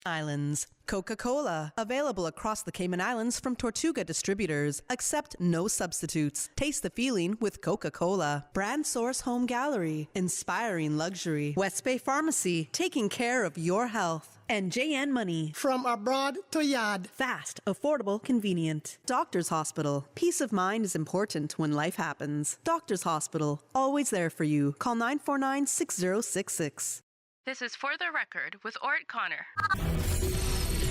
Islands. Coca-Cola. Available across the Cayman Islands from Tortuga distributors. Accept no substitutes. Taste the feeling with Coca-Cola. Brand Source Home Gallery. Inspiring luxury. West Bay Pharmacy. Taking care of your health. And JN Money. From abroad to yard. Fast, affordable, convenient. Doctor's Hospital. Peace of mind is important when life happens. Doctor's Hospital. Always there for you. Call 949-6066. This is For the Record with Ort Connor.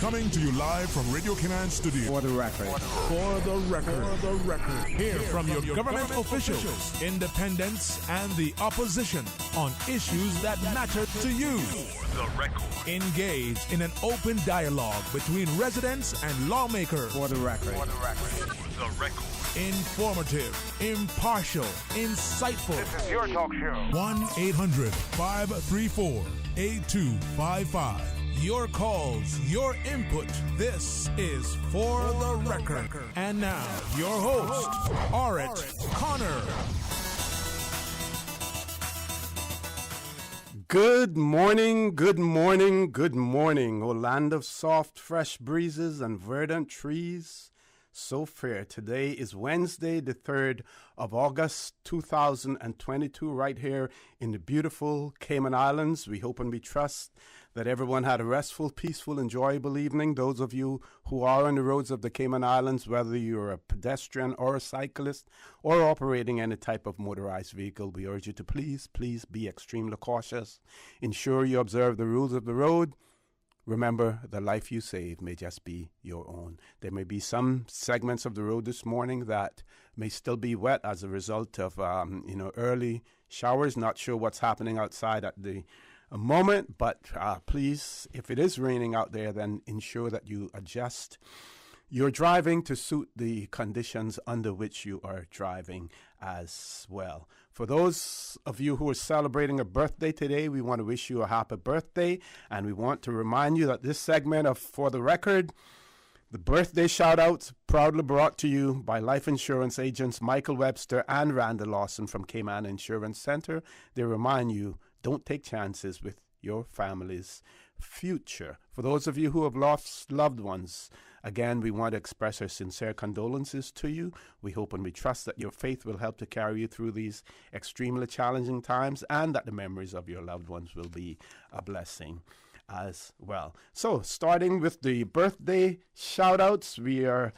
Coming to you live from Radio Cayman Studio. For the record. For the record. For the record. Hear from your government officials, independents, and the opposition on issues that matter to you. For the record. Engage in an open dialogue between residents and lawmakers. For the record. For the record. For the record. Informative, impartial, insightful. This is your talk show. 1-800-534-8255. Your calls, your input. This is For the Record. And now, your host, Ort Connor. Good morning, good morning, good morning, O land of soft, fresh breezes and verdant trees. So fair. Today is Wednesday, the 3rd of August, 2022, right here in the beautiful Cayman Islands. We hope and we trust that everyone had a restful, peaceful, enjoyable evening. Those of you who are on the roads of the Cayman Islands, whether you're a pedestrian or a cyclist or operating any type of motorized vehicle, we urge you to please be extremely cautious. Ensure you observe the rules of the road. Remember, the life you save may just be your own. There may be some segments of the road this morning that may still be wet as a result of, early showers. Not sure what's happening outside at the moment, but please, if it is raining out there, then ensure that you adjust your driving to suit the conditions under which you are driving as well. For those of you who are celebrating a birthday today, we want to wish you a happy birthday, and we want to remind you that this segment of For the Record, the birthday shout-outs, proudly brought to you by life insurance agents Michael Webster and Randall Lawson from Cayman Insurance Center. They remind you, don't take chances with your family's future. For those of you who have lost loved ones, again, we want to express our sincere condolences to you. We hope and we trust that your faith will help to carry you through these extremely challenging times, and that the memories of your loved ones will be a blessing as well. So, starting with the birthday shout-outs, we are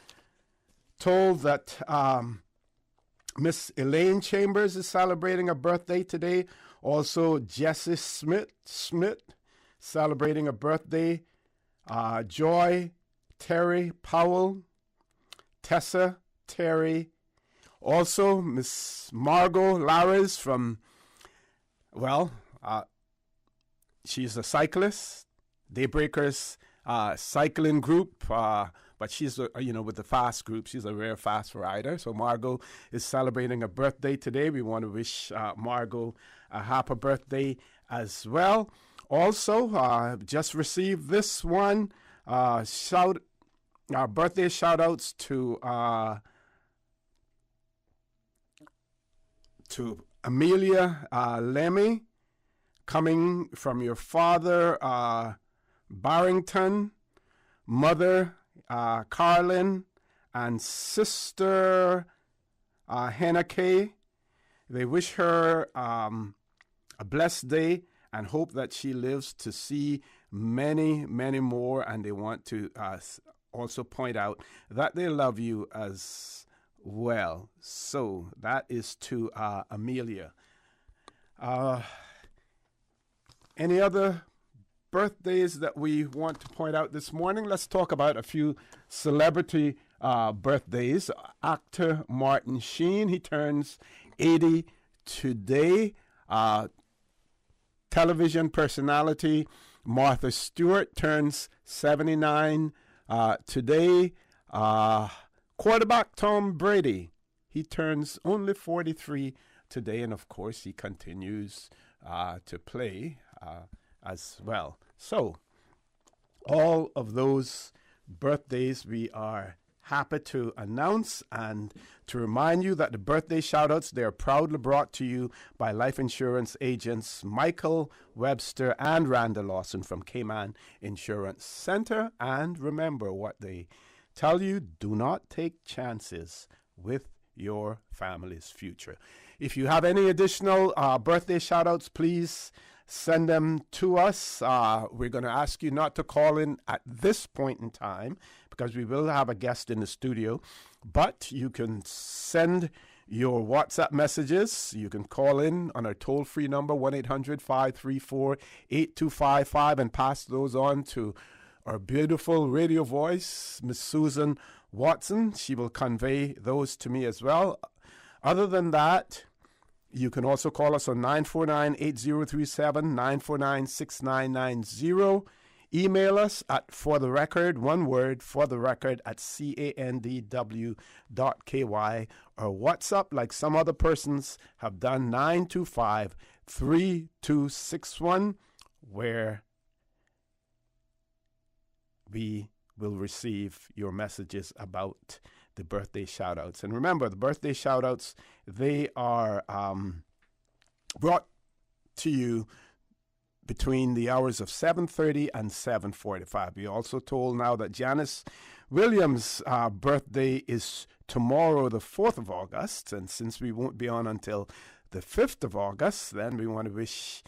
told that Miss Elaine Chambers is celebrating a birthday today. Also, Jessie Smith celebrating a birthday. Joy, Terry Powell, Tessa, Terry. Also, Miss Margot Laris from, she's a cyclist, Daybreakers cycling group, but she's, with the fast group, she's a rare fast rider. So Margot is celebrating a birthday today. We want to wish Margot a happy birthday as well. Also, just received this one, birthday shout-outs to Amelia Lemmy, coming from your father, Barrington, mother, Carlin, and sister, Hannah Kay. They wish her a blessed day and hope that she lives to see many, many more. And they want to also point out that they love you as well. So that is to Amelia. Any other birthdays that we want to point out this morning? Let's talk about a few celebrity birthdays. Actor Martin Sheen, he turns 80 today. Television personality Martha Stewart turns 79 today. Quarterback Tom Brady, he turns only 43 today, and of course he continues to play as well. So all of those birthdays we are happy to announce and to remind you that the birthday shout-outs, they are proudly brought to you by life insurance agents Michael Webster and Randall Lawson from Cayman Insurance Center. And remember what they tell you, do not take chances with your family's future. If you have any additional birthday shout-outs, please send them to us. We're going to ask you not to call in at this point in time because we will have a guest in the studio, but you can send your WhatsApp messages. You can call in on our toll-free number, 1-800-534-8255, and pass those on to our beautiful radio voice, Miss Susan Watson. She will convey those to me as well. Other than that, you can also call us on 949-8037, 949-6990. Email us at fortherecord, one word, fortherecord at candw.ky, or WhatsApp, like some other persons have done, 925-3261, where we will receive your messages about the birthday shout-outs. And remember, the birthday shout-outs, they are brought to you between the hours of 7:30 and 7:45. We're also told now that Janice Williams' birthday is tomorrow, the 4th of August. And since we won't be on until the 5th of August, then we want to wish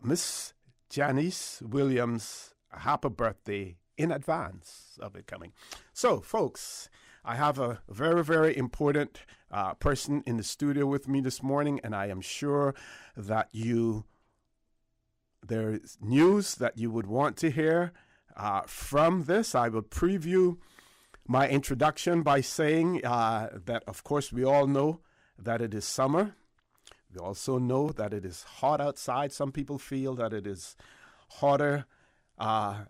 Miss Janice Williams a happy birthday in advance of it coming. So, folks, I have a very, very important person in the studio with me this morning, and I am sure that there's news that you would want to hear from this. I will preview my introduction by saying that, of course, we all know that it is summer. We also know that it is hot outside. Some people feel that it is hotter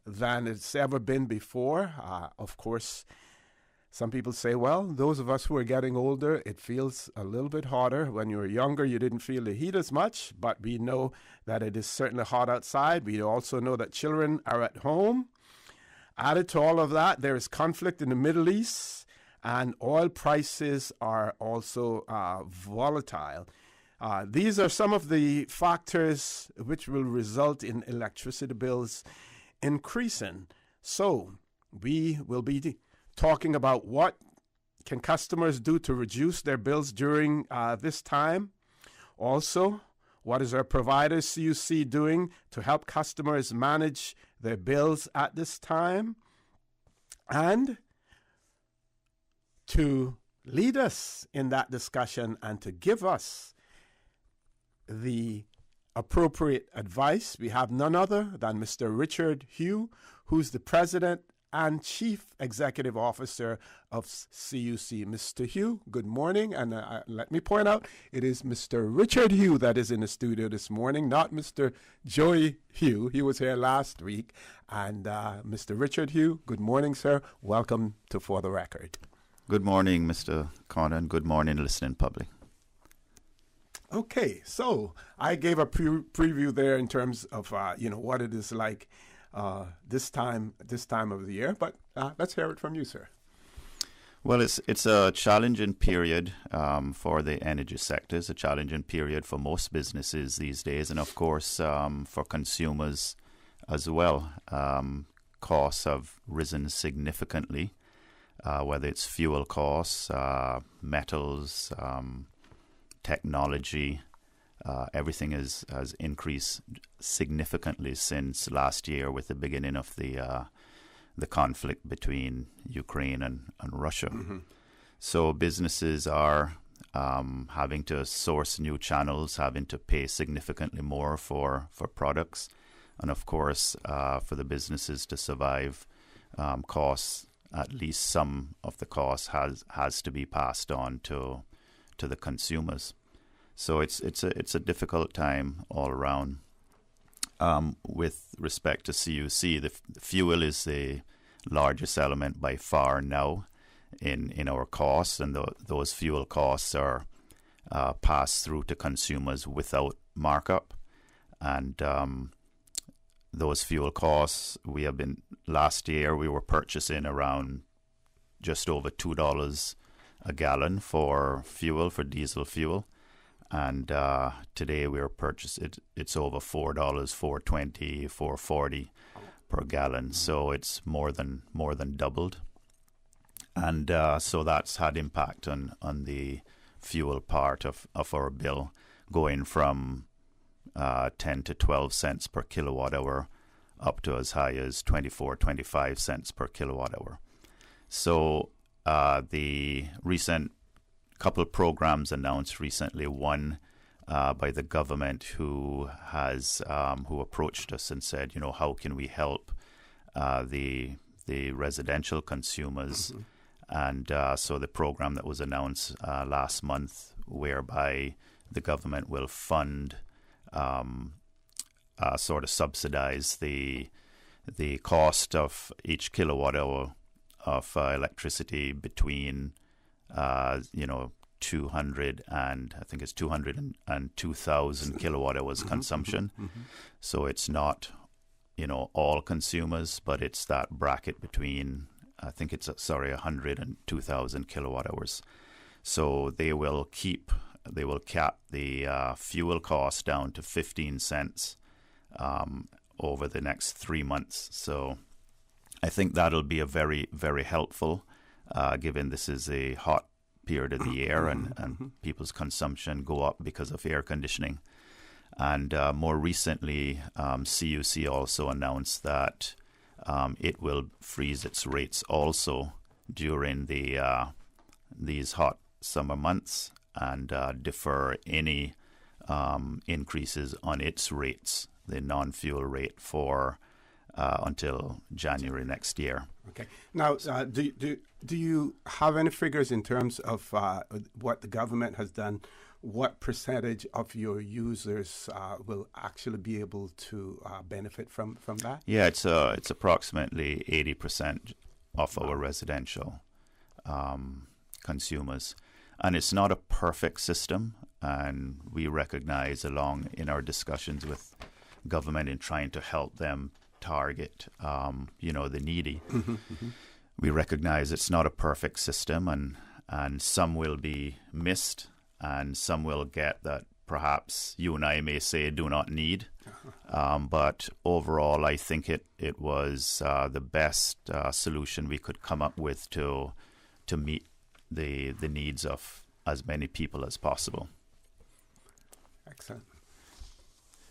than it's ever been before. Of course, some people say, well, those of us who are getting older, it feels a little bit hotter. When you were younger, you didn't feel the heat as much, but we know that it is certainly hot outside. We also know that children are at home. Added to all of that, there is conflict in the Middle East, and oil prices are also volatile. These are some of the factors which will result in electricity bills increasing. So we will be talking about what can customers do to reduce their bills during this time. Also, what is our provider CUC doing to help customers manage their bills at this time? And to lead us in that discussion and to give us the appropriate advice, we have none other than Mr. Richard Hugh, who's the president and Chief Executive Officer of CUC. Mr. Hugh, good morning. And let me point out, it is Mr. Richard Hugh that is in the studio this morning, not Mr. Joey Hugh. He was here last week. And Mr. Richard Hugh, good morning, sir. Welcome to For the Record. Good morning, Mr. Connor, and good morning, listening public. Okay, so I gave a preview there in terms of what it is like this time of the year, but let's hear it from you, sir. Well, it's a challenging period for the energy sector. It's a challenging period for most businesses these days, and of course for consumers as well. Costs have risen significantly, whether it's fuel costs, metals, technology. Everything has increased significantly since last year with the beginning of the conflict between Ukraine and Russia. Mm-hmm. So businesses are having to source new channels, having to pay significantly more for products. And of course, for the businesses to survive, costs, at least some of the costs has to be passed on to the consumers. So it's a difficult time all around. With respect to CUC, the fuel is the largest element by far now in our costs, and those fuel costs are passed through to consumers without markup. And those fuel costs, last year we were purchasing around just over $2 a gallon for diesel fuel. And today we are it's over $4, $4.20, $4.40 per gallon. So it's more than doubled. And so that's had impact on the fuel part of our bill, going from 10 to 12 cents per kilowatt hour up to as high as 25 cents per kilowatt hour. So the recent couple programs announced recently, one by the government who approached us and said, how can we help the residential consumers? Mm-hmm. And so the program that was announced last month, whereby the government will fund, sort of subsidize the cost of each kilowatt hour of electricity between 200 and I think it's 200 and 2,000 kilowatt hours consumption. Mm-hmm. So it's not, all consumers, but it's that bracket between, I think it's 100 and 2,000 kilowatt hours. So they will cap the fuel cost down to 15 cents over the next 3 months. So I think that'll be a very, very helpful, given this is a hot period of the year and people's consumption go up because of air conditioning. And more recently, CUC also announced that it will freeze its rates also during these hot summer months and defer any increases on its rates, the non-fuel rate, for until January next year. Okay. Now, do you have any figures in terms of what the government has done? What percentage of your users will actually be able to benefit from that? Yeah, it's approximately 80% of our residential consumers. And it's not a perfect system, and we recognize along in our discussions with government in trying to help them target, the needy. Mm-hmm, mm-hmm. We recognize it's not a perfect system, and some will be missed, and some will get that perhaps you and I may say do not need. But overall, I think it was the best solution we could come up with to meet the needs of as many people as possible. Excellent.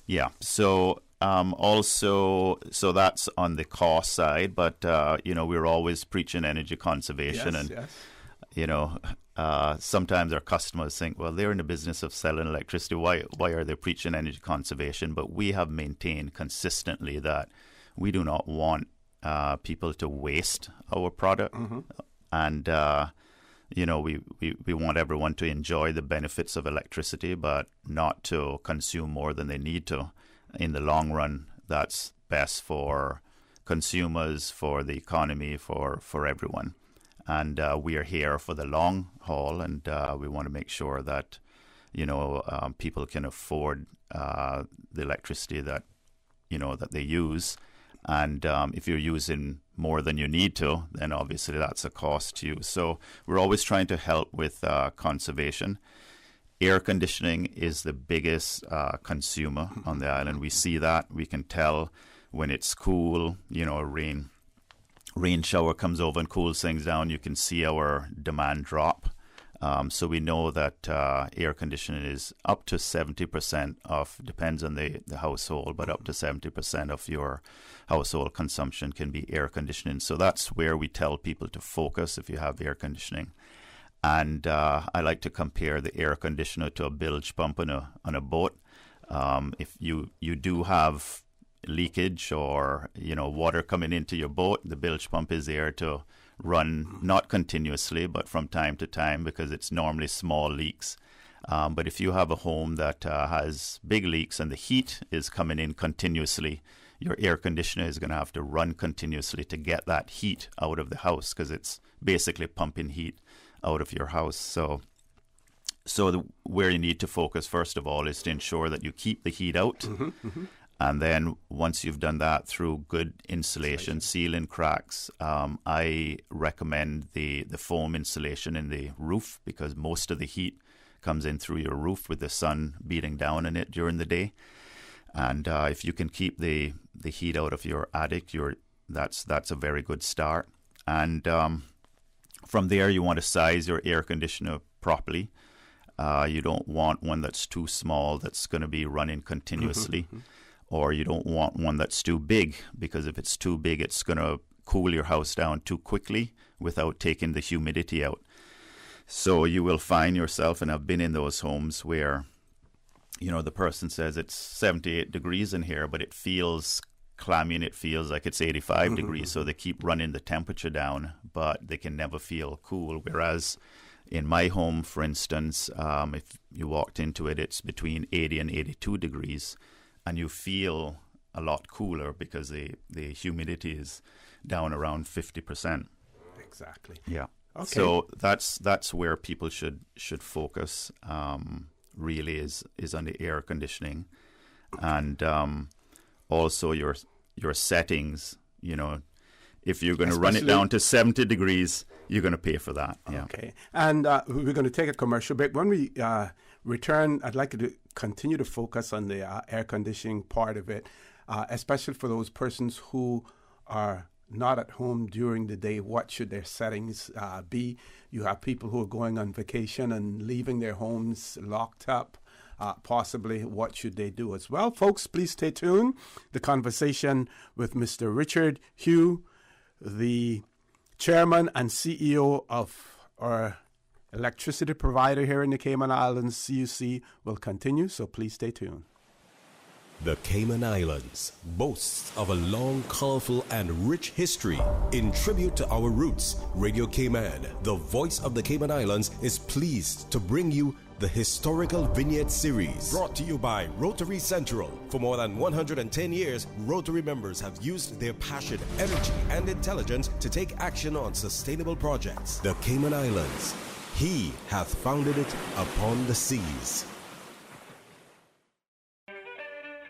Yeah. So so that's on the cost side, but we're always preaching energy conservation, sometimes our customers think, well, they're in the business of selling electricity. Why are they preaching energy conservation? But we have maintained consistently that we do not want people to waste our product, and we want everyone to enjoy the benefits of electricity, but not to consume more than they need to. In the long run, that's best for consumers, for the economy, for everyone. And we are here for the long haul, and we want to make sure that, people can afford the electricity that they use. And if you're using more than you need to, then obviously that's a cost to you. So we're always trying to help with conservation. Air conditioning is the biggest consumer on the island. We see that. We can tell when it's cool, a rain shower comes over and cools things down. You can see our demand drop. So we know that air conditioning is up to 70% depends on the household, but up to 70% of your household consumption can be air conditioning. So that's where we tell people to focus if you have air conditioning. And I like to compare the air conditioner to a bilge pump on a boat. If you do have leakage or water coming into your boat, the bilge pump is there to run not continuously, but from time to time, because it's normally small leaks. But if you have a home that has big leaks and the heat is coming in continuously, your air conditioner is going to have to run continuously to get that heat out of the house, because it's basically pumping heat out of your house. So where you need to focus, first of all, is to ensure that you keep the heat out. And then once you've done that through good insulation, sealing cracks, I recommend the foam insulation in the roof, because most of the heat comes in through your roof with the sun beating down on it during the day. And if you can keep the heat out of your attic, that's a very good start. And from there, you want to size your air conditioner properly. You don't want one that's too small that's going to be running continuously. Or you don't want one that's too big, because if it's too big, it's going to cool your house down too quickly without taking the humidity out. So you will find yourself, and I've been in those homes where, the person says it's 78 degrees in here, but it feels clammy and it feels like it's 85 degrees. So they keep running the temperature down, but they can never feel cool. Whereas in my home, for instance, if you walked into it, it's between 80 and 82 degrees. And you feel a lot cooler because the humidity is down around 50%. Exactly. Yeah. Okay. So that's where people should focus. Really is on the air conditioning, and also your settings. If you're going to run it down to 70 degrees, you're going to pay for that. Yeah. Okay. And we're going to take a commercial break. When we return, I'd like you to continue to focus on the air conditioning part of it, especially for those persons who are not at home during the day. What should their settings be? You have people who are going on vacation and leaving their homes locked up. Possibly, what should they do as well? Folks, please stay tuned. The conversation with Mr. Richard Hugh, the chairman and CEO of our electricity provider here in the Cayman Islands, CUC, will continue, so please stay tuned. The Cayman Islands boasts of a long, colorful, and rich history. In tribute to our roots, Radio Cayman, the voice of the Cayman Islands, is pleased to bring you the Historical Vignette Series, brought to you by Rotary Central. For more than 110 years, Rotary members have used their passion, energy, and intelligence to take action on sustainable projects. The Cayman Islands, He hath founded it upon the seas.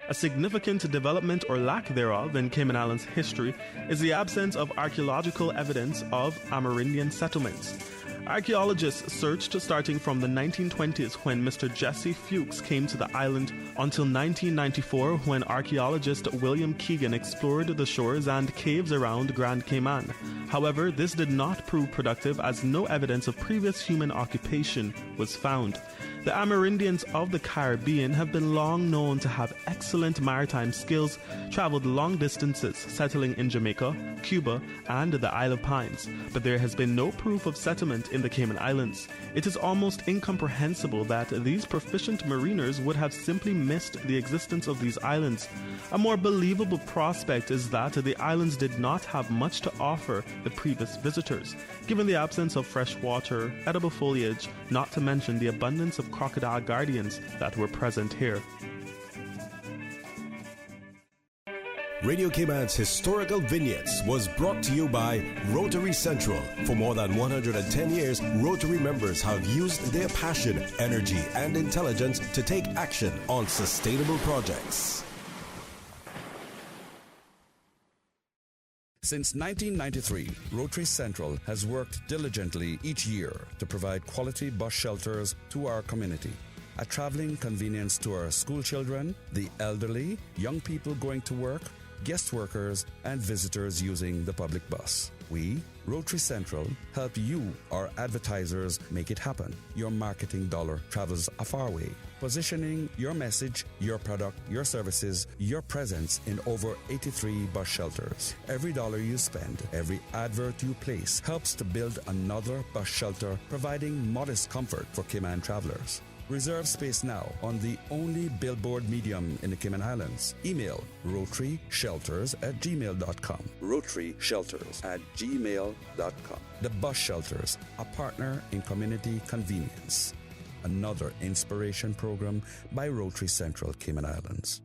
A significant development or lack thereof in Cayman Islands history is the absence of archaeological evidence of Amerindian settlements. Archaeologists searched starting from the 1920s when Mr. Jesse Fuchs came to the island until 1994 when archaeologist William Keegan explored the shores and caves around Grand Cayman. However, this did not prove productive as no evidence of previous human occupation was found. The Amerindians of the Caribbean have been long known to have excellent maritime skills, traveled long distances, settling in Jamaica, Cuba, and the Isle of Pines, but there has been no proof of settlement in the Cayman Islands. It is almost incomprehensible that these proficient mariners would have simply missed the existence of these islands. A more believable prospect is that the islands did not have much to offer the previous visitors, given the absence of fresh water, edible foliage, not to mention the abundance of crocodile guardians that were present here. Radio Cayman's Historical Vignettes was brought to you by Rotary Central. For more than 110 years, Rotary members have used their passion, energy, and intelligence to take action on sustainable projects. Since 1993, Rotary Central has worked diligently each year to provide quality bus shelters to our community. A traveling convenience to our school children, the elderly, young people going to work, guest workers, and visitors using the public bus. We, Rotary Central, help you, our advertisers, make it happen. Your marketing dollar travels a far way, positioning your message, your product, your services, your presence in over 83 bus shelters. Every dollar you spend, every advert you place helps to build another bus shelter, providing modest comfort for Cayman travelers. Reserve space now on the only billboard medium in the Cayman Islands. Email rotaryshelters@gmail.com. rotaryshelters@gmail.com. The Bus Shelters, a partner in community convenience. Another inspiration program by Rotary Central Cayman Islands.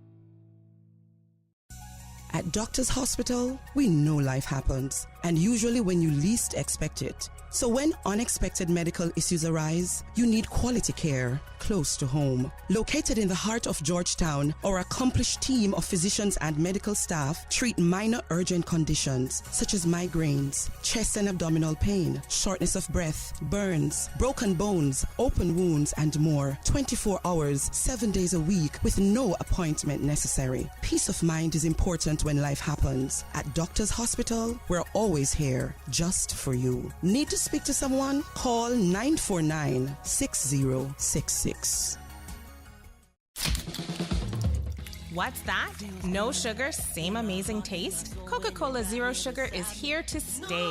At Doctors Hospital, we know life happens, and usually when you least expect it. So when unexpected medical issues arise, you need quality care close to home. Located in the heart of Georgetown, our accomplished team of physicians and medical staff treat minor urgent conditions such as migraines, chest and abdominal pain, shortness of breath, burns, broken bones, open wounds, and more. 24 hours, 7 days a week with no appointment necessary. Peace of mind is important when life happens. At Doctors Hospital, we're always here just for you. Need to speak to someone? Call 949-6066. What's that? No sugar, same amazing taste? Coca-Cola Zero Sugar is here to stay.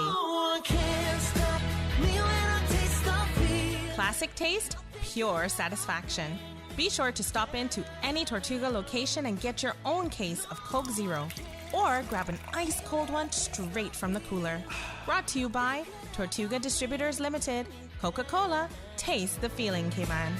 Classic taste, pure satisfaction. Be sure to stop into any Tortuga location and get your own case of Coke Zero. Or grab an ice-cold one straight from the cooler. Brought to you by Tortuga Distributors Limited. Coca-Cola, taste the feeling, K-Man.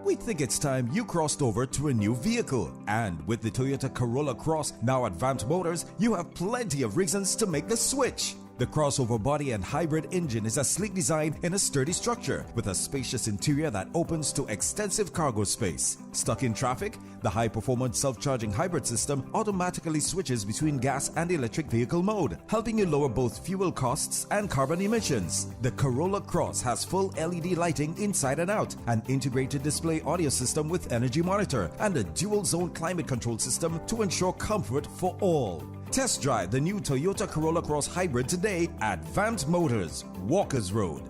We think it's time you crossed over to a new vehicle. And with the Toyota Corolla Cross now at Vant Motors, you have plenty of reasons to make the switch. The crossover body and hybrid engine is a sleek design in a sturdy structure with a spacious interior that opens to extensive cargo space. Stuck in traffic? The high-performance self-charging hybrid system automatically switches between gas and electric vehicle mode, helping you lower both fuel costs and carbon emissions. The Corolla Cross has full LED lighting inside and out, an integrated display audio system with energy monitor, and a dual-zone climate control system to ensure comfort for all. Test drive the new Toyota Corolla Cross Hybrid today at Vant Motors, Walkers Road.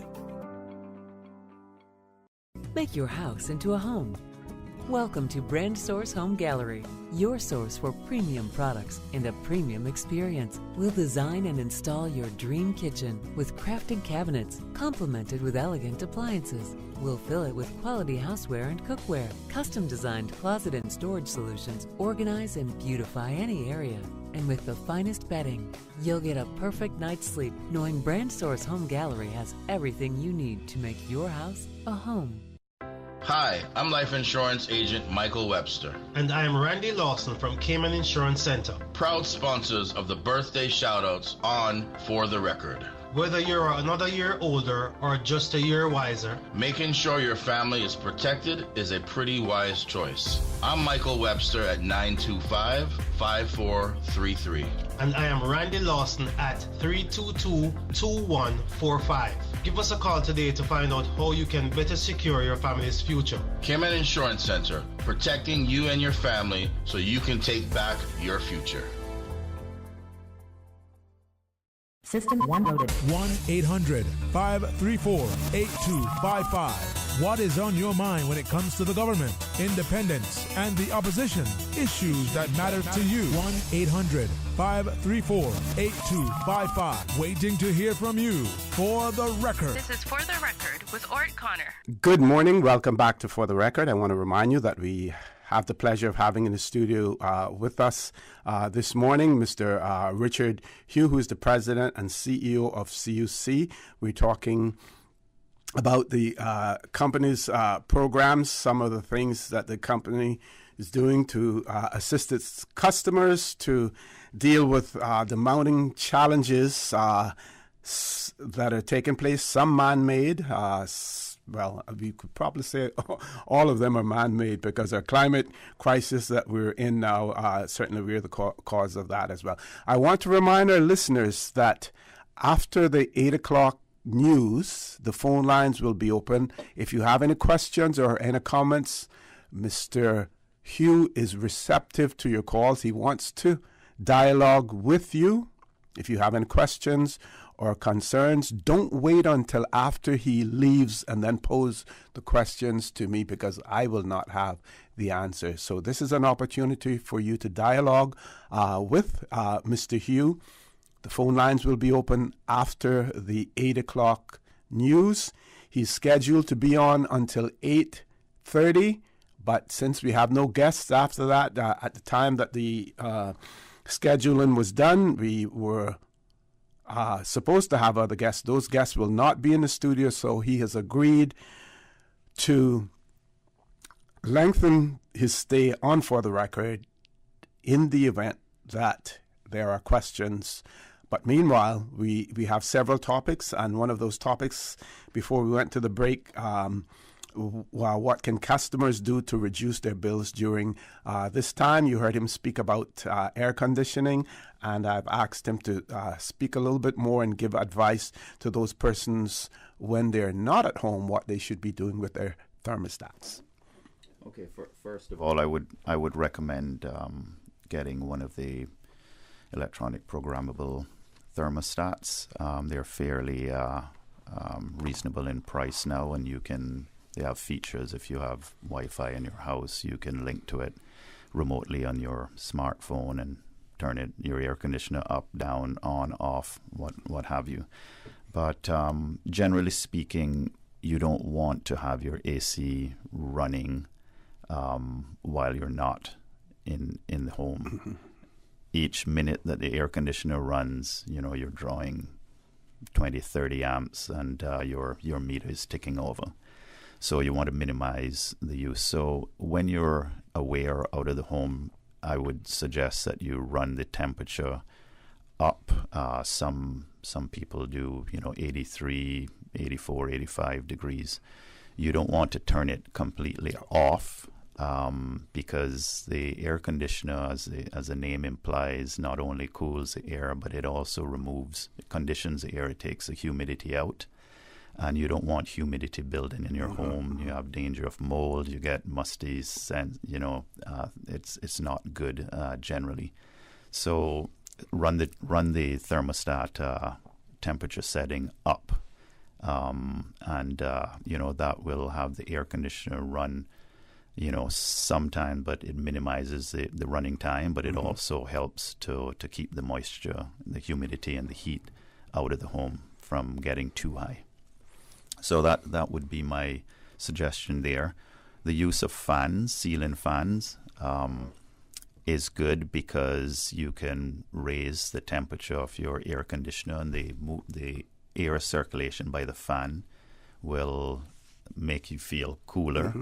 Make your house into a home. Welcome to Brand Source Home Gallery, your source for premium products and a premium experience. We'll design and install your dream kitchen with crafted cabinets, complemented with elegant appliances. We'll fill it with quality houseware and cookware. Custom-designed closet and storage solutions organize and beautify any area. And with the finest bedding, you'll get a perfect night's sleep knowing Brand Source Home Gallery has everything you need to make your house a home. Hi, I'm life insurance agent Michael Webster. And I am Randy Lawson from Cayman Insurance Center. Proud sponsors of the birthday shoutouts on For the Record. Whether you're another year older or just a year wiser, making sure your family is protected is a pretty wise choice. I'm Michael Webster at 925-5433. And I am Randy Lawson at 322-2145. Give us a call today to find out how you can better secure your family's future. Cayman Insurance Center, protecting you and your family so you can take back your future. System 1 loaded. 1-800-534-8255. What is on your mind when it comes to the government, independence, and the opposition? Issues that matter to you. 1-800-534-8255. Waiting to hear from you. For the Record. This is For the Record with Ort Connor. Good morning. Welcome back to For the Record. I want to remind you that we have the pleasure of having in the studio with us this morning Mr. Richard Hugh, who is the president and CEO of CUC. We're talking about the company's programs, some of the things that the company is doing to assist its customers to deal with the mounting challenges that are taking place, some man-made, well, we could probably say all of them are man-made because our climate crisis that we're in now, certainly we're the cause of that as well. I want to remind our listeners that after the 8 o'clock news, the phone lines will be open. If you have any questions or any comments, Mr. Hugh is receptive to your calls. He wants to dialogue with you. If you have any questions or concerns, don't wait until after he leaves and then pose the questions to me because I will not have the answer. So this is an opportunity for you to dialogue with Mr. Hugh. The phone lines will be open after the 8 o'clock news. He's scheduled to be on until 8:30, but since we have no guests after that, at the time that the scheduling was done, we were supposed to have other guests. Those guests will not be in the studio, so he has agreed to lengthen his stay on For the Record in the event that there are questions. But meanwhile, we have several topics, and one of those topics before we went to the break, what can customers do to reduce their bills during this time? You heard him speak about air conditioning, and I've asked him to speak a little bit more and give advice to those persons when they're not at home, what they should be doing with their thermostats. Okay, first of all, I would recommend getting one of the electronic programmable thermostats. They're fairly reasonable in price now, and they have features. If you have Wi-Fi in your house, you can link to it remotely on your smartphone and turn your air conditioner up, down, on, off, what have you. But generally speaking, you don't want to have your AC running while you're not in the home. Mm-hmm. Each minute that the air conditioner runs, you're drawing 20, 30 amps, and your meter is ticking over. So you want to minimize the use. So when you're away or out of the home, I would suggest that you run the temperature up. Some people do, 83, 84, 85 degrees. You don't want to turn it completely off. Because the air conditioner, as the name implies, not only cools the air, but it also conditions the air. It takes the humidity out, and you don't want humidity building in your home. You have danger of mold. You get musty scent. It's not good generally. So run the thermostat temperature setting up, and that will have the air conditioner run sometime, but it minimizes the running time, but it also helps to keep the moisture, the humidity, and the heat out of the home from getting too high. So that would be my suggestion there. The use of fans, ceiling fans, is good because you can raise the temperature of your air conditioner, and the air circulation by the fan will make you feel cooler.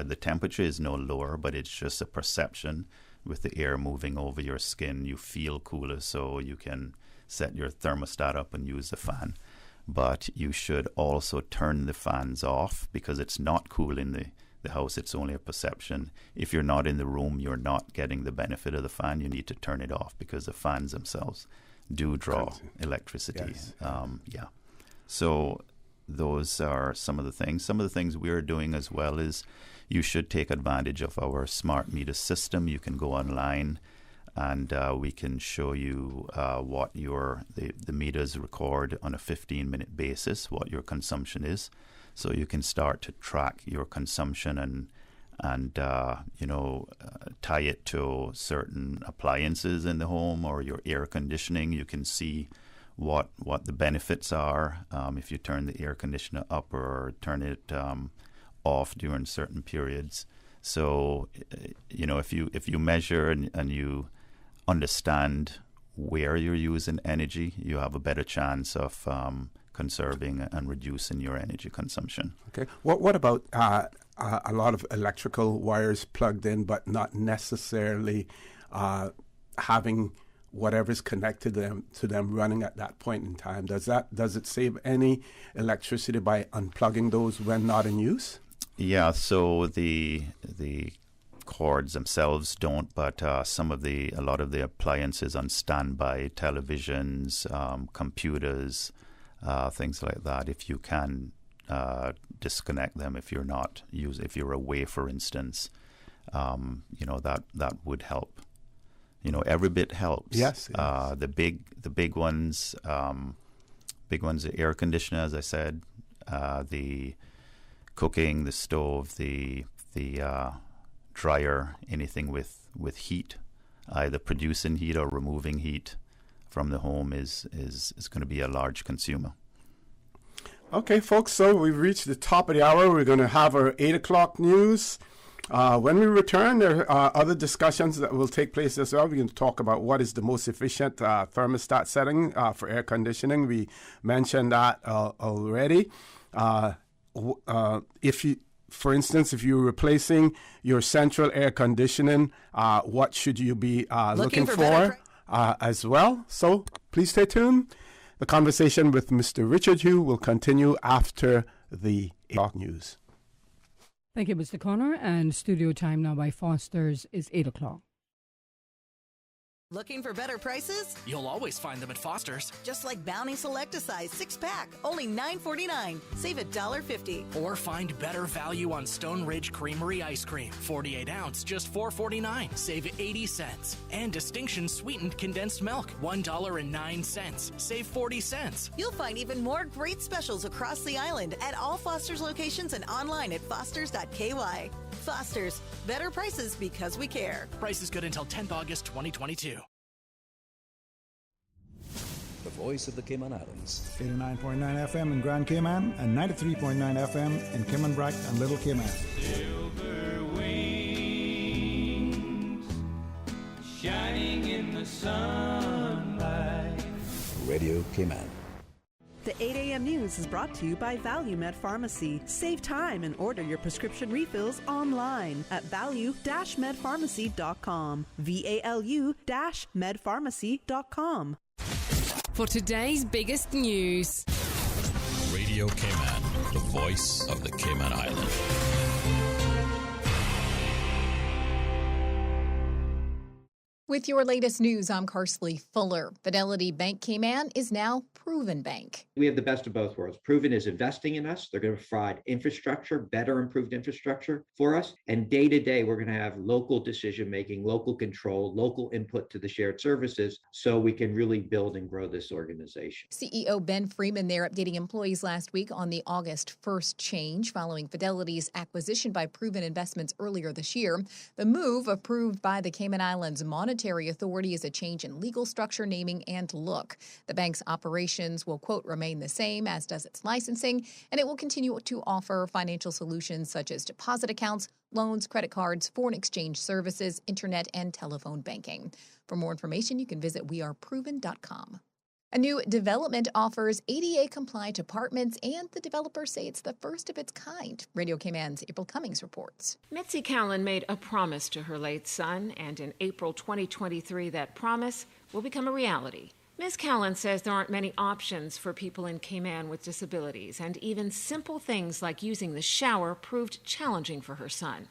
The temperature is no lower, but it's just a perception. With the air moving over your skin, you feel cooler, so you can set your thermostat up and use the fan. But you should also turn the fans off because it's not cool in the house. It's only a perception. If you're not in the room, you're not getting the benefit of the fan. You need to turn it off because the fans themselves do draw electricity. Yes. So those are some of the things. Some of the things we're doing as well is you should take advantage of our smart meter system. You can go online and we can show you what the meters record on a 15-minute basis, what your consumption is. So you can start to track your consumption and tie it to certain appliances in the home or your air conditioning. You can see what the benefits are if you turn the air conditioner up or turn it off during certain periods. So if you measure and you understand where you're using energy, you have a better chance of conserving and reducing your energy consumption. Okay. What about a lot of electrical wires plugged in, but not necessarily having whatever's connected to them running at that point in time? Does it save any electricity by unplugging those when not in use? Yeah, so the cords themselves don't, but a lot of the appliances on standby, televisions, computers, things like that, if you can disconnect them if you're away, for instance, that would help. Every bit helps. Yes. The big ones, the air conditioner, as I said, the cooking, the stove, the dryer, anything with heat, either producing heat or removing heat from the home is going to be a large consumer. Okay, folks, so we've reached the top of the hour. We're going to have our 8 o'clock news. When we return, there are other discussions that will take place as well. We're going to talk about what is the most efficient thermostat setting for air conditioning. We mentioned that already. for instance, if you're replacing your central air conditioning, what should you be looking for as well? So please stay tuned. The conversation with Mr. Richard Hugh will continue after the 8 o'clock news. Thank you, Mr. Connor. And studio time now by Foster's is 8 o'clock. Looking for better prices? You'll always find them at Foster's. Just like Bounty Select-A-Size 6-pack, only $9.49. Save $1.50. Or find better value on Stone Ridge Creamery ice cream. 48 ounce, just $4.49. Save 80 cents. And Distinction Sweetened Condensed Milk, $1.09. Save 40 cents. You'll find even more great specials across the island at all Foster's locations and online at fosters.ky. Foster's, better prices because we care. Price is good until 10th August 2022. The voice of the Cayman Islands. 89.9 FM in Grand Cayman and 93.9 FM in Cayman Brac and Little Cayman. Silver wings shining in the sunlight. Radio Cayman. The 8 a.m. news is brought to you by ValueMed Pharmacy. Save time and order your prescription refills online at value-medpharmacy.com. VALU-medpharmacy.com. For today's biggest news. Radio Cayman, the voice of the Cayman Islands. With your latest news, I'm Carsley Fuller. Fidelity Bank Cayman is now Proven Bank. We have the best of both worlds. Proven is investing in us. They're going to provide infrastructure, better improved infrastructure for us. And day to day, we're going to have local decision-making, local control, local input to the shared services so we can really build and grow this organization. CEO Ben Freeman there updating employees last week on the August 1st change following Fidelity's acquisition by Proven Investments earlier this year. The move, approved by the Cayman Islands Monetary Authority, is a change in legal structure, naming, and look. The bank's operations will, quote, remain the same, as does its licensing, and it will continue to offer financial solutions such as deposit accounts, loans, credit cards, foreign exchange services, internet, and telephone banking. For more information, you can visit weareproven.com. A new development offers ADA-compliant apartments, and the developers say it's the first of its kind. Radio Cayman's April Cummings reports. Mitzi Callan made a promise to her late son, and in April 2023, that promise will become a reality. Ms. Callan says there aren't many options for people in Cayman with disabilities, and even simple things like using the shower proved challenging for her son.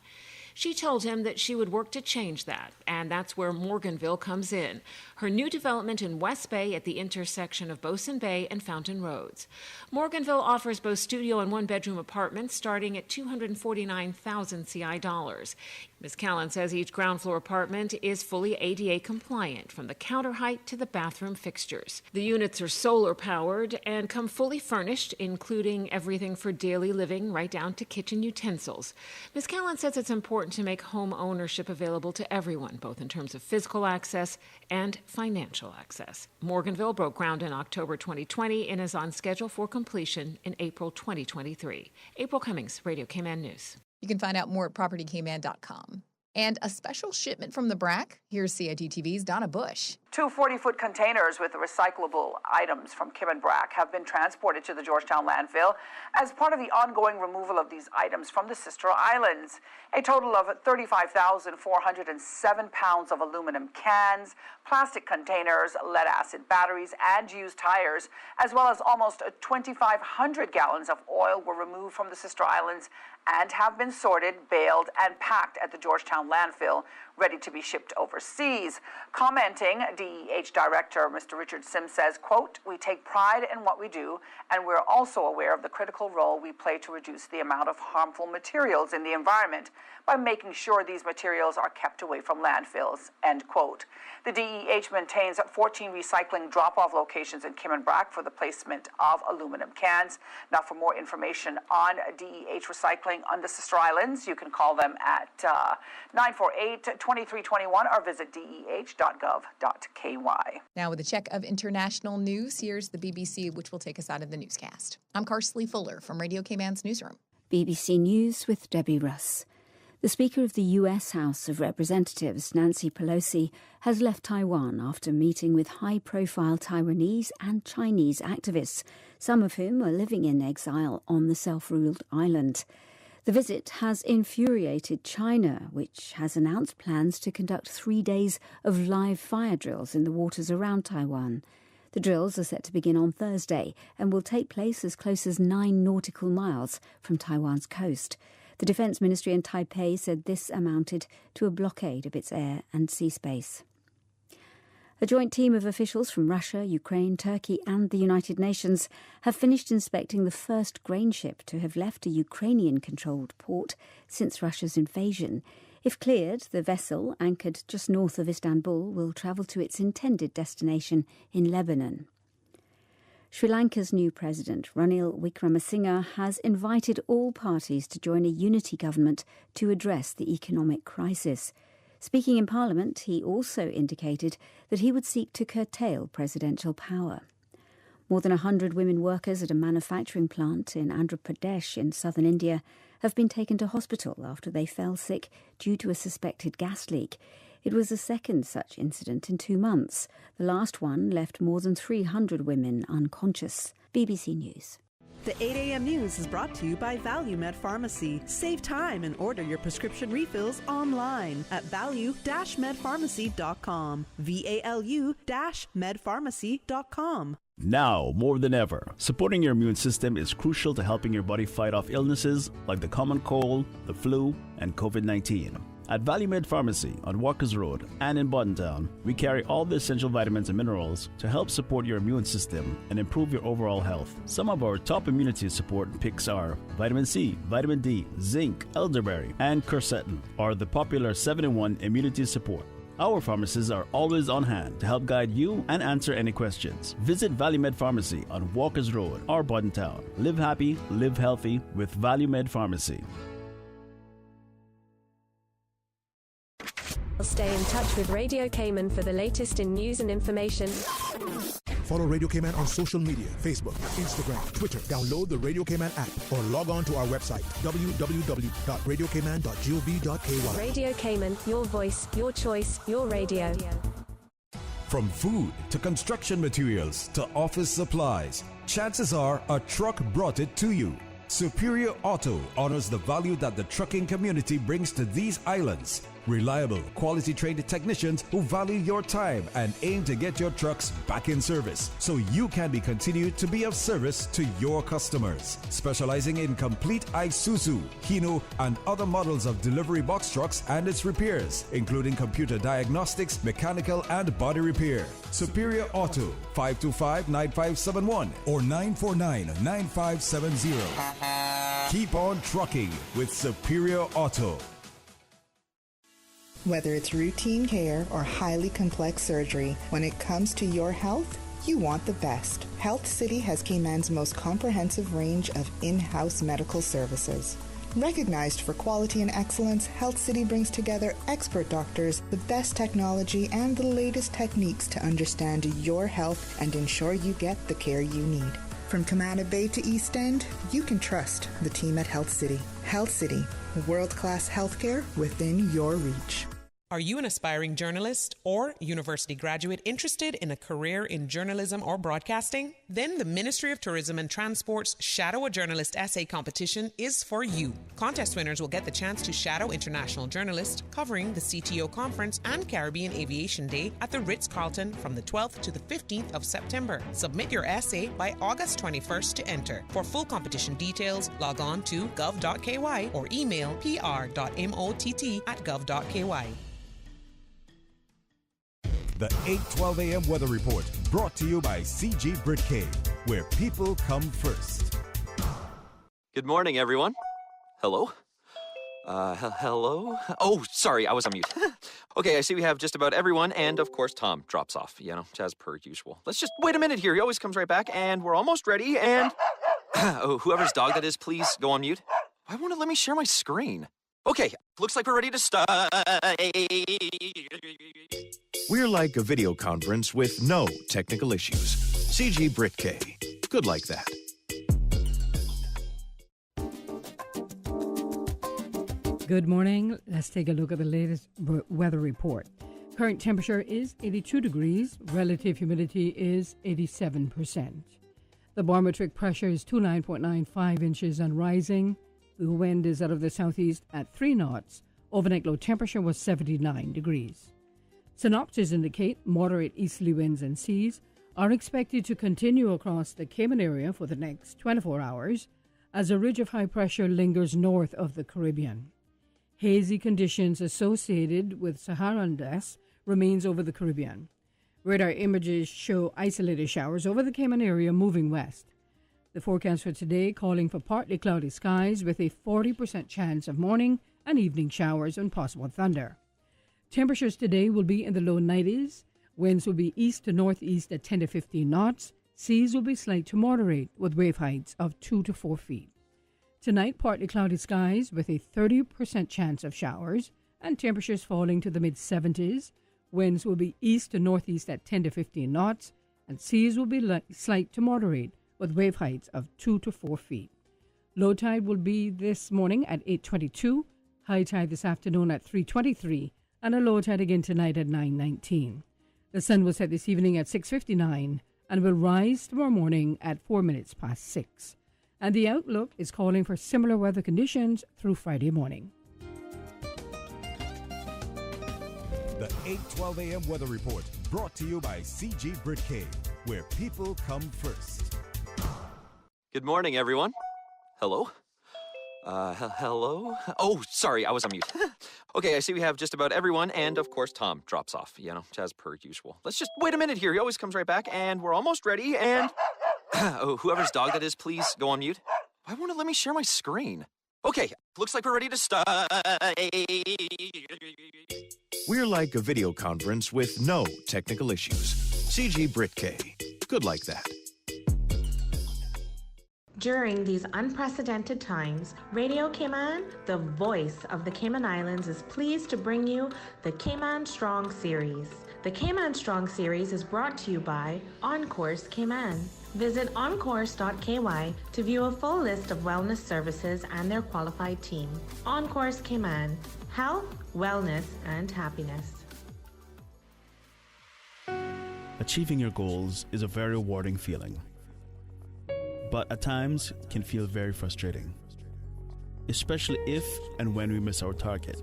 She told him that she would work to change that, and that's where Morganville comes in, her new development in West Bay at the intersection of Bosun Bay and Fountain Roads. Morganville offers both studio and one-bedroom apartments starting at $249,000 CI dollars. Ms. Callan says each ground floor apartment is fully ADA compliant, from the counter height to the bathroom fixtures. The units are solar powered and come fully furnished, including everything for daily living right down to kitchen utensils. Ms. Callan says it's important to make home ownership available to everyone, both in terms of physical access and financial access. Morganville broke ground in October 2020 and is on schedule for completion in April 2023. April Cummings, Radio Cayman News. You can find out more at propertycayman.com. And a special shipment from the BRAC. Here's CITV's Donna Bush. Two 40-foot containers with recyclable items from Cayman Brac have been transported to the Georgetown landfill as part of the ongoing removal of these items from the sister islands. A total of 35,407 pounds of aluminum cans, plastic containers, lead-acid batteries, and used tires, as well as almost 2,500 gallons of oil were removed from the sister islands and have been sorted, baled, and packed at the Georgetown landfill, ready to be shipped overseas. Commenting, DEH Director Mr. Richard Sims says, quote, "We take pride in what we do, and we're also aware of the critical role we play to reduce the amount of harmful materials in the environment by making sure these materials are kept away from landfills," end quote. The DEH maintains 14 recycling drop-off locations in Cayman Brac for the placement of aluminum cans. Now, for more information on DEH recycling on the sister islands, you can call them at 948-2321 or visit deh.gov.ky. Now with a check of international news, here's the BBC, which will take us out of the newscast. I'm Carsley Fuller from Radio Cayman's newsroom. BBC News with Debbie Russ. The Speaker of the U.S. House of Representatives, Nancy Pelosi, has left Taiwan after meeting with high-profile Taiwanese and Chinese activists, some of whom are living in exile on the self-ruled island. The visit has infuriated China, which has announced plans to conduct 3 days of live fire drills in the waters around Taiwan. The drills are set to begin on Thursday and will take place as close as 9 nautical miles from Taiwan's coast. The Defence Ministry in Taipei said this amounted to a blockade of its air and sea space. A joint team of officials from Russia, Ukraine, Turkey and the United Nations have finished inspecting the first grain ship to have left a Ukrainian-controlled port since Russia's invasion. If cleared, the vessel, anchored just north of Istanbul, will travel to its intended destination in Lebanon. Sri Lanka's new president, Ranil Wickremesinghe, has invited all parties to join a unity government to address the economic crisis. Speaking in Parliament, he also indicated that he would seek to curtail presidential power. More than 100 women workers at a manufacturing plant in Andhra Pradesh in southern India have been taken to hospital after they fell sick due to a suspected gas leak. It was the second such incident in 2 months. The last one left more than 300 women unconscious. BBC News. The 8 a.m. news is brought to you by ValueMed Pharmacy. Save time and order your prescription refills online at value-medpharmacy.com. VALU-medpharmacy.com. Now, more than ever, supporting your immune system is crucial to helping your body fight off illnesses like the common cold, the flu, and COVID-19. At ValueMed Pharmacy on Walkers Road and in Boddentown, we carry all the essential vitamins and minerals to help support your immune system and improve your overall health. Some of our top immunity support picks are vitamin C, vitamin D, zinc, elderberry, and quercetin, or the popular 7-in-1 immunity support. Our pharmacists are always on hand to help guide you and answer any questions. Visit ValueMed Pharmacy on Walkers Road or Boddentown. Live happy, live healthy with ValueMed Pharmacy. Stay in touch with Radio Cayman for the latest in news and information. Follow Radio Cayman on social media, Facebook, Instagram, Twitter. Download the Radio Cayman app or log on to our website, www.radiocayman.gov.ky. Radio Cayman, your voice, your choice, your radio. From food to construction materials to office supplies, chances are a truck brought it to you. Superior Auto honors the value that the trucking community brings to these islands. Reliable, quality-trained technicians who value your time and aim to get your trucks back in service so you can continue to be of service to your customers. Specializing in complete Isuzu, Hino, and other models of delivery box trucks and its repairs, including computer diagnostics, mechanical, and body repair. Superior Auto, 525-9571 or 949-9570. Keep on trucking with Superior Auto. Whether it's routine care or highly complex surgery, when it comes to your health, you want the best. Health City has Cayman's most comprehensive range of in-house medical services. Recognized for quality and excellence, Health City brings together expert doctors, the best technology, and the latest techniques to understand your health and ensure you get the care you need. From Camana Bay to East End, you can trust the team at Health City. Health City, world-class healthcare within your reach. Are you an aspiring journalist or university graduate interested in a career in journalism or broadcasting? Then the Ministry of Tourism and Transport's Shadow a Journalist essay competition is for you. Contest winners will get the chance to shadow international journalists covering the CTO conference and Caribbean Aviation Day at the Ritz-Carlton from the 12th to the 15th of September. Submit your essay by August 21st to enter. For full competition details, log on to gov.ky or email pr.mott@gov.ky. The 8:12 a.m. weather report brought to you by CG Britcay, where people come first. Good morning, everyone. Hello? Hello? Oh, sorry, I was on mute. Okay, I see we have just about everyone, and of course, Tom drops off, as per usual. Let's just wait a minute here. He always comes right back, and we're almost ready, and... oh, whoever's dog that is, please go on mute. Why won't it let me share my screen? Okay, looks like we're ready to start. We're like a video conference with no technical issues. CG Britcay. Good like that. Good morning. Let's take a look at the latest weather report. Current temperature is 82 degrees. Relative humidity is 87%. The barometric pressure is 29.95 inches and rising. The wind is out of the southeast at 3 knots. Overnight low temperature was 79 degrees. Synoptics indicate moderate easterly winds and seas are expected to continue across the Cayman area for the next 24 hours as a ridge of high pressure lingers north of the Caribbean. Hazy conditions associated with Saharan dust remains over the Caribbean. Radar images show isolated showers over the Cayman area moving west. The forecast for today calling for partly cloudy skies with a 40% chance of morning and evening showers and possible thunder. Temperatures today will be in the low 90s. Winds will be east to northeast at 10 to 15 knots. Seas will be slight to moderate with wave heights of 2 to 4 feet. Tonight, partly cloudy skies with a 30% chance of showers and temperatures falling to the mid-70s. Winds will be east to northeast at 10 to 15 knots, and seas will be slight to moderate with wave heights of 2 to 4 feet. Low tide will be this morning at 8:22, high tide this afternoon at 3:23, and a low tide again tonight at 9:19. The sun will set this evening at 6:59 and will rise tomorrow morning at 4 minutes past 6. And the outlook is calling for similar weather conditions through Friday morning. The 8:12 a.m. weather report brought to you by CG Britcay, where people come first. Good morning, everyone. Hello? Hello? Oh, sorry, I was on mute. Okay, I see we have just about everyone, and of course, Tom drops off, as per usual. Let's just wait a minute here. He always comes right back, and we're almost ready, and... oh, whoever's dog that is, please go on mute. Why won't it let me share my screen? Okay, looks like we're ready to start. We're like a video conference with no technical issues. CG Britcay. Good like that. During these unprecedented times, Radio Cayman, the voice of the Cayman Islands, is pleased to bring you the Cayman Strong Series. The Cayman Strong Series is brought to you by OnCourse Cayman. Visit oncourse.ky to view a full list of wellness services and their qualified team. OnCourse Cayman, health, wellness, and happiness. Achieving your goals is a very rewarding feeling, but at times can feel very frustrating, especially if and when we miss our target.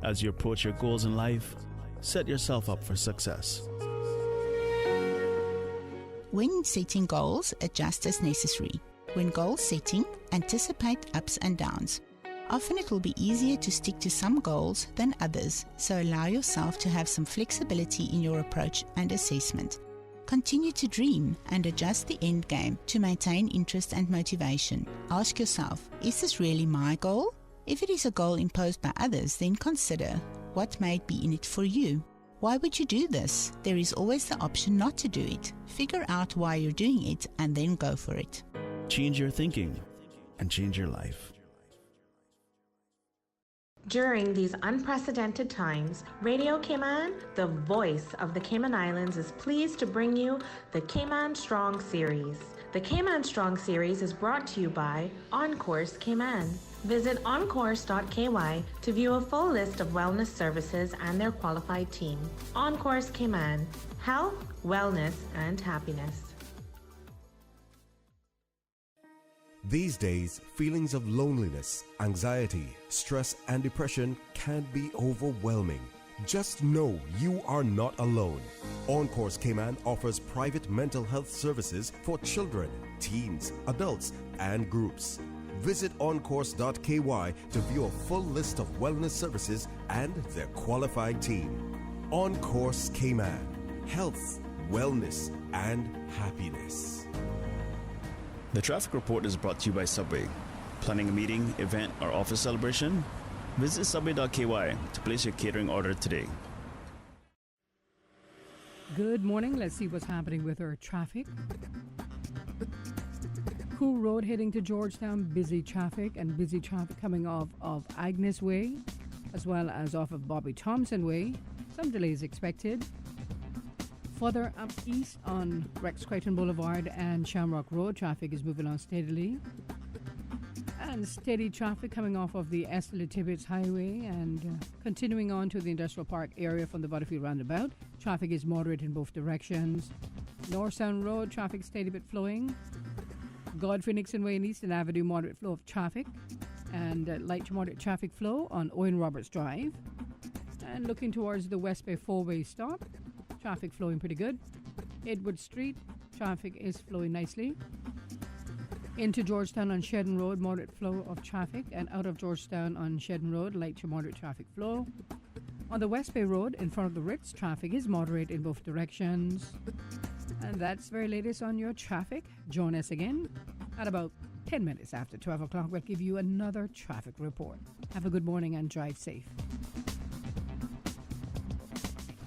As you approach your goals in life, set yourself up for success. When setting goals, adjust as necessary. When goal setting, anticipate ups and downs. Often it will be easier to stick to some goals than others, so allow yourself to have some flexibility in your approach and assessment. Continue to dream and adjust the end game to maintain interest and motivation. Ask yourself, is this really my goal? If it is a goal imposed by others, then consider what may be in it for you. Why would you do this? There is always the option not to do it. Figure out why you're doing it and then go for it. Change your thinking and change your life. During these unprecedented times, Radio Cayman, the voice of the Cayman Islands, is pleased to bring you the Cayman Strong Series. The Cayman Strong Series is brought to you by OnCourse Cayman. Visit oncourse.ky to view a full list of wellness services and their qualified team. OnCourse Cayman, health, wellness, and happiness. These days, feelings of loneliness, anxiety, stress, and depression can be overwhelming. Just know you are not alone. OnCourse Cayman offers private mental health services for children, teens, adults, and groups. Visit oncourse.ky to view a full list of wellness services and their qualified team. OnCourse Cayman, health, wellness, and happiness. The traffic report is brought to you by Subway. Planning a meeting, event, or office celebration? Visit subway.ky to place your catering order today. Good morning. Let's see what's happening with our traffic. Cool Road heading to Georgetown, busy traffic coming off of Agnes Way, as well as off of Bobby Thompson Way. Some delays expected. Further up east on Rex Creighton Boulevard and Shamrock Road, traffic is moving on steadily. And steady traffic coming off of the Esther Tibbetts Highway and continuing on to the Industrial Park area from the Butterfield Roundabout. Traffic is moderate in both directions. North Sound Road, traffic steady but flowing. Godfrey Nixon Way and Eastern Avenue, moderate flow of traffic. And light to moderate traffic flow on Owen Roberts Drive. And looking towards the West Bay four-way stop, traffic flowing pretty good. Edward Street, traffic is flowing nicely. Into Georgetown on Shedden Road, moderate flow of traffic. And out of Georgetown on Shedden Road, light to moderate traffic flow. On the West Bay Road, in front of the Ritz, traffic is moderate in both directions. And that's very latest on your traffic. Join us again at about 10 minutes after 12 o'clock. We'll give you another traffic report. Have a good morning and drive safe.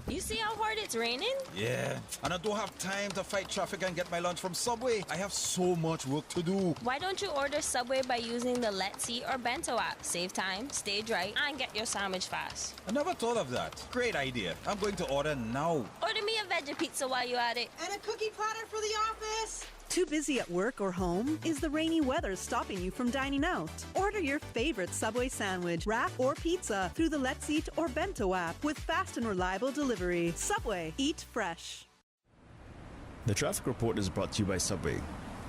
You see how hard it's raining? Yeah, and I don't have time to fight traffic and get my lunch from Subway. I have so much work to do. Why don't you order Subway by using the Let's Eat or Bento app? Save time, stay dry, and get your sandwich fast. I never thought of that. Great idea. I'm going to order now. Order me a veggie pizza while you're at it. And a cookie platter for the office. Too busy at work or home? Is the rainy weather stopping you from dining out? Order your favorite Subway sandwich, wrap, or pizza through the Let's Eat or Bento app with fast and reliable delivery. Subway, eat fresh. The traffic report is brought to you by Subway.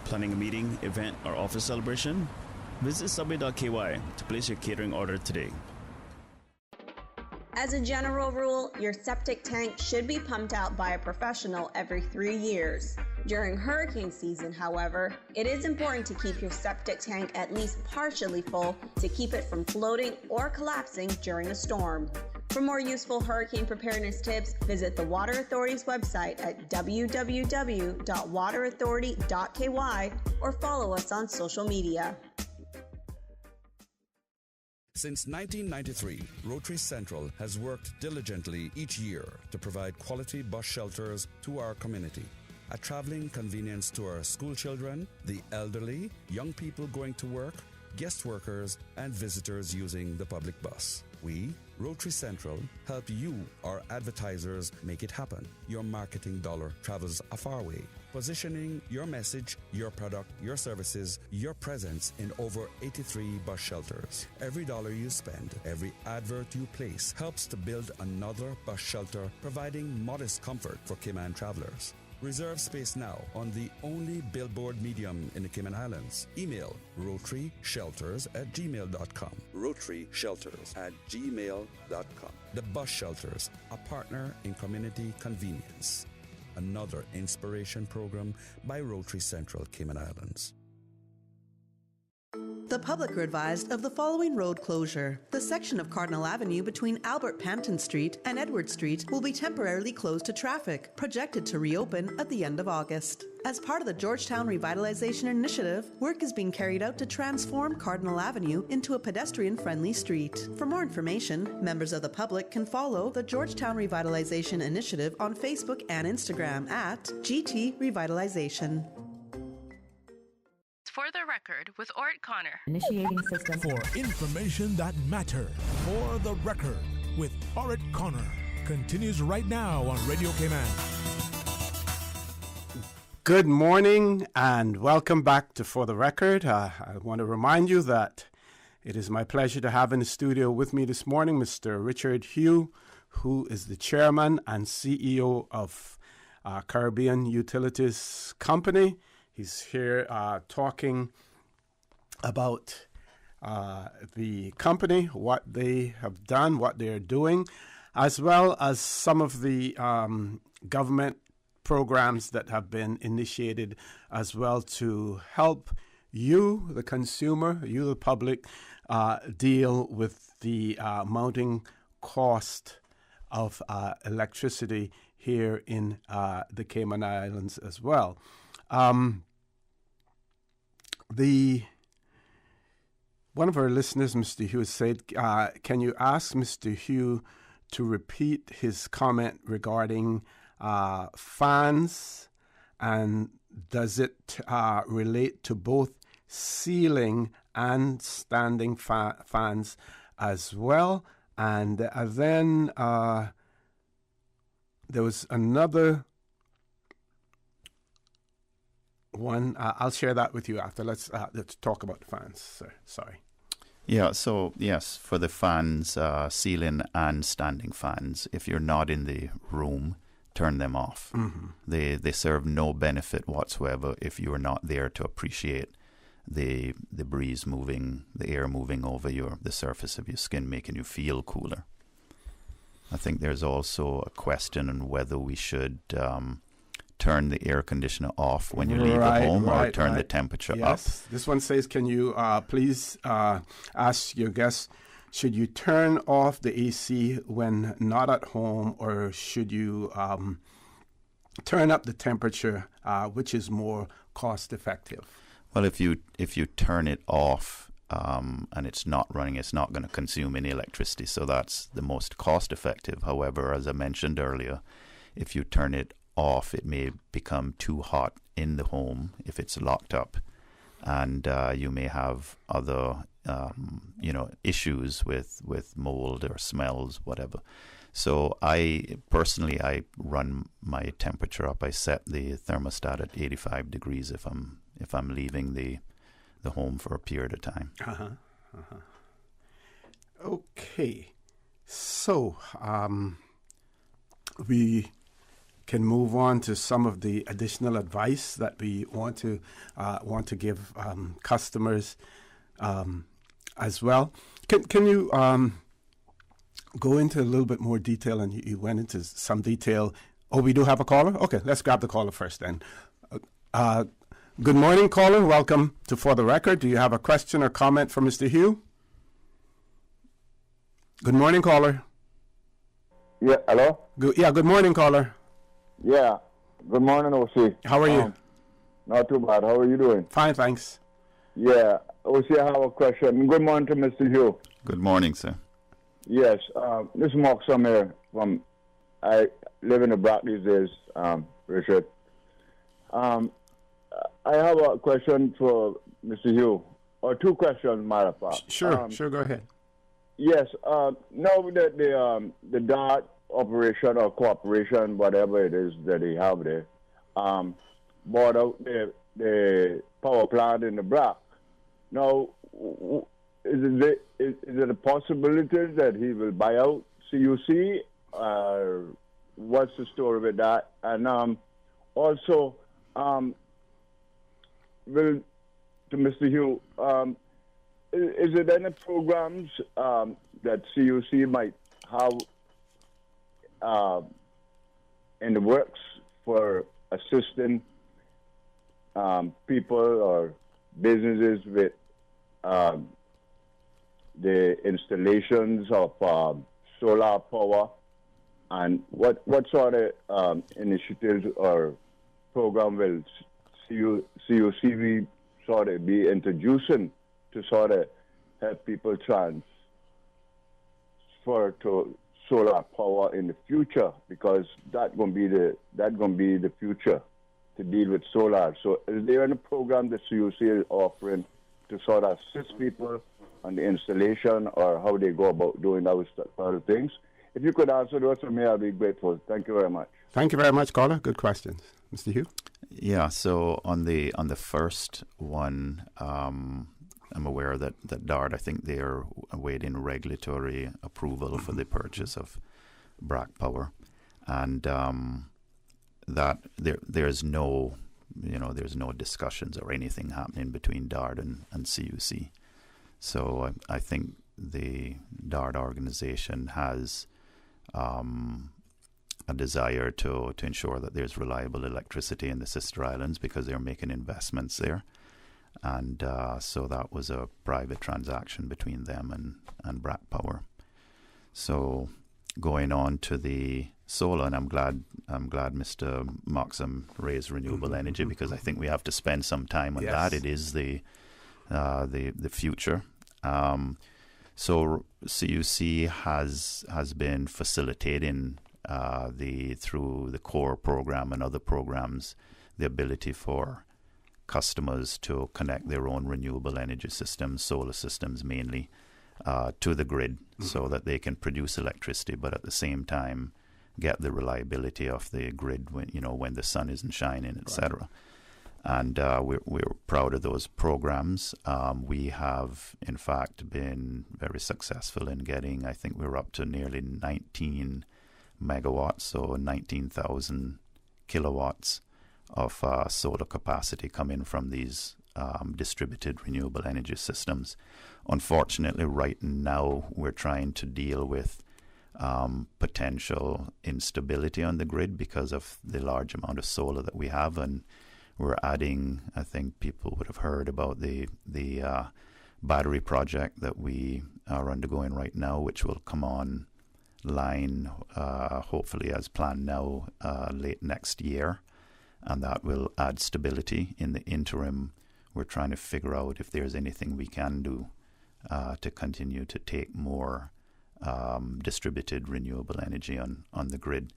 Planning a meeting, event, or office celebration? Visit subway.ky to place your catering order today. As a general rule, your septic tank should be pumped out by a professional every 3 years. During hurricane season, however, it is important to keep your septic tank at least partially full to keep it from floating or collapsing during a storm. For more useful hurricane preparedness tips, visit the Water Authority's website at www.waterauthority.ky or follow us on social media. Since 1993, Rotary Central has worked diligently each year to provide quality bus shelters to our community. A traveling convenience to our school children, the elderly, young people going to work, guest workers, and visitors using the public bus. We, Rotary Central, help you, our advertisers, make it happen. Your marketing dollar travels a far way. Positioning your message, your product, your services, your presence in over 83 bus shelters. Every dollar you spend, every advert you place helps to build another bus shelter, providing modest comfort for Cayman travelers. Reserve space now on the only billboard medium in the Cayman Islands. Email rotaryshelters@gmail.com. rotaryshelters@gmail.com. The Bus Shelters, a partner in community convenience. Another inspiration program by Rotary Central Cayman Islands. The public are advised of the following road closure. The section of Cardinal Avenue between Albert Panton Street and Edward Street will be temporarily closed to traffic, projected to reopen at the end of August. As part of the Georgetown Revitalization Initiative, work is being carried out to transform Cardinal Avenue into a pedestrian-friendly street. For more information, members of the public can follow the Georgetown Revitalization Initiative on Facebook and Instagram at GT Revitalization. For the record, with Ort Connor. Initiating system. For information that matters. For the record, with Ort Connor. Continues right now on Radio Cayman. Good morning and welcome back to For the Record. I want to remind you that it is my pleasure to have in the studio with me this morning Mr. Richard Hugh, who is the chairman and CEO of Caribbean Utilities Company. He's here talking about the company, what they have done, what they're doing, as well as some of the government programs that have been initiated as well to help you, the consumer, you, the public, deal with the mounting cost of electricity here in the Cayman Islands as well. One of our listeners, Mr. Hugh, said, can you ask Mr. Hugh to repeat his comment regarding fans, and does it relate to both ceiling and standing fans as well? And then there was another one. I'll share that with you after. Let's talk about the fans, sir. Sorry. Yeah, so yes, for the fans, ceiling and standing fans, if you're not in the room, turn them off. Mm-hmm. They serve no benefit whatsoever if you are not there to appreciate the breeze moving, the air moving over the surface of your skin, making you feel cooler. I think there's also a question on whether we should turn the air conditioner off when you leave the home, or turn the temperature up. This one says, can you please ask your guests, should you turn off the AC when not at home, or should you turn up the temperature, which is more cost effective? Well, if you turn it off and it's not running, it's not going to consume any electricity, so that's the most cost effective. However, as I mentioned earlier, if you turn it off, it may become too hot in the home if it's locked up, and you may have other issues with mold or smells, whatever. So I personally run my temperature up. I set the thermostat at 85 degrees if I'm leaving the home for a period of time. Okay, so we can move on to some of the additional advice that we want to give customers as well. Can you go into a little bit more detail? And you went into some detail. Oh, we do have a caller? Okay, let's grab the caller first then. Good morning, caller. Welcome to For the Record. Do you have a question or comment for Mr. Hugh? Good morning, caller. Yeah, hello? Good morning, caller. Yeah, good morning, OC. How are you? Not too bad. How are you doing? Fine, thanks. Yeah, OC, I have a question. Good morning to Mr. Hugh. Good morning, sir. Yes, this is Mark Summer I live in the Brock these days, Richard. I have a question for Mr. Hugh, or two questions, matter of fact. Sure, go ahead. Yes, now that the DART operation or cooperation, whatever it is that they have there, bought out the power plant in the Brock. Now, is it a possibility that he will buy out CUC? What's the story with that? And also, to Mr. Hugh, is there any programs that CUC might have in the works for assisting people or businesses with the installations of solar power, and what sort of initiatives or program will CUCV sort of be introducing to sort of help people transfer to solar power in the future, because that's gonna be the future to deal with solar. So is there any program that CUC is offering to sort of assist people on the installation or how they go about doing those sort of things? If you could answer those for me, I'd be grateful. Thank you very much. Thank you very much, caller. Good questions. Mr. Hugh? Yeah, so on the first one, I'm aware that DART, I think they are awaiting regulatory approval for the purchase of Brack Power, and that there's no discussions or anything happening between DART and CUC. So I think the DART organization has a desire to ensure that there's reliable electricity in the sister islands because they're making investments there. And so that was a private transaction between them and Brack Power. So going on to the solar, and I'm glad Mr. Moxham raised renewable energy, because I think we have to spend some time on that. It is the future. So CUC has been facilitating through the core program and other programs the ability for customers to connect their own renewable energy systems, solar systems mainly, to the grid, so that they can produce electricity, but at the same time get the reliability of the grid when the sun isn't shining, etc. And we're proud of those programs. We have, in fact, been very successful in getting, I think we're up to nearly 19 megawatts, so 19,000 kilowatts of solar capacity coming from these distributed renewable energy systems. Unfortunately, right now we're trying to deal with potential instability on the grid because of the large amount of solar that we have, and we're adding, I think people would have heard about the battery project that we are undergoing right now, which will come on line hopefully as planned now late next year, and that will add stability. In the interim, we're trying to figure out if there's anything we can do to continue to take more distributed renewable energy on the grid.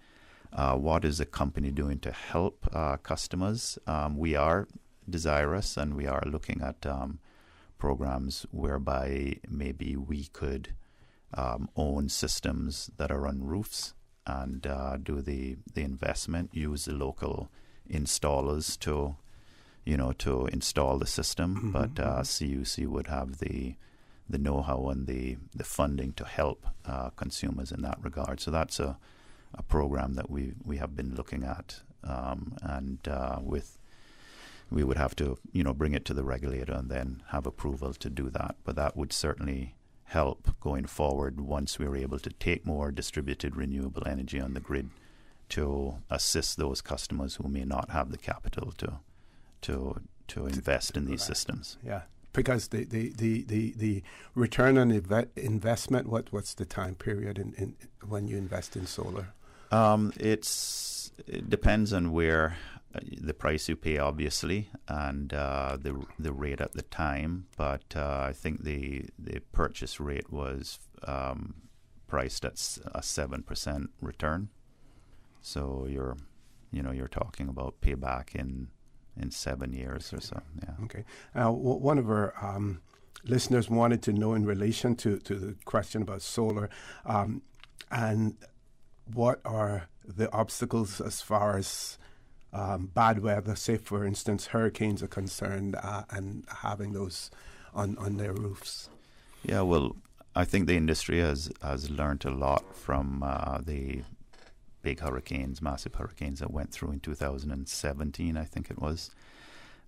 What is the company doing to help customers? We are desirous, and we are looking at programs whereby maybe we could own systems that are on roofs and do the investment, use the local installers to install the system, but CUC would have the know-how and the funding to help consumers in that regard. So that's a program that we have been looking at, and we would have to bring it to the regulator and then have approval to do that. But that would certainly help going forward once we're able to take more distributed renewable energy on the grid to assist those customers who may not have the capital to invest in these systems. Yeah, because the return on investment, what's the time period in when you invest in solar? It depends on where the price you pay, obviously, and the rate at the time. But I think the purchase rate was priced at a 7% return. So you're talking about payback in 7 years or so. Yeah. Okay. One of our listeners wanted to know in relation to the question about solar, and what are the obstacles as far as bad weather, say for instance hurricanes are concerned, and having those on their roofs? Yeah, well, I think the industry has learned a lot from the big hurricanes, massive hurricanes that went through in 2017, I think it was.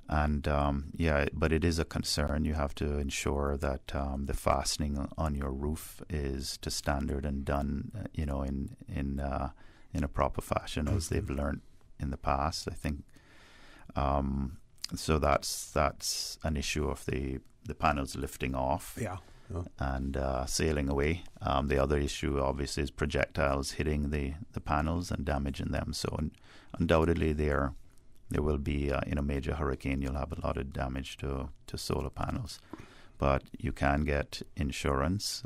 And but it is a concern. You have to ensure that the fastening on your roof is to standard and done, in a proper fashion, as they've learned in the past, I think. So that's an issue of the panels lifting off. Yeah. And sailing away. The other issue, obviously, is projectiles hitting the panels and damaging them. So undoubtedly, there will be, in a major hurricane, you'll have a lot of damage to solar panels. But you can get insurance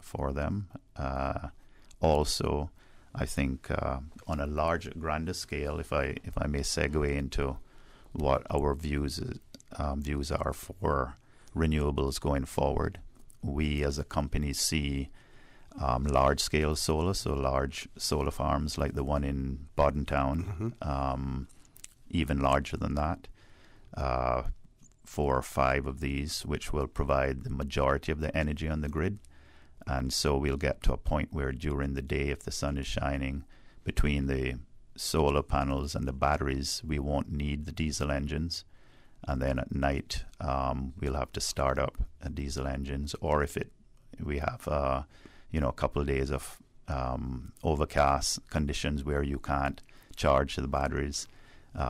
for them. Also, I think on a grander scale, if I may segue into what our views are for renewables going forward, we as a company see large-scale solar, so large solar farms like the one in Boddentown, even larger than that, 4 or 5 of these, which will provide the majority of the energy on the grid. And so we'll get to a point where during the day, if the sun is shining, between the solar panels and the batteries, we won't need the diesel engines. And then at night, we'll have to start up diesel engines, or if we have a couple of days of overcast conditions where you can't charge the batteries,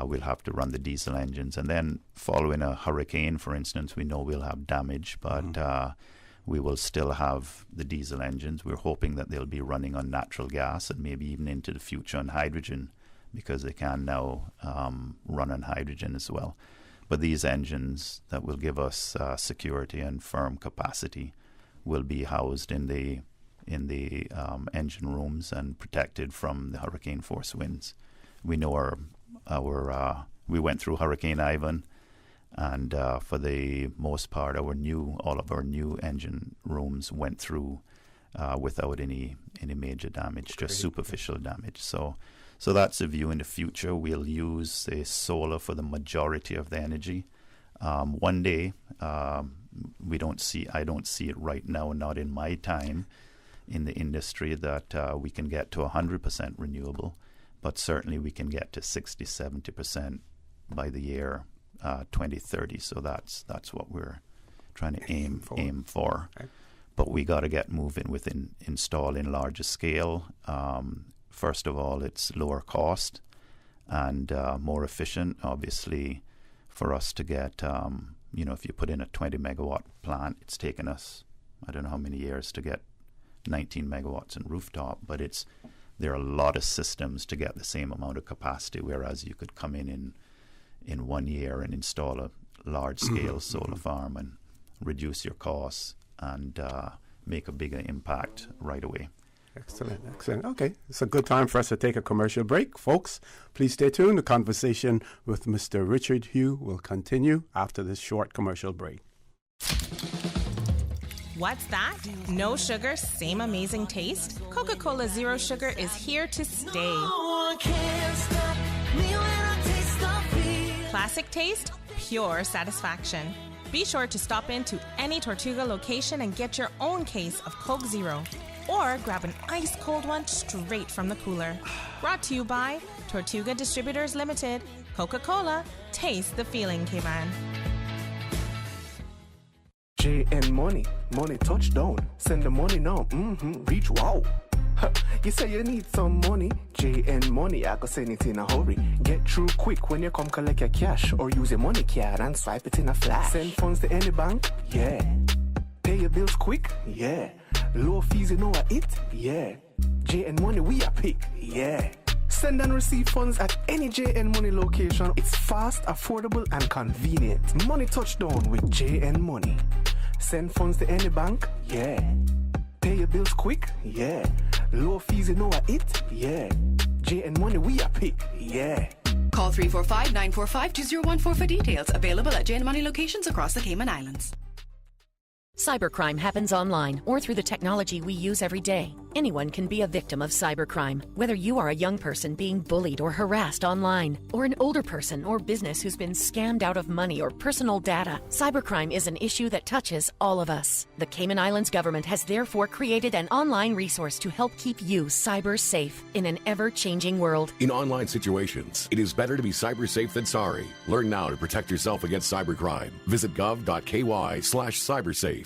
we'll have to run the diesel engines. And then following a hurricane, for instance, we know we'll have damage, but we will still have the diesel engines. We're hoping that they'll be running on natural gas and maybe even into the future on hydrogen, because they can now run on hydrogen as well. But these engines that will give us security and firm capacity will be housed in the engine rooms and protected from the hurricane force winds. We know we went through Hurricane Ivan, and for the most part, all of our new engine rooms went through without any major damage, just superficial damage. So that's a view in the future. We'll use solar for the majority of the energy. One day, I don't see it right now, not in my time, in the industry that we can get to 100% renewable, but certainly we can get to 60-70% by the year 2030. So that's what we're trying to aim for. Okay. But we got to get moving with installing larger scale. First of all, it's lower cost and more efficient. Obviously, for us to get, if you put in a 20 megawatt plant, it's taken us, I don't know how many years to get 19 megawatts in rooftop, but there are a lot of systems to get the same amount of capacity, whereas you could come in 1 year and install a large-scale solar farm and reduce your costs and make a bigger impact right away. Excellent. Okay, it's a good time for us to take a commercial break. Folks, please stay tuned. The conversation with Mr. Richard Hugh will continue after this short commercial break. What's that? No sugar, same amazing taste? Coca-Cola Zero Sugar is here to stay. No one can stop me when I taste the feel. Classic taste, pure satisfaction. Be sure to stop into any Tortuga location and get your own case of Coke Zero. Or grab an ice-cold one straight from the cooler. Brought to you by Tortuga Distributors Limited. Coca-Cola, taste the feeling, K-Man. JN Money touchdown. Send the money now. Reach wow. You say you need some money. JN Money, I go send it in a hurry. Get through quick when you come collect your cash, or use your money card and swipe it in a flash. Send funds to any bank, yeah. Pay your bills quick, yeah. Low fees, you know what it, yeah. JN Money, we are pick, yeah. Send and receive funds at any JN Money location. It's fast, affordable, and convenient. Money touchdown with JN Money. Send funds to any bank, yeah. Pay your bills quick, yeah. Low fees, you know what it, yeah. JN Money, we are pick, yeah. Call 345-945-2014 for details. Available at JN Money locations across the Cayman Islands. Cybercrime happens online or through the technology we use every day. Anyone can be a victim of cybercrime, whether you are a young person being bullied or harassed online, or an older person or business who's been scammed out of money or personal data. Cybercrime is an issue that touches all of us. The Cayman Islands government has therefore created an online resource to help keep you cyber safe in an ever-changing world. In online situations, it is better to be cyber safe than sorry. Learn now to protect yourself against cybercrime. Visit gov.ky/cybersafe.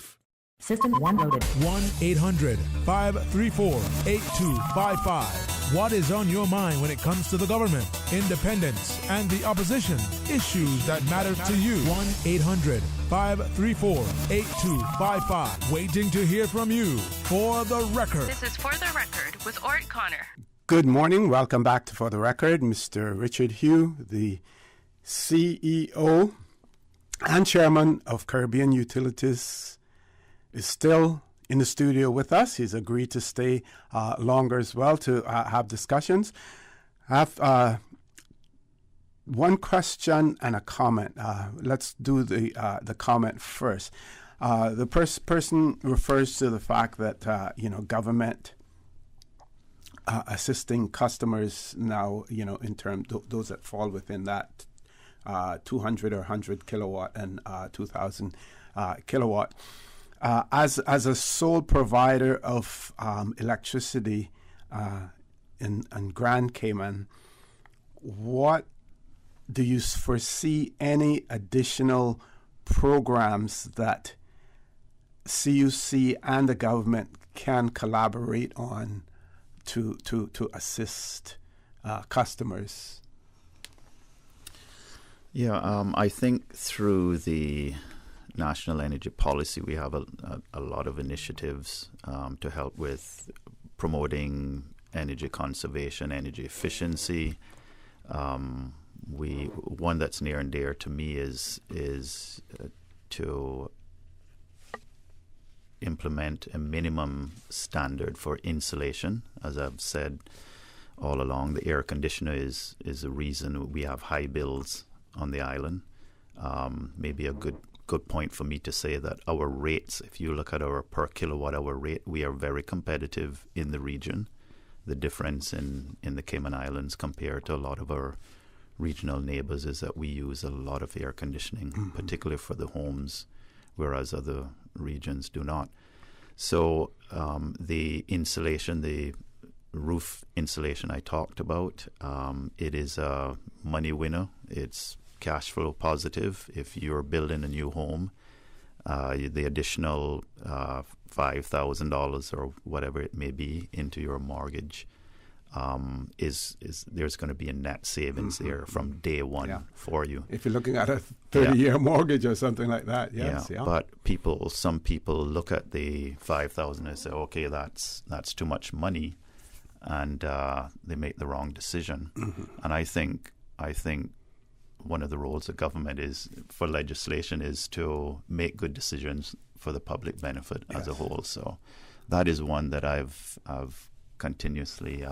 System 1 loaded. 1-800-534-8255. What is on your mind when it comes to the government, independence, and the opposition? Issues that matter to you. 1-800-534-8255. Waiting to hear from you. For the Record. This is For the Record with Ort Connor. Good morning. Welcome back to For the Record. Mr. Richard Hugh, the CEO and Chairman of Caribbean Utilities, is still in the studio with us. He's agreed to stay longer as well to have discussions. I have one question and a comment. Let's do the comment first. The person refers to the fact that government assisting customers now, in terms those that fall within that 200 or 100 kilowatt and 2,000 kilowatt. As a sole provider of electricity in Grand Cayman, what do you foresee any additional programs that CUC and the government can collaborate on to assist customers? Yeah, I think through the National Energy Policy, we have a lot of initiatives to help with promoting energy conservation, energy efficiency. One that's near and dear to me is to implement a minimum standard for insulation. As I've said all along, the air conditioner is a reason we have high bills on the island. Maybe a good point for me to say that our rates, if you look at our per kilowatt hour rate, we are very competitive in the region. The difference in the Cayman Islands compared to a lot of our regional neighbors is that we use a lot of air conditioning, particularly for the homes, whereas other regions do not. So the insulation, the roof insulation I talked about, it is a money winner. It's cash flow positive. If you're building a new home, the additional $5,000 or whatever it may be into your mortgage is there's going to be a net savings there from day one for you. If you're looking at a 30-year mortgage or something like that, yes. Yeah. But some people look at the $5,000 and say, okay, that's too much money, and they make the wrong decision. And I think one of the roles of government is for legislation is to make good decisions for the public benefit as a whole. So that is one that I've continuously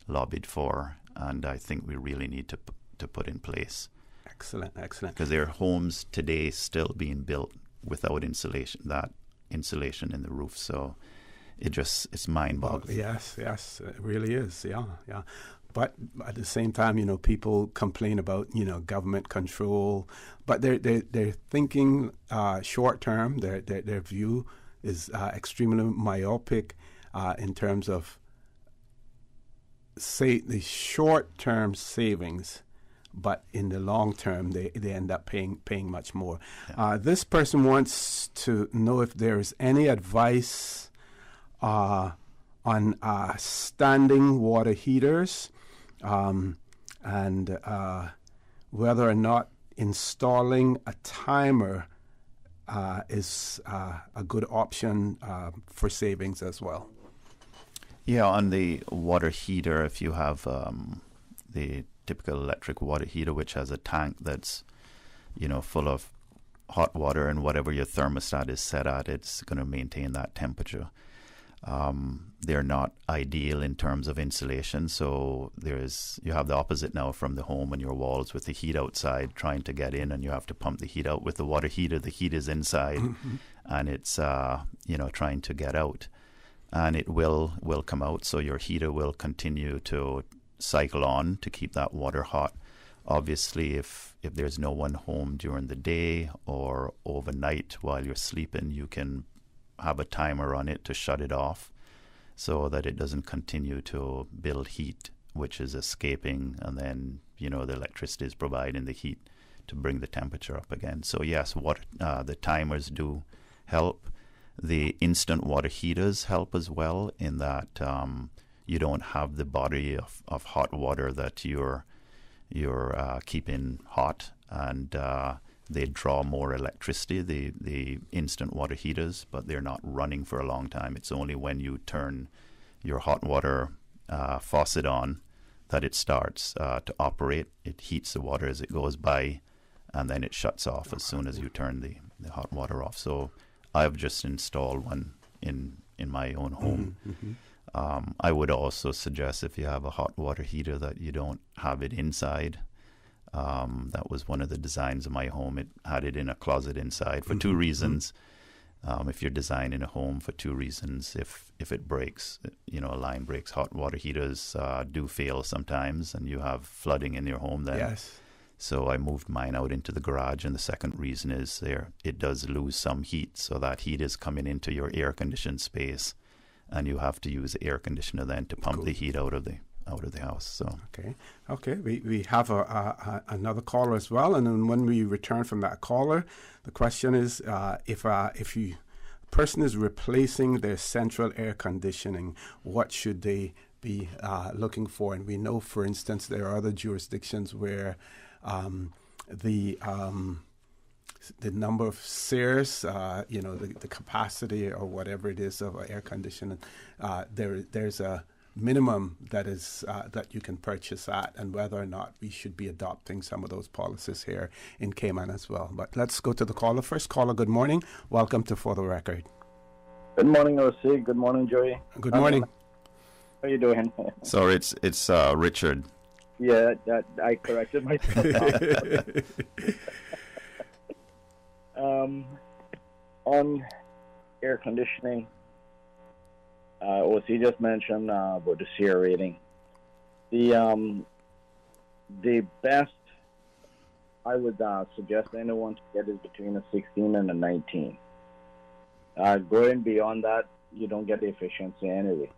lobbied for, and I think we really need to put in place. Excellent. Because there are homes today still being built without insulation in the roof. So it's mind-boggling. Yes, it really is. Yeah. But at the same time, people complain about, government control, but they're thinking short term. Their view is extremely myopic in terms of, say, the short term savings, but in the long term, they end up paying much more. This person wants to know if there is any advice on standing water heaters. And whether or not installing a timer is a good option for savings as well. Yeah, on the water heater, if you have the typical electric water heater, which has a tank that's, full of hot water, and whatever your thermostat is set at, it's going to maintain that temperature. They're not ideal in terms of insulation, so you have the opposite now from the home and your walls with the heat outside trying to get in, and you have to pump the heat out. With the water heater, the heat is inside, and it's trying to get out, and it will come out. So your heater will continue to cycle on to keep that water hot. Obviously, if there's no one home during the day or overnight while you're sleeping, you can have a timer on it to shut it off so that it doesn't continue to build heat, which is escaping, and then the electricity is providing the heat to bring the temperature up again. So yes, the timers do help. The instant water heaters help as well, in that you don't have the body of hot water that you're keeping hot, and they draw more electricity, the instant water heaters, but they're not running for a long time. It's only when you turn your hot water faucet on that it starts to operate. It heats the water as it goes by, and then it shuts off as soon as you turn the hot water off. So I've just installed one in my own home. I would also suggest, if you have a hot water heater, that you don't have it inside. That was one of the designs of my home. It had it in a closet inside for two reasons. If you're designing a home, for two reasons. If it breaks, a line breaks, hot water heaters do fail sometimes, and you have flooding in your home then. Yes. So I moved mine out into the garage, and the second reason is it does lose some heat, so that heat is coming into your air-conditioned space, and you have to use the air conditioner then to pump the heat out of the house. So okay. We have another caller as well, and then when we return from that caller, the question is if a person is replacing their central air conditioning, what should they be looking for? And we know, for instance, there are other jurisdictions where the number of SEERs, the capacity or whatever it is of air conditioning, there's a minimum that is that you can purchase at, and whether or not we should be adopting some of those policies here in Cayman as well. But let's go to the caller. First caller, good morning. Welcome to For the Record. Good morning, O.C. Good morning, Joey. Good morning. How are you doing? Sorry, it's Richard. Yeah, I corrected myself. On air conditioning, OC just mentioned about the SEER rating. The best I would suggest anyone to get is between a 16 and a 19. Going beyond that, you don't get the efficiency anyway.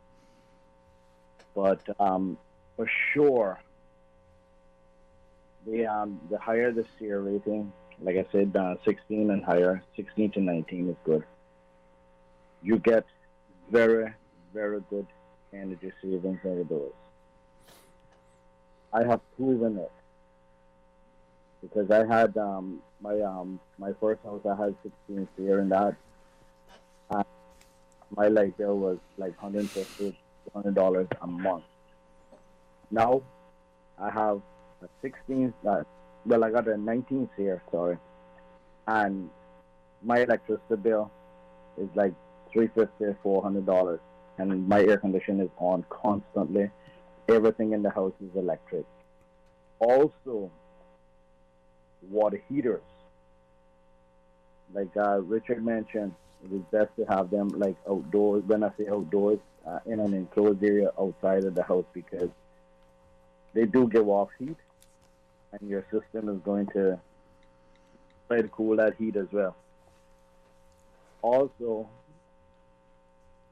But for sure, the higher the SEER rating, like I said, 16 and higher, 16 to 19 is good. You get very, very good energy savings out of those. I have proven it because I had my first house. I had 16 SEER in that. My light bill was like $150, $200 a month. Now I have a 16. I got a 19 SEER, sorry, and my electricity bill is like $350, $400, and my air conditioner is on constantly. Everything in the house is electric. Also, water heaters. Like Richard mentioned, it is best to have them like outdoors. When I say outdoors, in an enclosed area outside of the house, because they do give off heat, and your system is going to try to cool that heat as well. Also,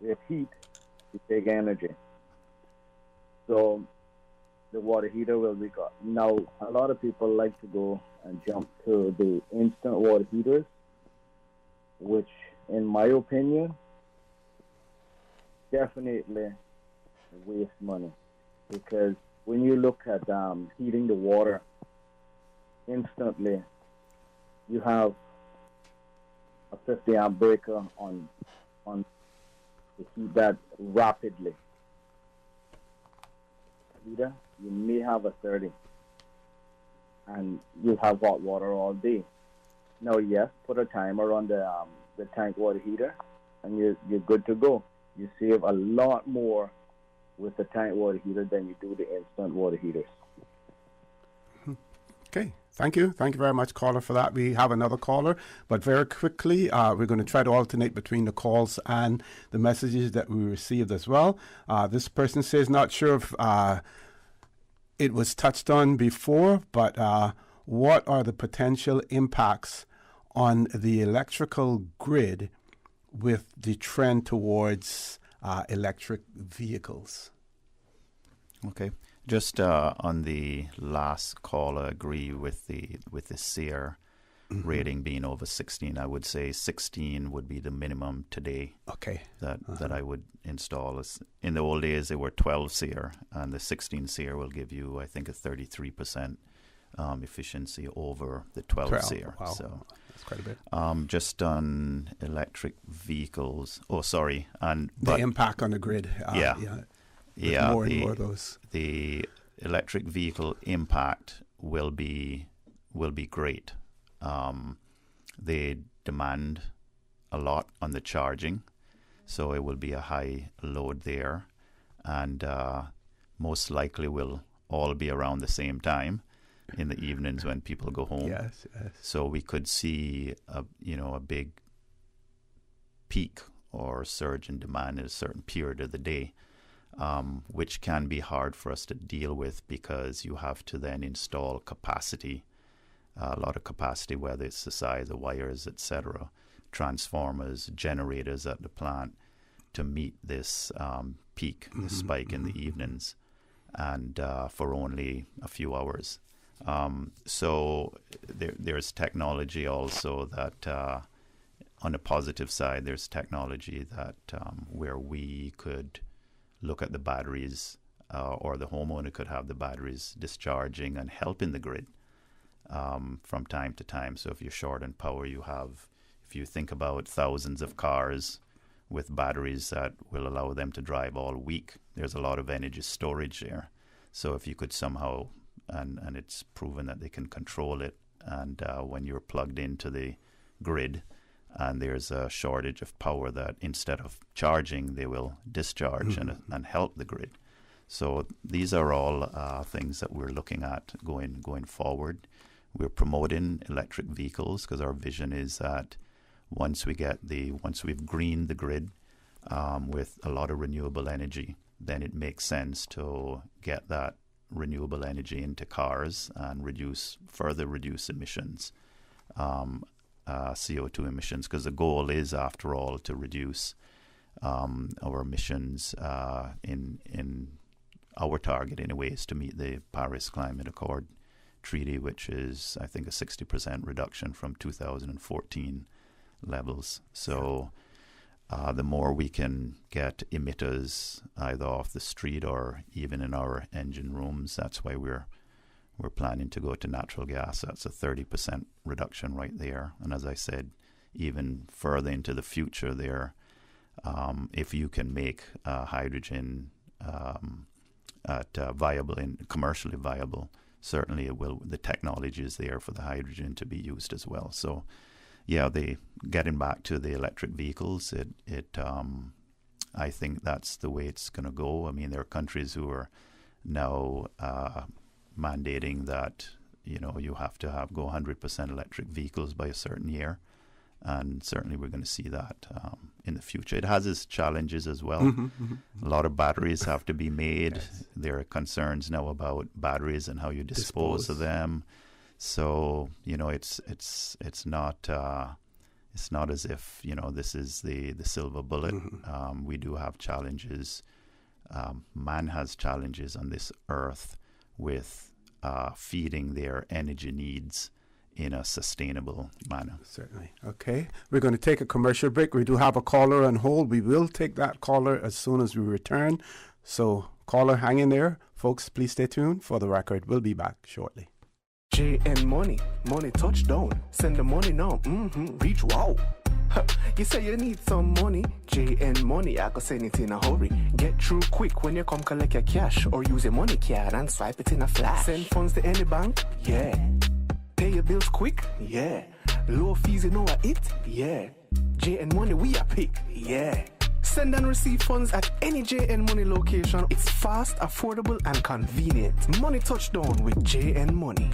with heat, you take energy. So the water heater will be got. Now, a lot of people like to go and jump to the instant water heaters, which, in my opinion, definitely waste money. Because when you look at heating the water instantly, you have a 50 amp breaker on to heat that rapidly. Heater, you may have a 30, and you have hot water all day. Now, yes, put a timer on the tank water heater, and you're good to go. You save a lot more with the tank water heater than you do the instant water heaters. Okay, thank you. Thank you very much, caller, for that. We have another caller, but very quickly, we're going to try to alternate between the calls and the messages that we received as well. This person says, not sure if it was touched on before, but what are the potential impacts on the electrical grid with the trend towards electric vehicles? Okay. Just on the last call, I agree with the SEER rating being over 16. I would say 16 would be the minimum today. Okay. That I would install. In the old days, they were 12 SEER, and the 16 SEER will give you, I think, a 33% efficiency over the 12 SEER. Wow. So that's quite a bit. Just on electric vehicles. Oh, sorry. And the impact on the grid. More and more of those. The electric vehicle impact will be great. They demand a lot on the charging, so it will be a high load there, and most likely will all be around the same time in the evenings when people go home. Yes. So we could see a big peak or surge in demand at a certain period of the day. Which can be hard for us to deal with because you have to then install capacity, a lot of capacity, whether it's the size of wires, etc., transformers, generators at the plant to meet this peak, this spike in the evenings, and for only a few hours. So there's technology also that, on the positive side, there's technology that where we could look at the batteries, or the homeowner could have the batteries discharging and helping the grid from time to time. So if you're short on power, if you think about thousands of cars with batteries that will allow them to drive all week, there's a lot of energy storage there. So if you could somehow, and it's proven that they can control it, and when you're plugged into the grid, and there's a shortage of power, that instead of charging, they will discharge and help the grid. So these are all things that we're looking at going forward. We're promoting electric vehicles because our vision is that once we've greened the grid with a lot of renewable energy, then it makes sense to get that renewable energy into cars and further reduce emissions. CO2 emissions, because the goal is, after all, to reduce our emissions in our target anyway is to meet the Paris Climate Accord treaty, which is, I think, a 60% reduction from 2014 levels. So the more we can get emitters either off the street or even in our engine rooms, that's why we're planning to go to natural gas. That's a 30% reduction right there. And as I said, even further into the future there, if you can make hydrogen viable and commercially viable, certainly the technology is there for the hydrogen to be used as well. So, yeah, getting back to the electric vehicles, I think that's the way it's going to go. I mean, there are countries who are now mandating that, you have to go 100% electric vehicles by a certain year. And certainly we're going to see that in the future. It has its challenges as well. A lot of batteries have to be made. Yes. There are concerns now about batteries and how you dispose of them. So, it's not as if, this is the silver bullet. We do have challenges. Man has challenges on this earth with feeding their energy needs in a sustainable manner. Certainly. Okay. We're going to take a commercial break. We do have a caller on hold. We will take that caller as soon as we return. So, caller, hang in there. Folks, please stay tuned. For the record, we'll be back shortly. JN Money. Money touchdown. Send the money now. Reach wow. You say you need some money. JN Money, I can send it in a hurry. Get through quick when you come collect your cash. Or use a money card and swipe it in a flash. Send funds to any bank? Yeah. Pay your bills quick? Yeah. Low fees, you know what it? Yeah. JN Money, we are pick? Yeah. Send and receive funds at any JN Money location. It's fast, affordable, and convenient. Money touchdown with JN Money.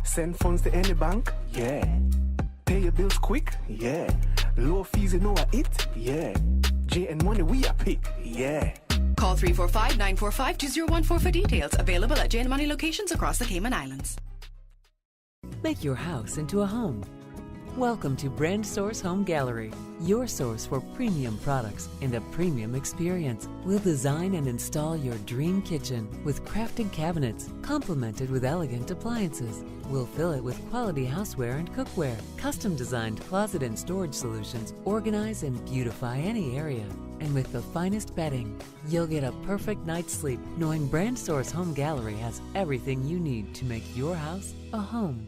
Send funds to any bank? Yeah. Pay your bills quick? Yeah. Low fees, you know what it? Yeah. JN Money, we are pick? Yeah. Call 345-945-2014 for details. Available at JN Money locations across the Cayman Islands. Make your house into a home. Welcome to Brand Source Home Gallery, your source for premium products and a premium experience. We'll design and install your dream kitchen with crafted cabinets, complemented with elegant appliances. We'll fill it with quality houseware and cookware. Custom-designed closet and storage solutions organize and beautify any area. And with the finest bedding, you'll get a perfect night's sleep knowing Brand Source Home Gallery has everything you need to make your house a home.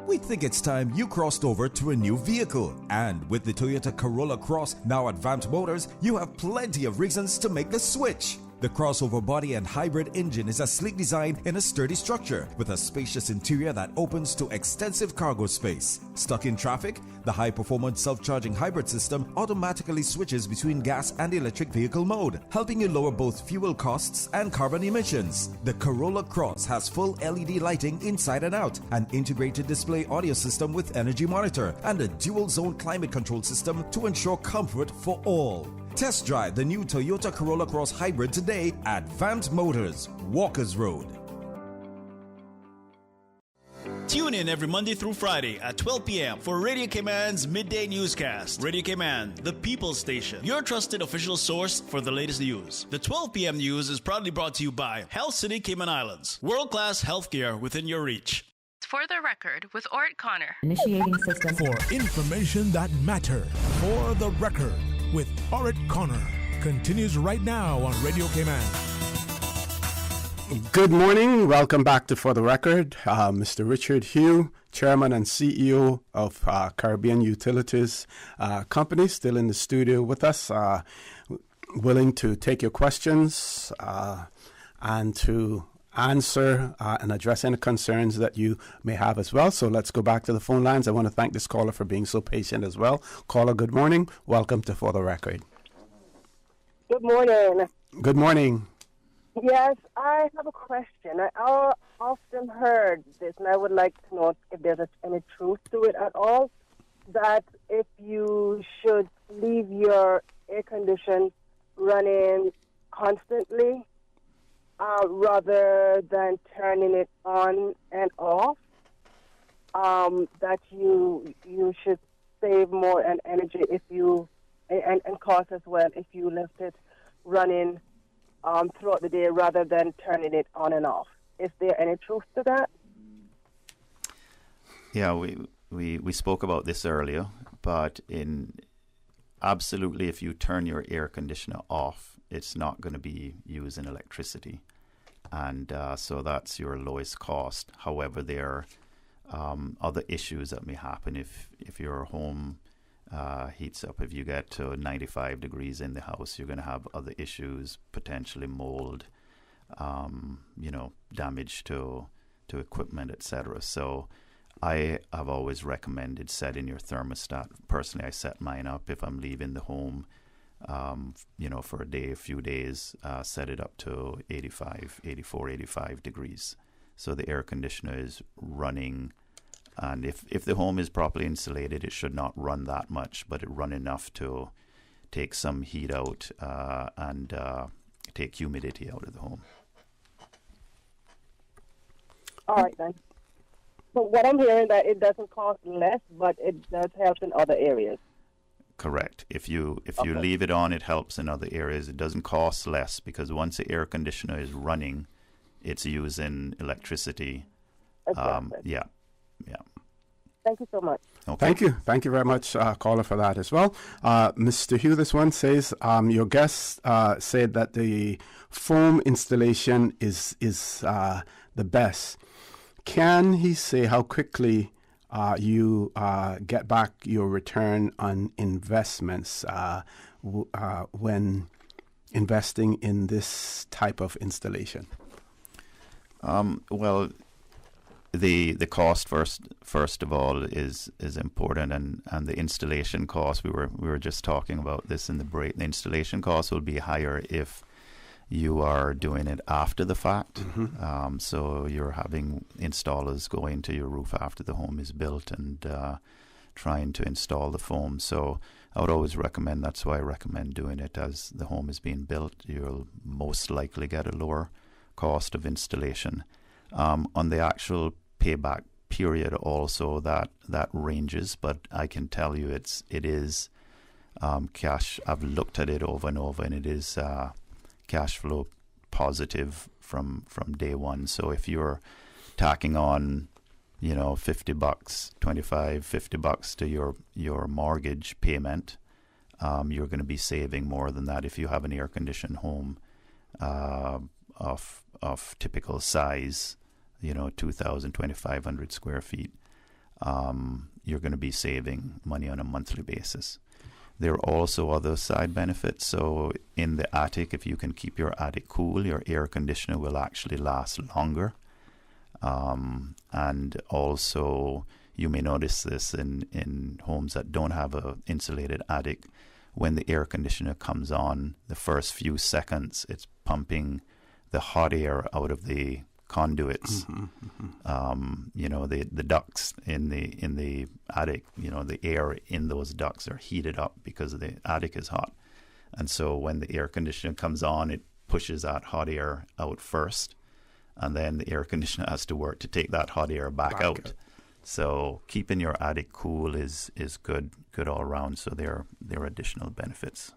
We think it's time you crossed over to a new vehicle. And with the Toyota Corolla Cross now at Vant Motors, you have plenty of reasons to make the switch. The crossover body and hybrid engine is a sleek design in a sturdy structure with a spacious interior that opens to extensive cargo space. Stuck in traffic? The high-performance self-charging hybrid system automatically switches between gas and electric vehicle mode, helping you lower both fuel costs and carbon emissions. The Corolla Cross has full LED lighting inside and out, an integrated display audio system with energy monitor, and a dual-zone climate control system to ensure comfort for all. Test drive the new Toyota Corolla Cross Hybrid today at Vant Motors, Walkers Road. Tune in every Monday through Friday at 12 p.m. for Radio Cayman's Midday Newscast. Radio Cayman, the People's Station, your trusted official source for the latest news. The 12 p.m. news is proudly brought to you by Health City Cayman Islands. World-class healthcare within your reach. For the record, with Ort Connor. Initiating system. For information that matter. For the record, with Ort Connor. Continues right now on Radio Cayman. Good morning. Welcome back to For the Record. Mr. Richard Hugh, Chairman and CEO of Caribbean Utilities Company, still in the studio with us, willing to take your questions and to answer and address any concerns that you may have as well. So let's go back to the phone lines. I want to thank this caller for being so patient as well. Caller, good morning. Welcome to For the Record. Good morning. Good morning. Yes, I have a question. I often heard this, and I would like to know if there's any truth to it at all, that if you should leave your air condition running constantly rather than turning it on and off, that you should save more energy if you and cost as well if you left it running throughout the day rather than turning it on and off. Is there any truth to that? Yeah, we spoke about this earlier, but absolutely, if you turn your air conditioner off, it's not going to be using electricity. And so that's your lowest cost. However, there are other issues that may happen if your home heats up. If you get to 95 degrees in the house, you're going to have other issues, potentially mold, damage to equipment, etc. So I have always recommended setting your thermostat. Personally, I set mine up if I'm leaving the home, for a day, a few days, set it up to 84, 85 degrees. So the air conditioner is running. And if the home is properly insulated, it should not run that much, but it run enough to take some heat out and take humidity out of the home. All right, then. But what I'm hearing that it doesn't cost less, but it does help in other areas. Correct. If you leave it on, it helps in other areas. It doesn't cost less because once the air conditioner is running, it's using electricity. Exactly. Yeah. Thank you so much. Okay. Thank you very much, caller, for that as well. Mr. Hugh, this one says your guest said that the foam installation is the best. Can he say how quickly you get back your return on investments when investing in this type of installation? Well, the cost first of all is important, and the installation cost, we were just talking about this in the break. The installation cost will be higher if you are doing it after the fact. Mm-hmm. So you're having installers go into your roof after the home is built and trying to install the foam. So I would always recommend, that's why I recommend doing it as the home is being built. You'll most likely get a lower cost of installation. On the actual payback period also, that ranges, but I can tell you it is cash. I've looked at it over and over, and it is cash flow positive from day one. So if you're tacking on $50, $50 to your mortgage payment, you're going to be saving more than that. If you have an air conditioned home of typical size, 2,000, 2,500 square feet, you're going to be saving money on a monthly basis. There are also other side benefits. So in the attic, if you can keep your attic cool, your air conditioner will actually last longer. And also, you may notice this in homes that don't have an insulated attic. When the air conditioner comes on, the first few seconds, it's pumping the hot air out of the conduits. The ducts in the attic, the air in those ducts are heated up because the attic is hot. And so when the air conditioner comes on, it pushes that hot air out first, and then the air conditioner has to work to take that hot air back out. So keeping your attic cool is good all around. So there are additional benefits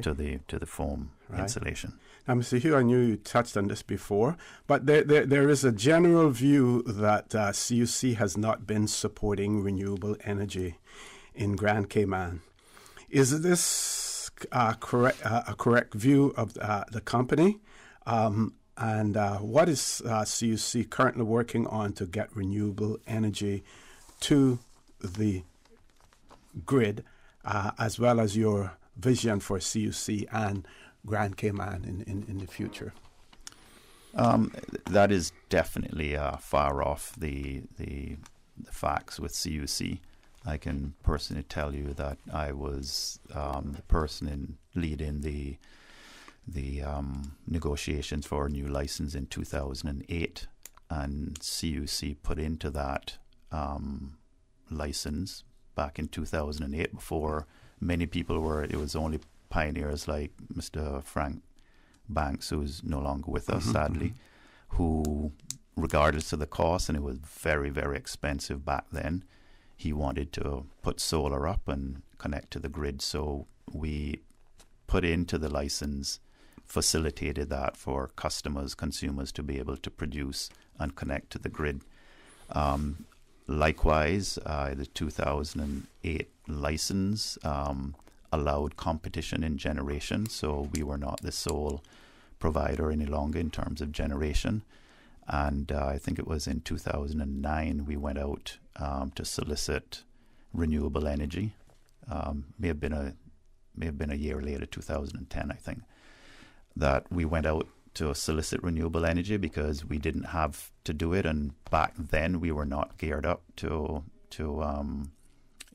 to the foam insulation. Now, Mr. Hugh, I knew you touched on this before, but there is a general view that CUC has not been supporting renewable energy in Grand Cayman. Is this a correct view of the company? And what is CUC currently working on to get renewable energy to the grid, as well as your vision for CUC and Grand Cayman in the future? That is definitely far off the facts with CUC. I can personally tell you that I was the person in leading the negotiations for a new license in 2008, and CUC put into that license back in 2008 before many people were. It was only pioneers like Mr. Frank Banks, who's no longer with us, sadly, who, regardless of the cost, and it was very, very expensive back then, he wanted to put solar up and connect to the grid. So we put into the license facilitated that for customers, consumers to be able to produce and connect to the grid. Likewise, the 2008 license allowed competition in generation, so we were not the sole provider any longer in terms of generation. And I think it was in 2009 we went out to solicit renewable energy. May have been a year later, 2010, I think, that we went out to solicit renewable energy because we didn't have to do it, and back then we were not geared up to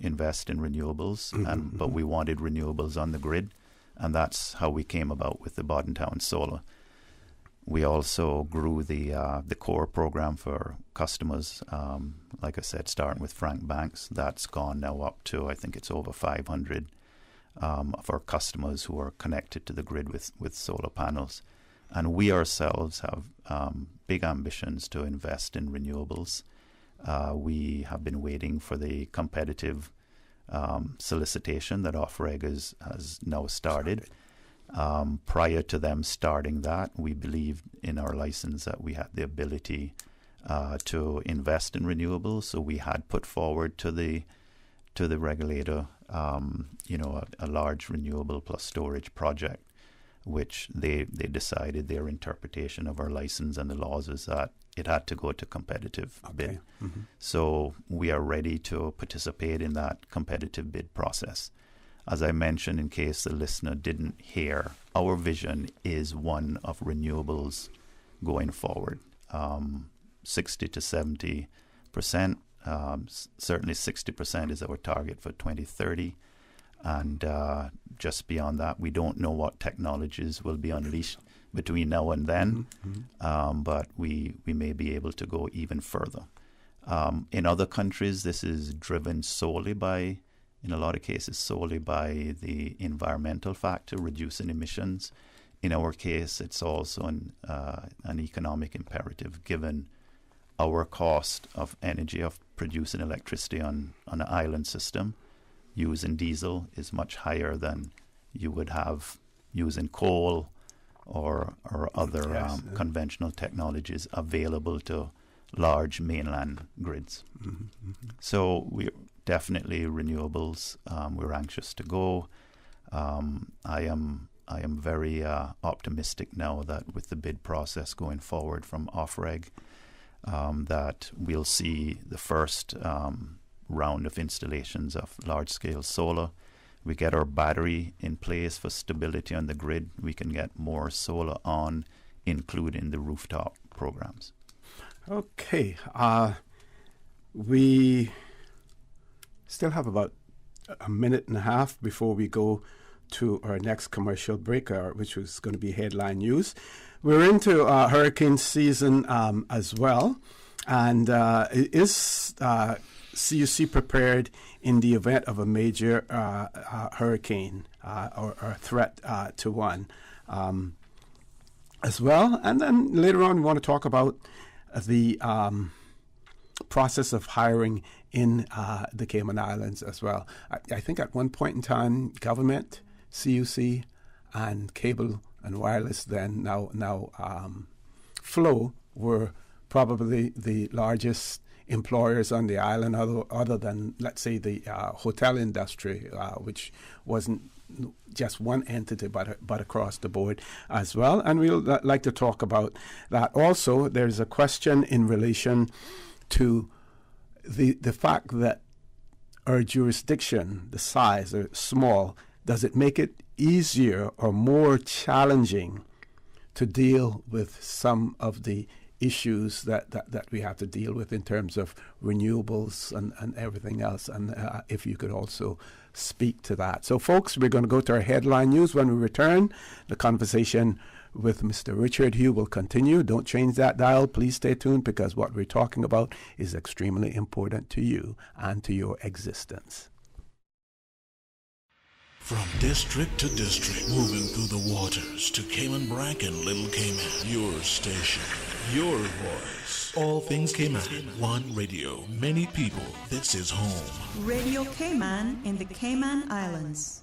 invest in renewables, but we wanted renewables on the grid, and that's how we came about with the Bordentown Solar. We also grew the core program for customers, like I said, starting with Frank Banks. That's gone now up to, I think it's over 500 for customers who are connected to the grid with solar panels. And we ourselves have big ambitions to invest in renewables. We have been waiting for the competitive solicitation that Ofreg has now started. Prior to them starting that, we believed in our license that we had the ability to invest in renewables. So we had put forward to the regulator, a large renewable plus storage project, which they decided their interpretation of our license and the laws is that it had to go to competitive bid. So we are ready to participate in that competitive bid process. As I mentioned, in case the listener didn't hear, our vision is one of renewables going forward. 60 to 70%, certainly 60% is our target for 2030. And just beyond that, we don't know what technologies will be unleashed between now and then, but we may be able to go even further. In other countries, this is driven solely by, in a lot of cases, solely by the environmental factor, reducing emissions. In our case, it's also an economic imperative, given our cost of energy, of producing electricity on an island system. Using diesel is much higher than you would have using coal or other conventional technologies available to large mainland grids. So we're definitely renewables. We're anxious to go. I am very optimistic now that with the bid process going forward from Ofreg, that we'll see the first round of installations of large-scale solar. We get our battery in place for stability on the grid. We can get more solar on, including the rooftop programs. Okay. We still have about a minute and a half before we go to our next commercial break, which was going to be headline news. We're into hurricane season as well. And is CUC prepared in the event of a major hurricane or threat to one as well? And then later on, we want to talk about the process of hiring in the Cayman Islands as well. I think at one point in time, government, CUC, and cable and wireless then now Flow were probably the largest employers on the island, other than, let's say, the hotel industry, which wasn't just one entity, but across the board as well. And we'll like to talk about that. Also, there's a question in relation to the fact that our jurisdiction, the size, are small. Does it make it easier or more challenging to deal with some of the issues that we have to deal with in terms of renewables and everything else? And if you could also speak to that. So, folks, we're going to go to our headline news. When we return, the conversation with Mr. Richard Hugh will continue. Don't change that dial. Please stay tuned, because what we're talking about is extremely important to you and to your existence. From district to district, moving through the waters to Cayman Brac and Little Cayman. Your station, your voice. All things Cayman. One radio, many people. This is home. Radio Cayman in the Cayman Islands.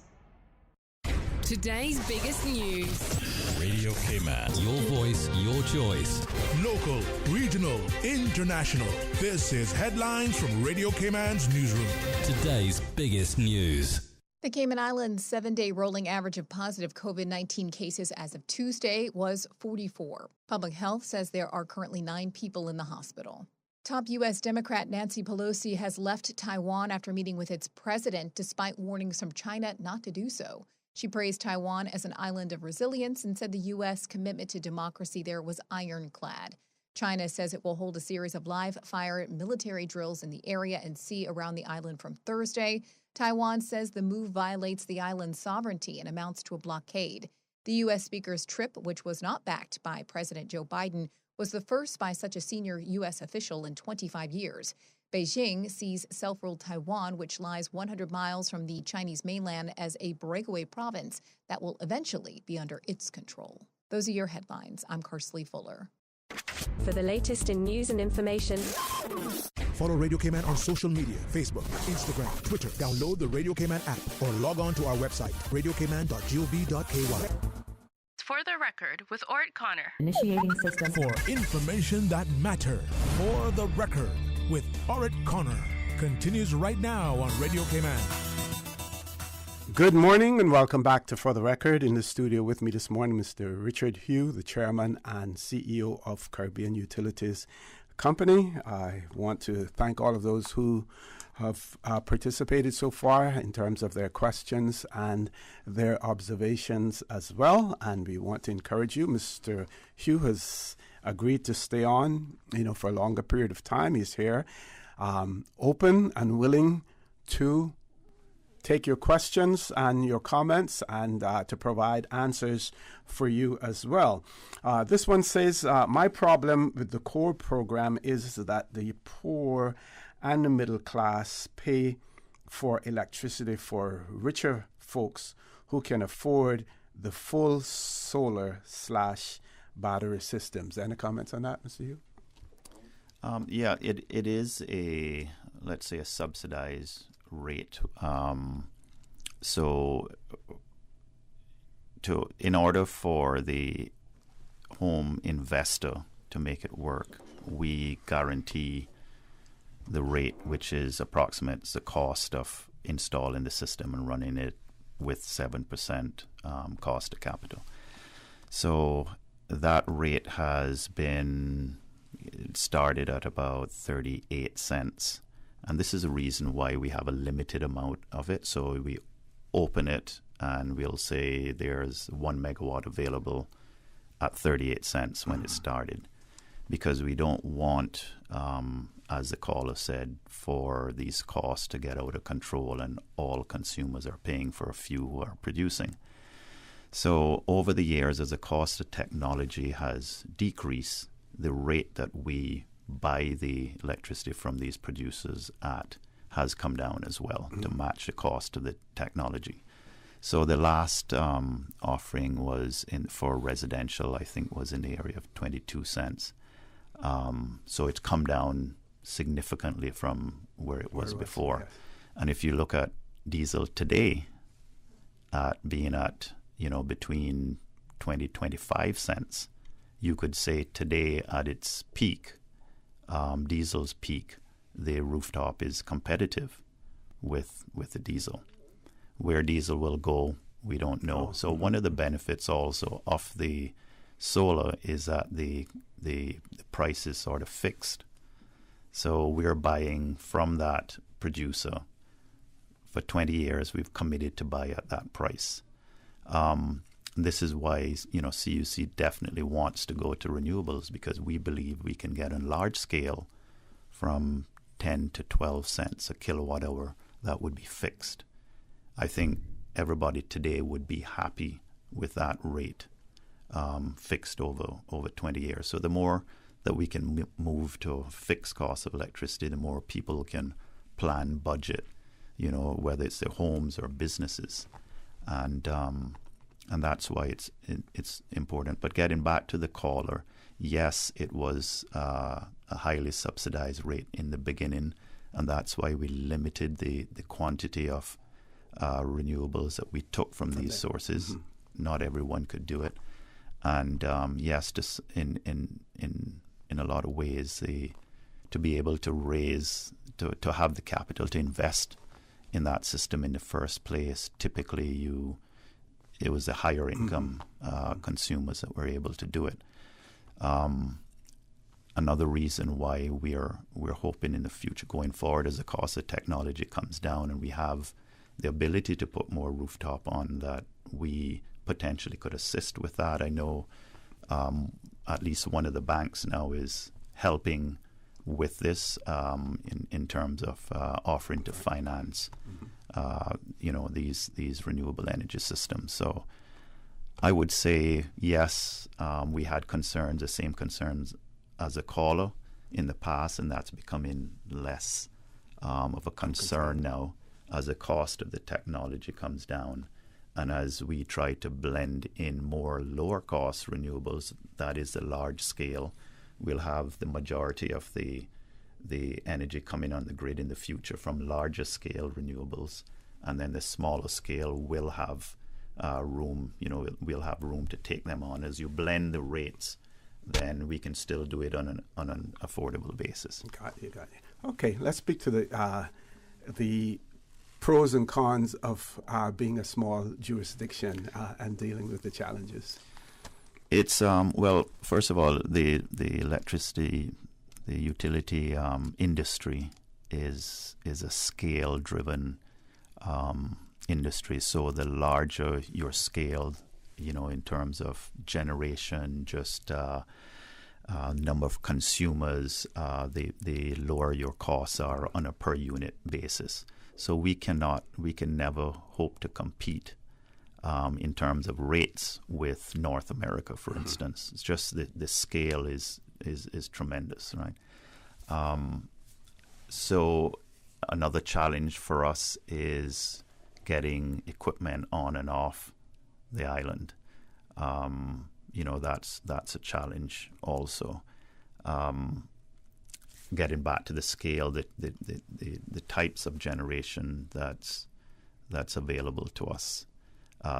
Today's biggest news. Radio Cayman. Your voice, your choice. Local, regional, international. This is Headlines from Radio Cayman's newsroom. Today's biggest news. The Cayman Islands' 7-day rolling average of positive COVID-19 cases as of Tuesday was 44. Public Health says there are currently 9 people in the hospital. Top U.S. Democrat Nancy Pelosi has left Taiwan after meeting with its president, despite warnings from China not to do so. She praised Taiwan as an island of resilience and said the U.S. commitment to democracy there was ironclad. China says it will hold a series of live-fire military drills in the area and sea around the island from Thursday. Taiwan says the move violates the island's sovereignty and amounts to a blockade. The U.S. Speaker's trip, which was not backed by President Joe Biden, was the first by such a senior U.S. official in 25 years. Beijing sees self-ruled Taiwan, which lies 100 miles from the Chinese mainland, as a breakaway province that will eventually be under its control. Those are your headlines. I'm Karsley Fuller. For the latest in news and information, follow Radio Cayman on social media, Facebook, Instagram, Twitter. Download the Radio Cayman app or log on to our website, radiocayman.gov.ky. For the record, with Ort Connor. Initiating system. For information that matter. For the record, with Ort Connor. Continues right now on Radio Cayman. Good morning and welcome back to For the Record. In the studio with me this morning, Mr. Richard Hugh, the chairman and CEO of Caribbean Utilities Company. I want to thank all of those who have participated so far in terms of their questions and their observations as well. And we want to encourage you. Mr. Hugh has agreed to stay on, for a longer period of time. He's here, open and willing to take your questions and your comments and to provide answers for you as well. This one says, my problem with the core program is that the poor and the middle class pay for electricity for richer folks who can afford the full solar/battery systems. Any comments on that, Mr. Hugh? Yeah, it is let's say a subsidized rate. In order for the home investor to make it work, we guarantee the rate, which is approximates the cost of installing the system and running it with 7% cost of capital. So that rate has been started at about 38 cents. And this is the reason why we have a limited amount of it. So we open it and we'll say there's 1 megawatt available at 38 cents when it started. Because we don't want, as the caller said, for these costs to get out of control and all consumers are paying for a few who are producing. So over the years, as the cost of technology has decreased, the rate that we buy the electricity from these producers at has come down as well to match the cost of the technology. So the last offering was for residential, I think was in the area of 22 cents. So it's come down significantly from where it was before. Yes. And if you look at diesel today being at, between 20-25 cents, you could say today at its peak, diesel's peak, the rooftop is competitive with the diesel. Where diesel will go, we don't know. So one of the benefits also of the solar is that the price is sort of fixed. So we're buying from that producer for 20 years. We've committed to buy at that price. This is why CUC definitely wants to go to renewables, because we believe we can get on large scale from 10 to 12 cents a kilowatt hour that would be fixed. I think everybody today would be happy with that rate fixed over 20 years. So the more that we can move to a fixed cost of electricity, the more people can plan, budget, whether it's their homes or businesses. And that's why it's important. But getting back to the caller, yes, it was a highly subsidized rate in the beginning, and that's why we limited the quantity of renewables that we took from these sources. Not everyone could do it, and yes, just in a lot of ways, to be able to raise, to have the capital to invest in that system in the first place, typically it was the higher income consumers that were able to do it. Another reason why we're hoping in the future going forward, as the cost of technology comes down and we have the ability to put more rooftop on, that we potentially could assist with that. I know at least one of the banks now is helping with this in terms of offering to finance these renewable energy systems. So I would say yes, we had concerns, the same concerns as a caller in the past, and that's becoming less of a concern now as the cost of the technology comes down, and as we try to blend in more lower cost renewables, that is the large scale. We'll have the majority of the energy coming on the grid in the future from larger scale renewables, and then the smaller scale will have room. We'll have room to take them on. As you blend the rates, then we can still do it on an affordable basis. Got you. Okay, let's speak to the pros and cons of being a small jurisdiction and dealing with the challenges. It's well, first of all, the electricity, the utility industry is a scale-driven industry. So the larger your scale, in terms of generation, just number of consumers, the lower your costs are on a per unit basis. So we can never hope to compete in terms of rates with North America, for instance. It's just the scale is tremendous, right? So another challenge for us is getting equipment on and off the island. That's a challenge also. Getting back to the scale, the types of generation that's available to us.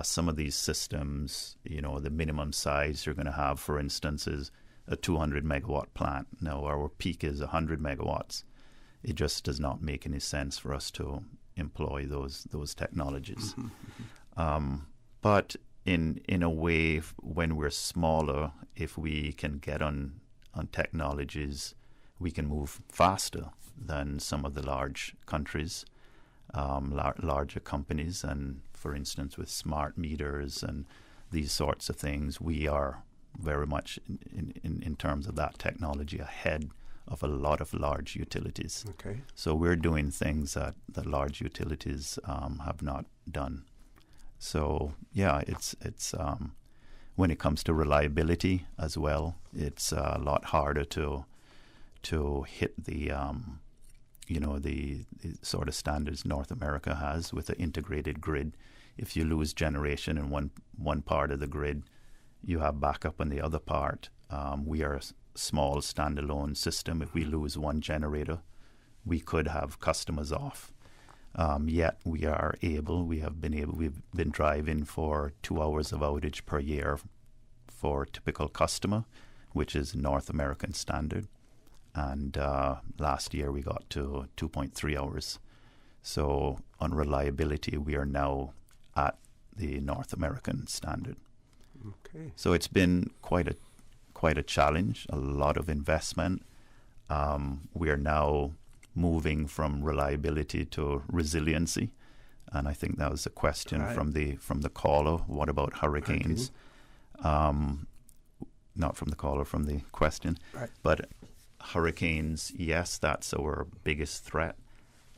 Some of these systems, the minimum size you're going to have, for instance, is a 200 megawatt plant. Now our peak is 100 megawatts. It just does not make any sense for us to employ those technologies. But in a way, when we're smaller, if we can get on technologies, we can move faster than some of the large countries, larger companies. And for instance, with smart meters and these sorts of things, we are very much in terms of that technology ahead of a lot of large utilities. Okay. So we're doing things that large utilities have not done. So yeah, it's when it comes to reliability as well, it's a lot harder to hit the sort of standards North America has with an integrated grid. If you lose generation in one part of the grid, you have backup on the other part. We are a small standalone system. If we lose one generator, we could have customers off. Yet we've been driving for 2 hours of outage per year for a typical customer, which is North American standard. And last year we got to 2.3 hours. So on reliability, we are now at the North American standard. Okay. So it's been quite a challenge, a lot of investment. We are now moving from reliability to resiliency, and I think that was a question from the caller. What about hurricanes? Not from the caller, from the question. Right. But hurricanes, yes, that's our biggest threat,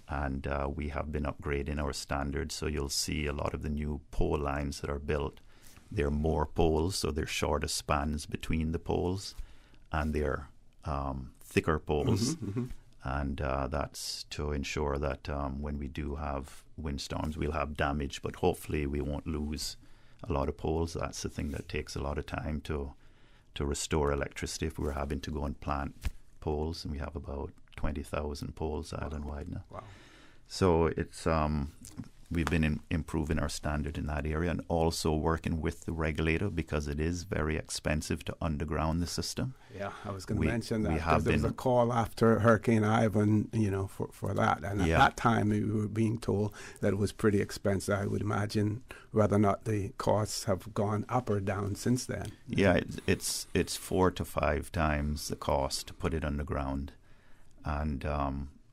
and we have been upgrading our standards. So you'll see a lot of the new pole lines that are built. They're more poles, so they're shorter spans between the poles, and they're thicker poles. And that's to ensure that when we do have windstorms, we'll have damage, but hopefully we won't lose a lot of poles. That's the thing that takes a lot of time to restore electricity if we're having to go and plant poles, and we have about 20,000 poles island-wide now. Wow. So it's we've been improving our standard in that area, and also working with the regulator, because it is very expensive to underground the system. Yeah, I was going to mention that. There was a call after Hurricane Ivan, for that. And at that time, we were being told that it was pretty expensive. I would imagine whether or not the costs have gone up or down since then. Yeah, it's 4 to 5 times the cost to put it underground. And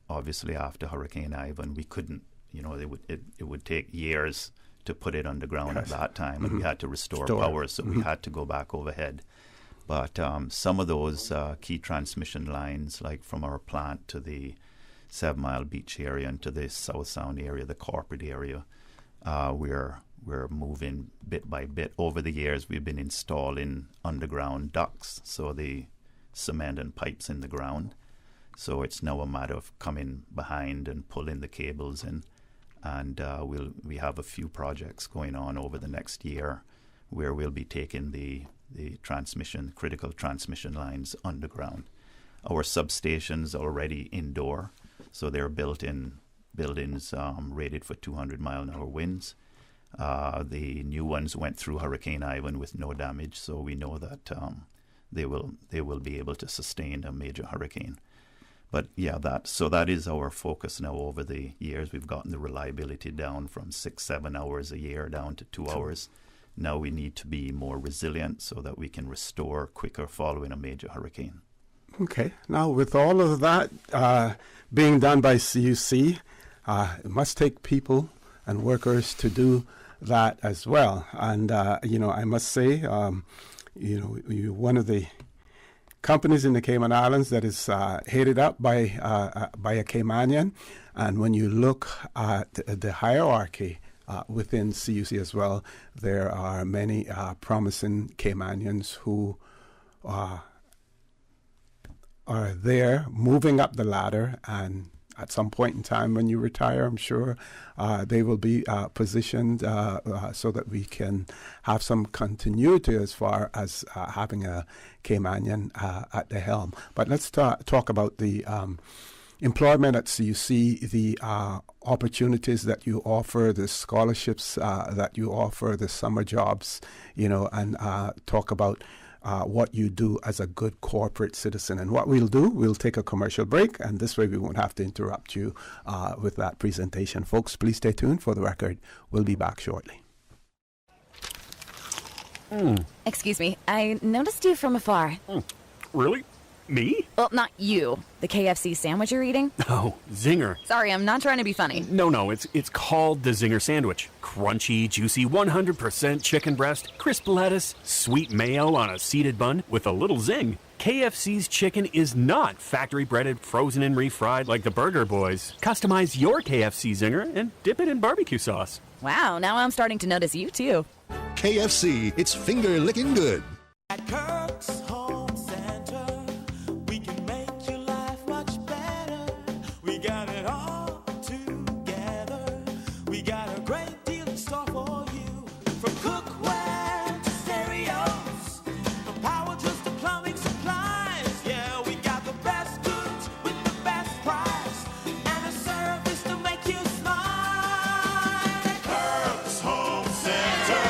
obviously after Hurricane Ivan, we couldn't, it would take years to put it underground at that time, and we had to restore power, so we had to go back overhead. But some of those key transmission lines, like from our plant to the 7 Mile Beach area and to the South Sound area, the corporate area, we're moving bit by bit. Over the years, we've been installing underground ducts, so the cement and pipes in the ground. So it's now a matter of coming behind and pulling the cables in. And we have a few projects going on over the next year where we'll be taking the critical transmission lines underground. Our substations are already indoor, so they're built in buildings rated for 200-mile-an-hour winds. The new ones went through Hurricane Ivan with no damage, so we know that they will be able to sustain a major hurricane. But yeah, that is our focus now. Over the years, we've gotten the reliability down from 6-7 hours a year down to 2 hours. Now we need to be more resilient so that we can restore quicker following a major hurricane. Okay. Now, with all of that being done by CUC, it must take people and workers to do that as well. And, I must say, you're one of the companies in the Cayman Islands that is headed up by a Caymanian. And when you look at the hierarchy within CUC as well, there are many promising Caymanians who are there moving up the ladder, and at some point in time when you retire, I'm sure they will be positioned so that we can have some continuity as far as having a Caymanian at the helm. But let's talk about the employment at CUC, the opportunities that you offer, the scholarships that you offer, the summer jobs, and talk about what you do as a good corporate citizen. And what we'll do, we'll take a commercial break, and this way we won't have to interrupt you with that presentation. Folks, please stay tuned. For the record, we'll be back shortly. Excuse me, I noticed you from afar. Really? Me? Well, not you. The KFC sandwich you're eating? Oh, Zinger. Sorry, I'm not trying to be funny. No, it's called the Zinger Sandwich. Crunchy, juicy, 100% chicken breast, crisp lettuce, sweet mayo on a seeded bun with a little zing. KFC's chicken is not factory-breaded, frozen and refried like the Burger Boys. Customize your KFC Zinger and dip it in barbecue sauce. Wow, now I'm starting to notice you too. KFC, it's finger-licking good. At Kirk's Home Center, we can make your life much better. We got it all together. We got a great deal in store for you. From cookware to stereos, from power tools to plumbing supplies. Yeah, we got the best goods with the best price and a service to make you smile. At Kirk's Home Center,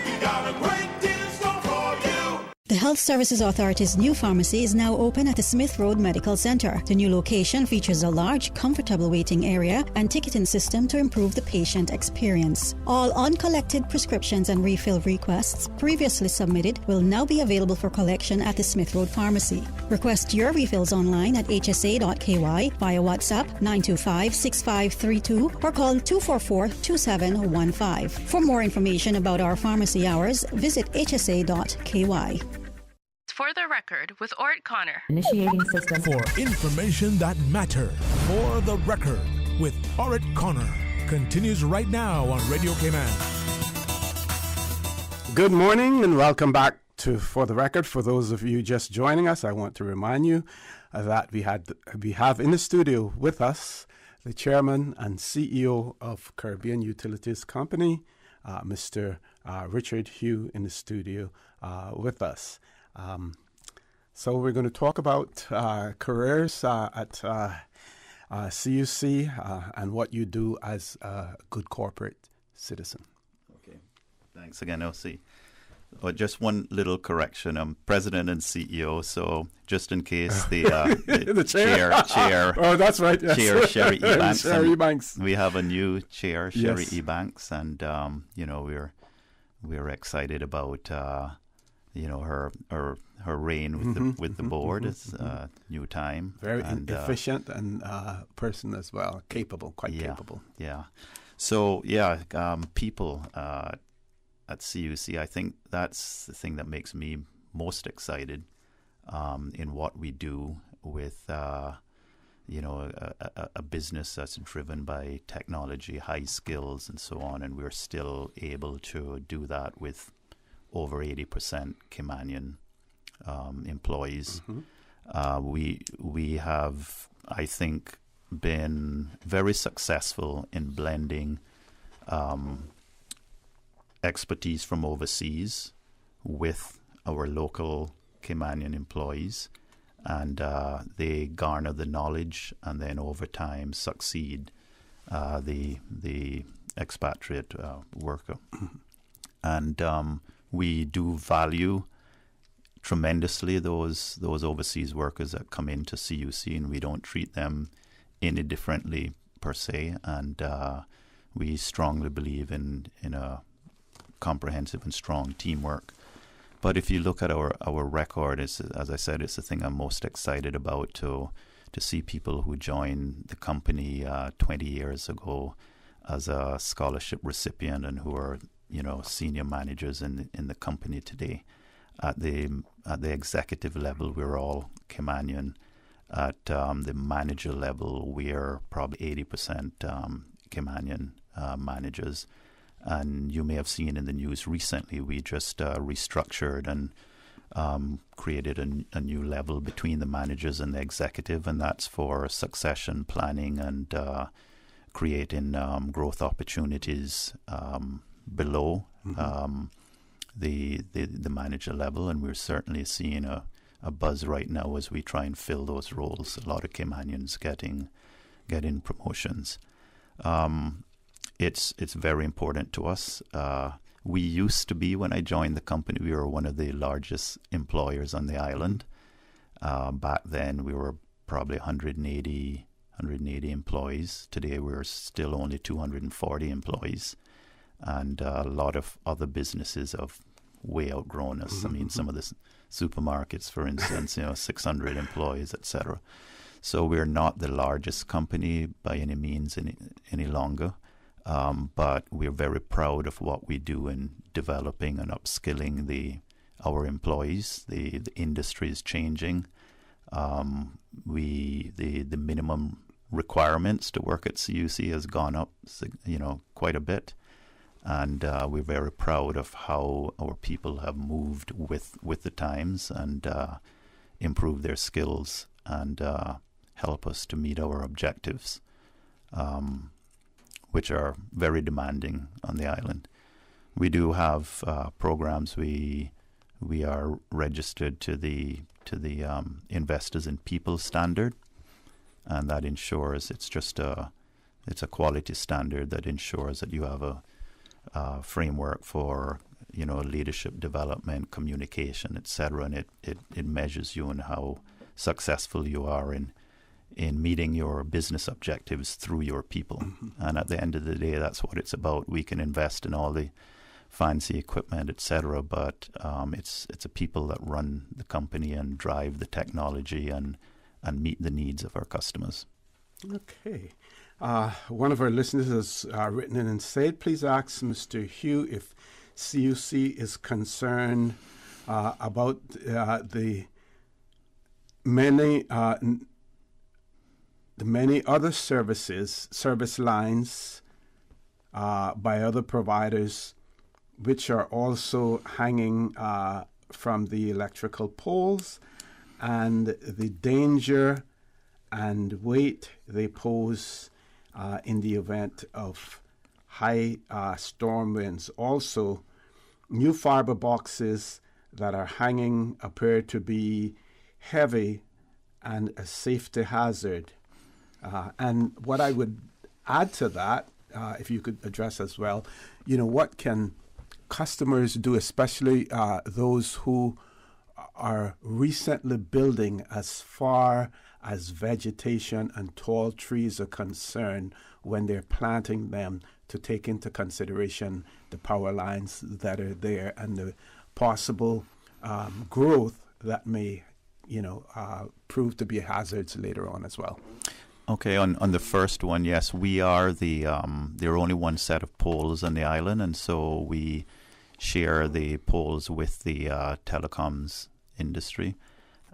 we got a great deal in store for you. The Health Services Authority's new pharmacy is now open at the Smith Road Medical Center. The new location features a large, comfortable waiting area and ticketing system to improve the patient experience. All uncollected prescriptions and refill requests previously submitted will now be available for collection at the Smith Road Pharmacy. Request your refills online at hsa.ky via WhatsApp 925-6532 or call 244-2715. For more information about our pharmacy hours, visit hsa.ky. For the record, with Ort Connor. Initiating system. For information that matters. For the record, with Ort Connor. Continues right now on Radio Cayman. Good morning and welcome back to For the Record. For those of you just joining us, I want to remind you that we have in the studio with us the chairman and CEO of Caribbean Utilities Company, Mr. Richard Hugh, in the studio with us. So we're going to talk about careers at CUC and what you do as a good corporate citizen. Okay. Thanks again, OC. Just one little correction. I'm president and CEO, so just in case the chair. Oh, that's right. Yes. Chair Sherry Ebanks. Sherry Ebanks. We have a new chair, Sherry Yes. Ebanks, and we're excited about her reign with the board. It's new time. Very efficient and person as well, capable, quite capable. Yeah. So people at CUC, I think that's the thing that makes me most excited in what we do with a business that's driven by technology, high skills, and so on. And we're still able to do that with over 80% Caymanian employees. We have, I think, been very successful in blending expertise from overseas with our local Caymanian employees, and they garner the knowledge and then over time succeed the expatriate worker. And we do value tremendously those overseas workers that come into CUC, and we don't treat them any differently per se. And we strongly believe in a comprehensive and strong teamwork. But if you look at our record, as I said, it's the thing I'm most excited about, to see people who joined the company 20 years ago as a scholarship recipient and who are senior managers in the company today. At the executive level, we're all Caymanian. At the manager level, we're probably 80% Caymanian managers. And you may have seen in the news recently, we just restructured and created a new level between the managers and the executive, and that's for succession planning and creating growth opportunities below the manager level. And we're certainly seeing a buzz right now as we try and fill those roles. A lot of Caymanians getting promotions. It's very important to us. We used to be, when I joined the company, we were one of the largest employers on the island. Back then, we were probably 180 employees. Today, we're still only 240 employees. And a lot of other businesses have way outgrown us. I mean, some of the supermarkets, for instance, 600 employees, etc. So we're not the largest company by any means any longer. But we're very proud of what we do in developing and upskilling our employees. The industry is changing. The minimum requirements to work at CUC has gone up, quite a bit, and we're very proud of how our people have moved with the times and improved their skills and help us to meet our objectives, which are very demanding on the island. We do have programs. We are registered to the Investors in People standard, and that ensures it's a quality standard that ensures that you have a framework for leadership development, communication, etc. And it measures you and how successful you are in meeting your business objectives through your people. And at the end of the day, that's what it's about. We can invest in all the fancy equipment, etc., but it's the people that run the company and drive the technology and meet the needs of our customers. Okay. One of our listeners has written in and said, please ask Mr. Hugh if CUC is concerned about the many other service lines by other providers which are also hanging from the electrical poles, and the danger and weight they pose in the event of high storm winds. Also, new fiber boxes that are hanging appear to be heavy and a safety hazard. And what I would add to that, if you could address as well, what can customers do, especially those who are recently building, as far as vegetation and tall trees are concerned, when they're planting them, to take into consideration the power lines that are there and the possible growth that may, prove to be hazards later on as well. Okay, on the first one, yes, we are there are only one set of poles on the island, and so we share the poles with the telecoms industry,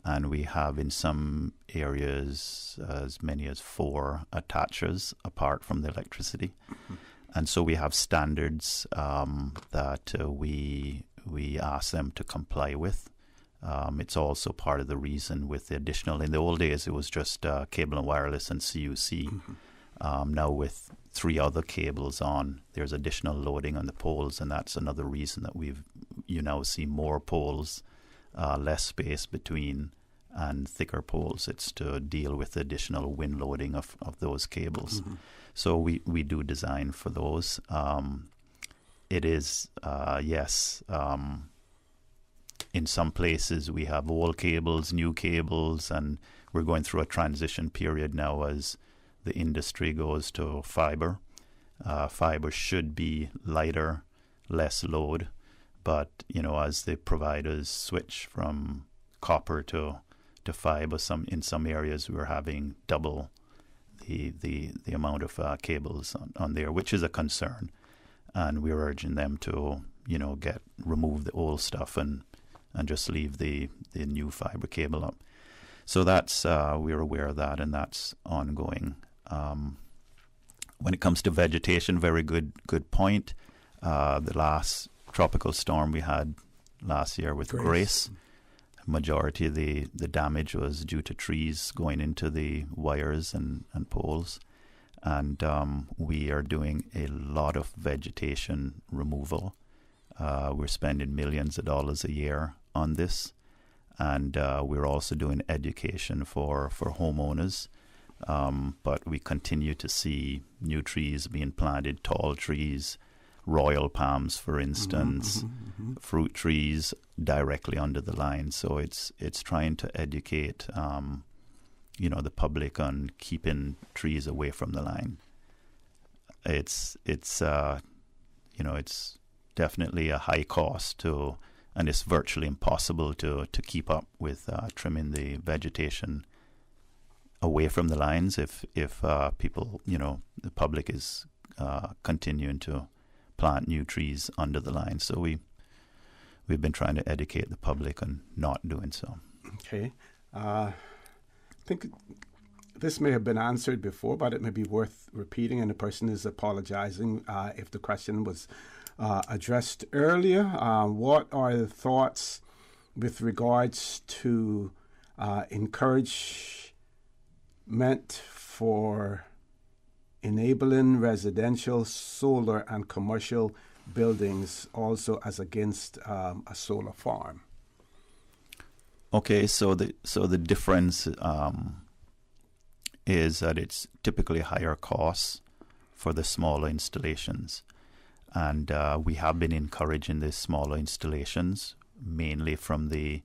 and we have in some areas as many as 4 attachers apart from the electricity. Mm-hmm. And so we have standards that we ask them to comply with. It's also part of the reason with the additional, in the old days it was just cable and wireless and CUC. Mm-hmm. Now with 3 other cables on, there's additional loading on the poles, and that's another reason that you now see more poles, less space between, and thicker poles. It's to deal with the additional wind loading of those cables. Mm-hmm. So we do design for those. It is, yes, in some places we have old cables, new cables, and we're going through a transition period now as the industry goes to fiber. Fiber should be lighter, less load, but as the providers switch from copper to fiber, in some areas we're having double the amount of cables on there, which is a concern, and we're urging them to remove the old stuff and just leave the new fiber cable up. So that's we're aware of that, and that's ongoing. When it comes to vegetation, very good point. The last tropical storm we had last year with Grace, majority of the damage was due to trees going into the wires and poles. And we are doing a lot of vegetation removal. We're spending millions of dollars a year on this. And we're also doing education for homeowners. But we continue to see new trees being planted, tall trees, royal palms, for instance, fruit trees directly under the line. So it's trying to educate, the public on keeping trees away from the line. It's definitely a high cost and it's virtually impossible to keep up with trimming the vegetation away from the lines if people, the public is continuing to plant new trees under the line. So we've been trying to educate the public on not doing so. Okay. I think this may have been answered before, but it may be worth repeating, and the person is apologizing if the question was addressed earlier. What are the thoughts with regards to encouragement for enabling residential, solar, and commercial buildings also as against a solar farm? Okay, so the difference is that it's typically higher costs for the smaller installations. And we have been encouraging the smaller installations, mainly from the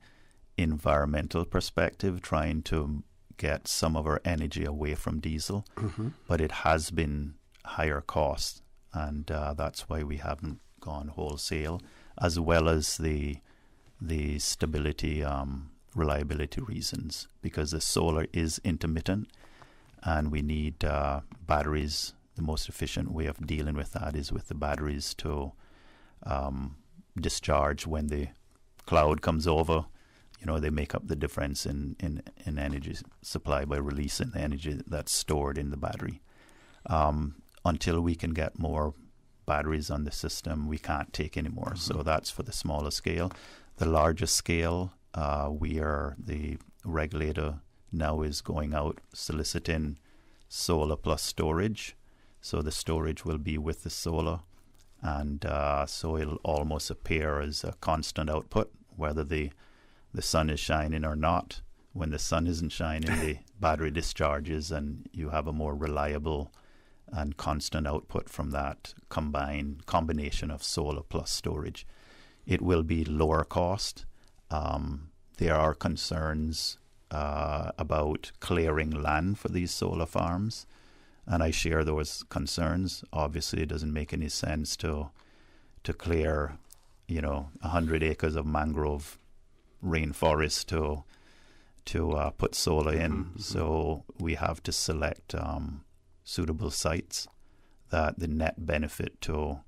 environmental perspective, trying to get some of our energy away from diesel. Mm-hmm. But it has been higher cost, and that's why we haven't gone wholesale, as well as the stability, reliability reasons, because the solar is intermittent, and we need batteries. The most efficient way of dealing with that is with the batteries to discharge when the cloud comes over. They make up the difference in energy supply by releasing the energy that's stored in the battery. Until we can get more batteries on the system, we can't take any more. Mm-hmm. So that's for the smaller scale. The larger scale, the regulator now is going out soliciting solar plus storage. So the storage will be with the solar, and so it'll almost appear as a constant output, whether the sun is shining or not. when the sun isn't shining, the battery discharges, and you have a more reliable and constant output from that combination of solar plus storage. It will be lower cost. There are concerns about clearing land for these solar farms, and I share those concerns. Obviously, it doesn't make any sense to clear, 100 acres of mangrove rainforest to put solar in. So we have to select suitable sites that the net benefit to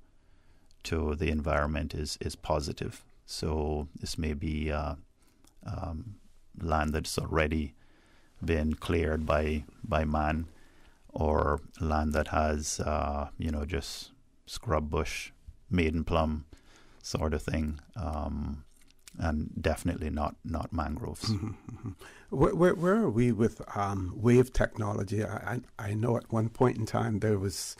the environment is positive. So this may be land that's already been cleared by man, or land that has just scrub bush, maiden plum sort of thing, and definitely not mangroves. Where are we with wave technology? I know at one point in time there was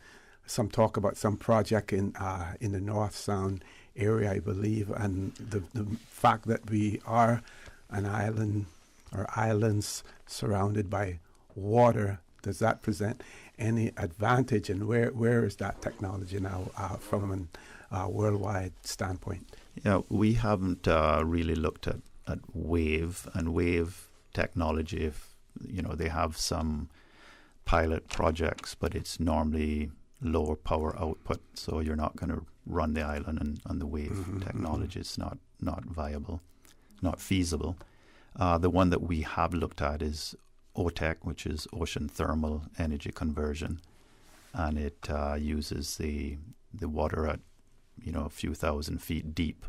some talk about some project in the North Sound area, I believe, and the fact that we are an island or islands surrounded by water, does that present any advantage, and where is that technology now from a worldwide standpoint? Yeah, we haven't really looked at wave technology. They have some pilot projects, but it's normally lower power output, so you're not going to run the island on the wave technology. It's not viable, not feasible. The one that we have looked at is OTEC, which is Ocean Thermal Energy Conversion, and it uses the water at a few thousand feet deep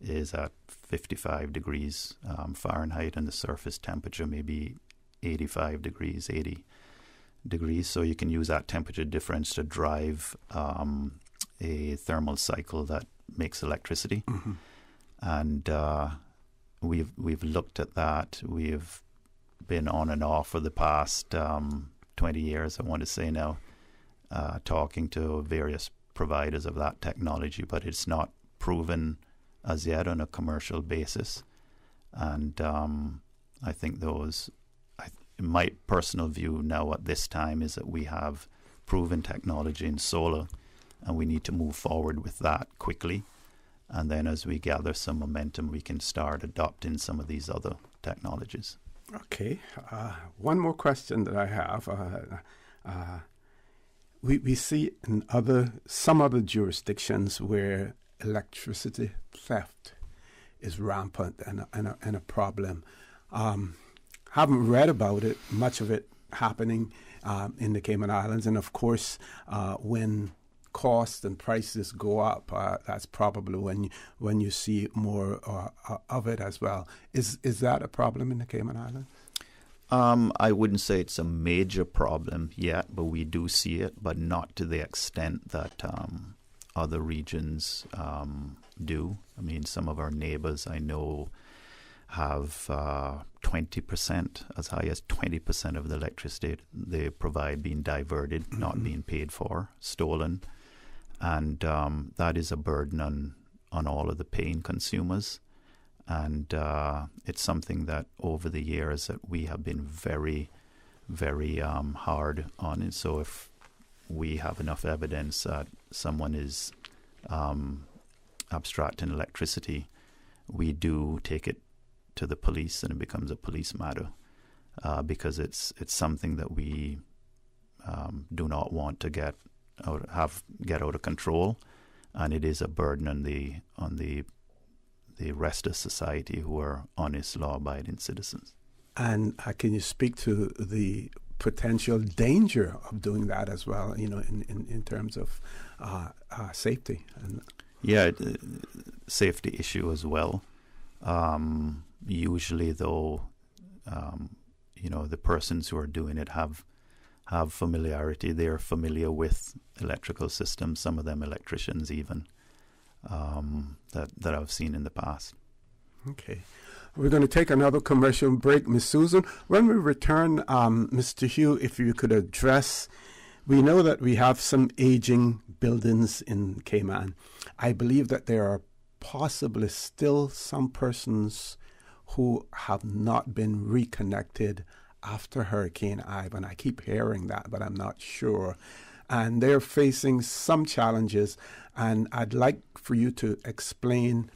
is at 55 degrees Fahrenheit, and the surface temperature may be 85 degrees, 80 degrees. So you can use that temperature difference to drive a thermal cycle that makes electricity. And we've looked at that. We've been on and off for the past 20 years, I want to say now, talking to various providers of that technology, but it's not proven as yet on a commercial basis. And I think my personal view now at this time is that we have proven technology in solar, and we need to move forward with that quickly. And then as we gather some momentum, we can start adopting some of these other technologies. Okay. One more question that I have. We see in some other jurisdictions where electricity theft is rampant and a problem. Haven't read about it, much of it happening in the Cayman Islands. And of course, when costs and prices go up, that's probably when you see more of it as well. Is that a problem in the Cayman Islands? I wouldn't say it's a major problem yet, but we do see it, but not to the extent that other regions do. I mean, some of our neighbors I know have 20%, as high as 20% of the electricity they provide being diverted, not being paid for, stolen. And that is a burden on all of the paying consumers. And it's something that over the years that we have been very, very hard on. And so if we have enough evidence that someone is abstracting electricity, we do take it to the police, and it becomes a police matter because it's something that we do not want to get out of control, and it is a burden on the rest of society who are honest, law-abiding citizens. And can you speak to the potential danger of doing that as well, in terms of safety? Yeah, safety issue as well. Usually, though, the persons who are doing it have familiarity. They're familiar with electrical systems, some of them electricians even, that I've seen in the past. Okay. We're going to take another commercial break, Ms. Susan. When we return, Mr. Hugh, if you could address, we know that we have some aging buildings in Cayman. I believe that there are possibly still some persons who have not been reconnected after Hurricane Ivan. I keep hearing that, but I'm not sure. And they're facing some challenges, and I'd like for you to explain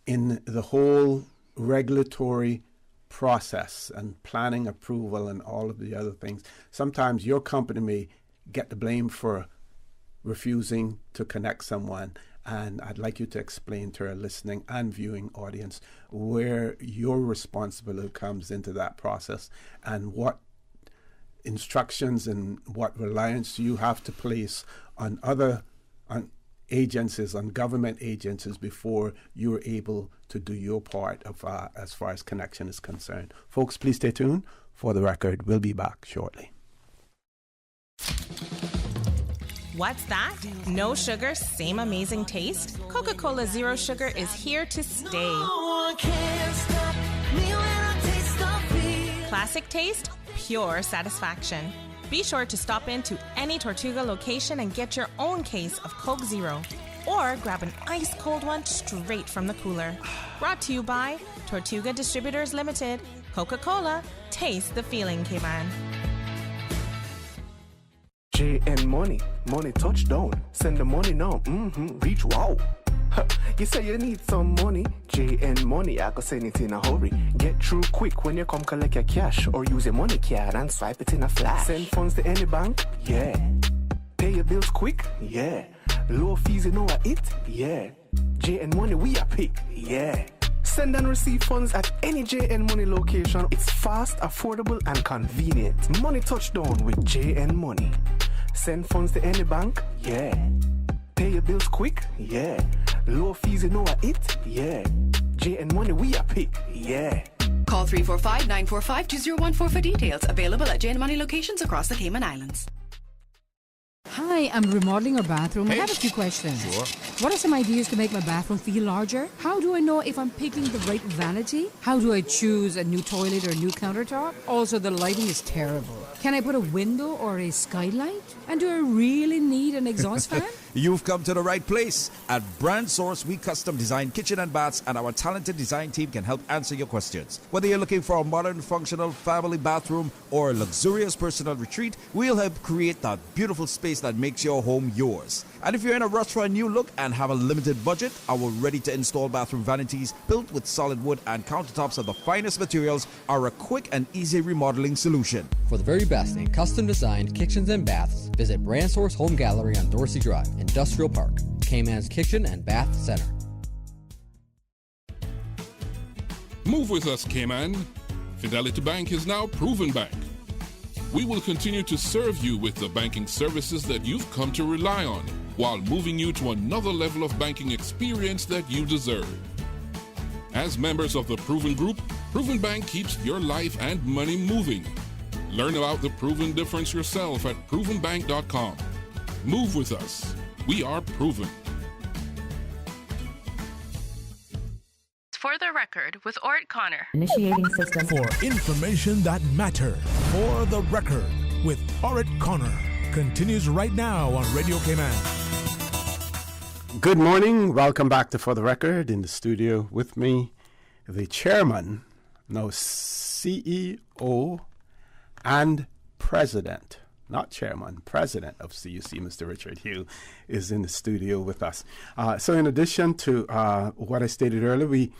in the whole regulatory process and planning approval and all of the other things. Sometimes your company may get the blame for refusing to connect someone, and I'd like you to explain to our listening and viewing audience where your responsibility comes into that process and what instructions and what reliance you have to place on other agencies, on government agencies, before you're able to do your part of as far as connection is concerned. Folks, please stay tuned. For the record, we'll be back shortly. What's that? No sugar, same amazing taste? Coca-Cola Zero Sugar is here to stay. Classic taste, pure satisfaction. Be sure to stop into any Tortuga location and get your own case of Coke Zero. Or grab an ice-cold one straight from the cooler. Brought to you by Tortuga Distributors Limited. Coca-Cola, taste the feeling, K-Man. JN money touchdown. Send the money now, reach wow. You say you need some money, JN money, I can send it in a hurry. Get through quick when you come collect your cash, or use a money card and swipe it in a flash. Send funds to any bank, yeah. Pay your bills quick, yeah. Low fees, you know what it, yeah. JN money, we a pick, yeah. Send and receive funds at any JN Money location. It's fast, affordable, and convenient. Money touchdown with JN Money. Send funds to any bank, yeah. Pay your bills quick, yeah. Low fees, you know what it, yeah. JN Money, we a pick, yeah. Call 345-945-2014 for details. Available at JN Money locations across the Cayman Islands. Hi, I'm remodeling our bathroom. I have a few questions. Sure. What are some ideas to make my bathroom feel larger? How do I know if I'm picking the right vanity? How do I choose a new toilet or a new countertop? Also, the lighting is terrible. Can I put a window or a skylight? And do I really need an exhaust fan? You've come to the right place. At Brand Source, we custom design kitchen and baths, and our talented design team can help answer your questions. Whether you're looking for a modern, functional family bathroom or a luxurious personal retreat, we'll help create that beautiful space that makes your home yours. And if you're in a rush for a new look and have a limited budget, our ready-to-install bathroom vanities, built with solid wood and countertops of the finest materials, are a quick and easy remodeling solution. For the very best in custom-designed kitchens and baths, visit Brand Source Home Gallery on Dorsey Drive, Industrial Park, Cayman's Kitchen and Bath Center. Move with us, Cayman. Fidelity Bank is now Proven Bank. We will continue to serve you with the banking services that you've come to rely on, while moving you to another level of banking experience that you deserve. As members of the Proven Group, Proven Bank keeps your life and money moving. Learn about the Proven difference yourself at provenbank.com. Move with us. We are proven. For the record, with Ort Connor. Initiating system. For information that matter. For the record, with Ort Connor. Continues right now on Radio Cayman. Good morning. Welcome back to For the Record. In the studio with me, the chairman, no, CEO and president, not chairman, president of CUC, Mr. Richard Hugh, is in the studio with us. So in addition to what I stated earlier, we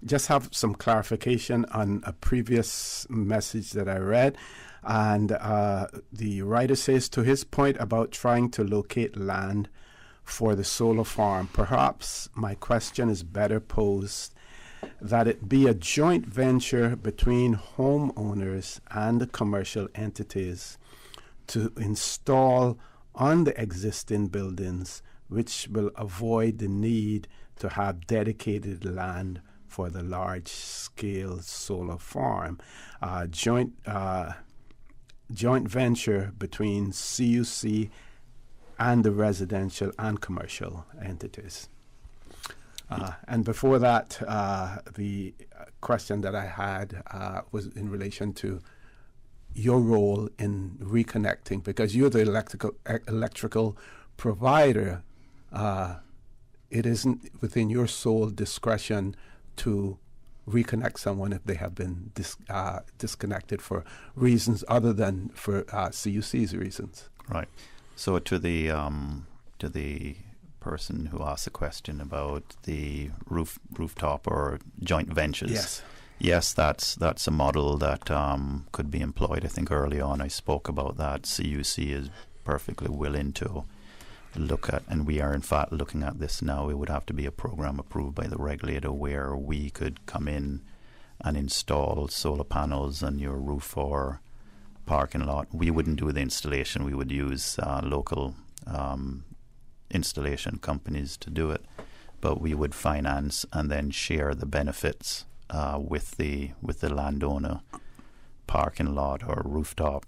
just have some clarification on a previous message that I read. And the writer says, to his point about trying to locate land for the solar farm, perhaps my question is better posed that it be a joint venture between homeowners and the commercial entities to install on the existing buildings, which will avoid the need to have dedicated land for the large-scale solar farm. Joint venture between CUC and the residential and commercial entities. And before that, the question that I had was in relation to your role in reconnecting, because you're the electrical provider. It isn't within your sole discretion to reconnect someone if they have been disconnected for reasons other than for CUC's reasons. Right. So to the person who asked the question about the rooftop or joint ventures. Yes, that's a model that could be employed. I think early on I spoke about that. CUC is perfectly willing to look at, and we are in fact looking at this now. It would have to be a program approved by the regulator where we could come in and install solar panels on your roof or parking lot. We wouldn't do the installation. We would use local installation companies to do it, but we would finance and then share the benefits with the landowner, parking lot or rooftop,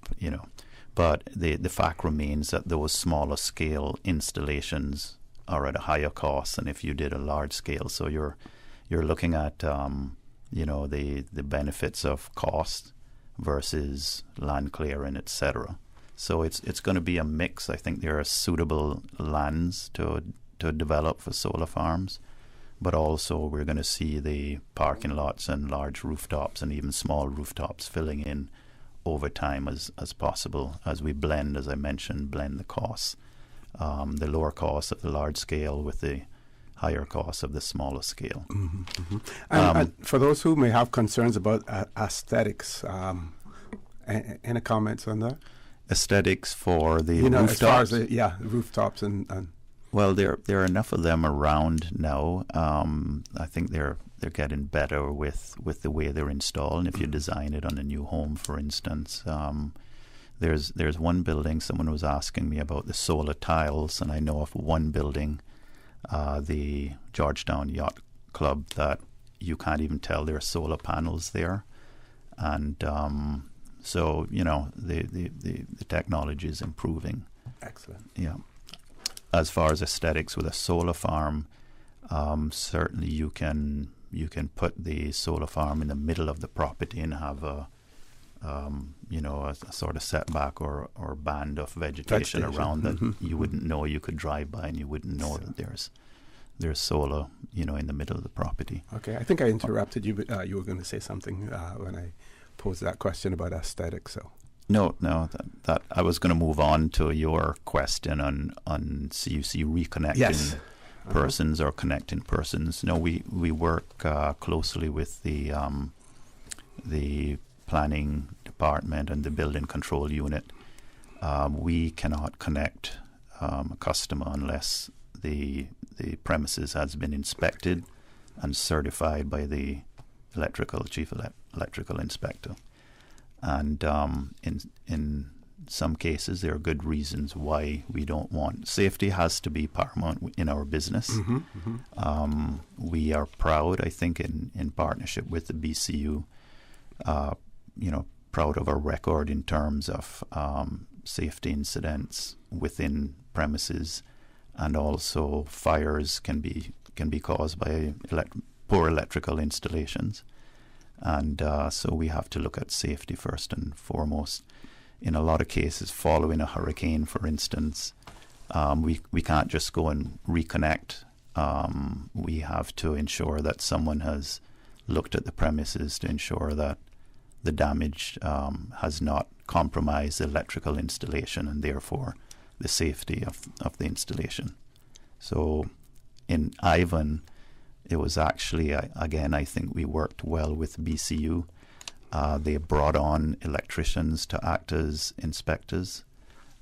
But the fact remains that those smaller scale installations are at a higher cost than if you did a large scale. So you're looking at the benefits of cost versus land clearing, etc. So it's going to be a mix. I think there are suitable lands to develop for solar farms, but also we're going to see the parking lots and large rooftops and even small rooftops filling in over time as possible, as we blend, as I mentioned, the costs, the lower cost of the large scale with the higher cost of the smaller scale. And for those who may have concerns about aesthetics, any comments on that? Aesthetics for the rooftops? As far as rooftops and well, there are enough of them around now. I think they're getting better with the way they're installed. And if you design it on a new home, for instance, there's one building. Someone was asking me about the solar tiles, and I know of one building, the Georgetown Yacht Club, that you can't even tell there are solar panels there, and so the technology is improving. Excellent. Yeah. As far as aesthetics with a solar farm, certainly you can put the solar farm in the middle of the property and have a sort of setback or band of vegetation around that you wouldn't know. You could drive by and you wouldn't know that there's solar, in the middle of the property. Okay, I think I interrupted you, but you were going to say something when I posed that question about aesthetics. So. No, that I was going to move on to your question on CUC reconnecting persons or connecting persons. No, we work closely with the planning department and the building control unit. We cannot connect a customer unless the premises has been inspected and certified by the chief electrical inspector. And in some cases, there are good reasons why we don't want. Safety has to be paramount in our business. We are proud, I think, in partnership with the BCU, proud of our record in terms of safety incidents within premises, and also fires can be caused by poor electrical installations. And so we have to look at safety first and foremost. In a lot of cases, following a hurricane, for instance, we can't just go and reconnect. We have to ensure that someone has looked at the premises to ensure that the damage has not compromised the electrical installation and therefore the safety of the installation. So in Ivan, it was actually, again, I think we worked well with BCU. They brought on electricians to act as inspectors,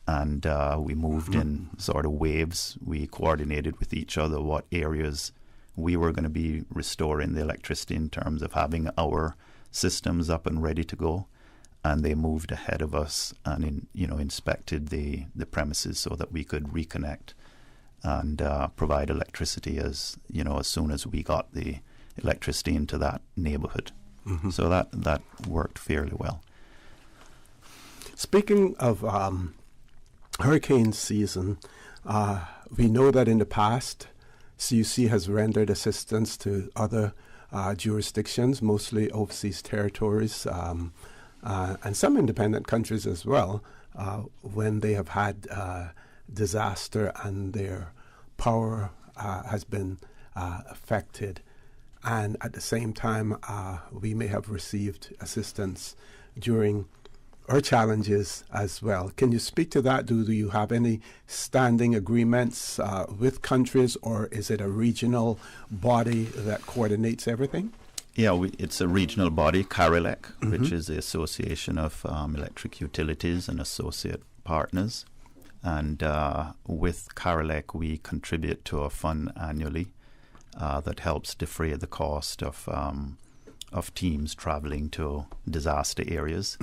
and we moved in sort of waves. We coordinated with each other what areas we were going to be restoring the electricity in terms of having our systems up and ready to go, and they moved ahead of us and inspected the premises so that we could reconnect and provide electricity as soon as we got the electricity into that neighborhood. So that worked fairly well. Speaking of hurricane season, we know that in the past, CUC has rendered assistance to other jurisdictions, mostly overseas territories, and some independent countries as well, when they have had disaster and their power has been affected. and at the same time, we may have received assistance during our challenges as well. Can you speak to that? Do you have any standing agreements with countries, or is it a regional body that coordinates everything? Yeah, it's a regional body, CARELEC, which is the Association of Electric Utilities and Associate Partners. And with CARELEC, we contribute to a fund annually that helps defray the cost of teams traveling to disaster areas.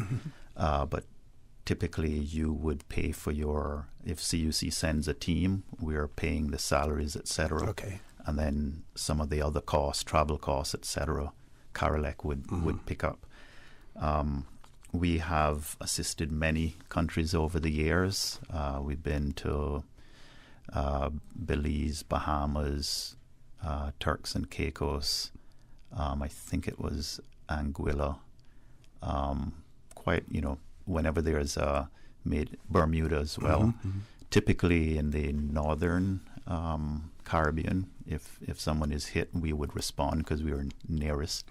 But typically you would pay for if CUC sends a team, we're paying the salaries, etc. Okay. And then some of the other costs, travel costs, etc., CARELEC would pick up. We have assisted many countries over the years. We've been to Belize, Bahamas, Turks and Caicos. I think it was Anguilla. Whenever there's Bermuda as well. Typically in the northern Caribbean, if someone is hit, we would respond because we were nearest.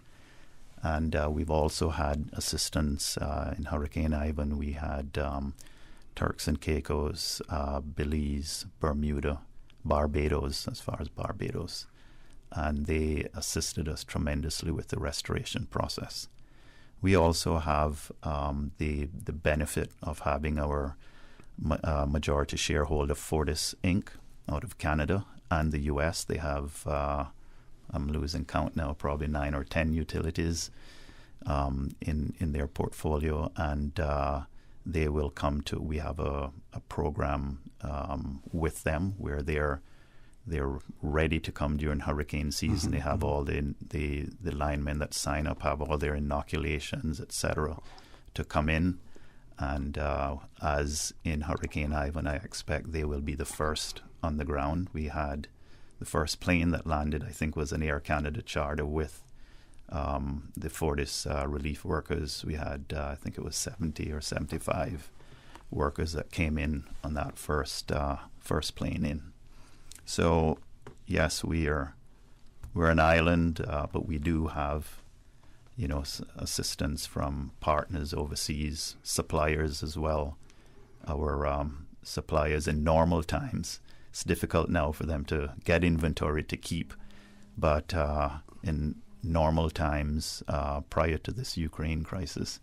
And we've also had assistance in Hurricane Ivan. We had Turks and Caicos, Belize, Bermuda, Barbados, as far as Barbados. And they assisted us tremendously with the restoration process. We also have the benefit of having our majority shareholder Fortis Inc. out of Canada and the U.S. They have, I'm losing count now, probably 9 or 10 utilities in their portfolio, and they will come to. We have a program with them where they're ready to come during hurricane season. They have all the linemen that sign up, have all their inoculations, etc., to come in. And as in Hurricane Ivan, I expect they will be the first on the ground. We had the first plane that landed, I think, was an Air Canada charter with the Fortis relief workers. We had, I think it was 70 or 75 workers that came in on that first plane in. So, yes, we're an island, but we do have, assistance from partners overseas, suppliers as well. Our suppliers in normal times, it's difficult now for them to get inventory to keep, but in normal times, prior to this Ukraine crisis,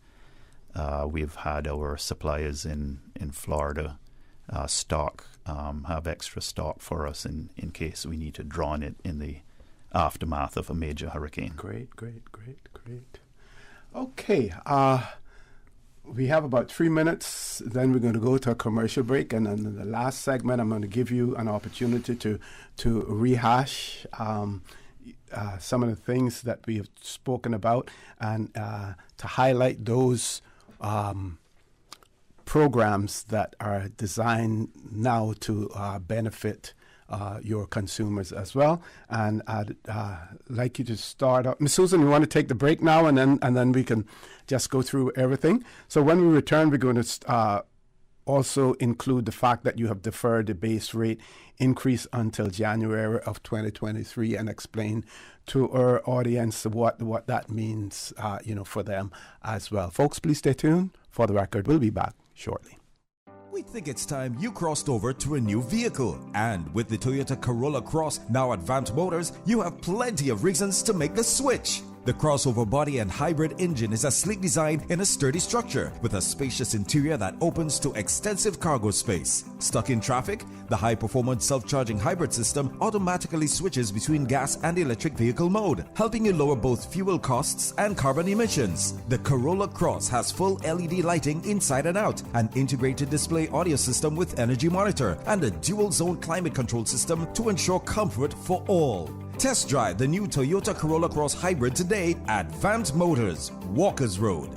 we've had our suppliers in Florida have extra stock for us in case we need to draw on it in the aftermath of a major hurricane. Great. Okay, we have about 3 minutes, then we're going to go to a commercial break, and then in the last segment I'm going to give you an opportunity to rehash some of the things that we have spoken about, and to highlight those programs that are designed now to benefit your consumers as well. And I'd like you to start up. Ms. Susan, you want to take the break now, and then we can just go through everything. So when we return, we're going to also include the fact that you have deferred the base rate increase until January of 2023, and explain to our audience what that means, for them as well. Folks, please stay tuned. For the record, we'll be back shortly. We think it's time you crossed over to a new vehicle. And with the Toyota Corolla Cross now at Vant Motors, you have plenty of reasons to make the switch. The crossover body and hybrid engine is a sleek design in a sturdy structure with a spacious interior that opens to extensive cargo space. Stuck in traffic? The high-performance self-charging hybrid system automatically switches between gas and electric vehicle mode, helping you lower both fuel costs and carbon emissions. The Corolla Cross has full LED lighting inside and out, an integrated display audio system with energy monitor, and a dual-zone climate control system to ensure comfort for all. Test drive the new Toyota Corolla Cross Hybrid today at Vant Motors, Walkers Road.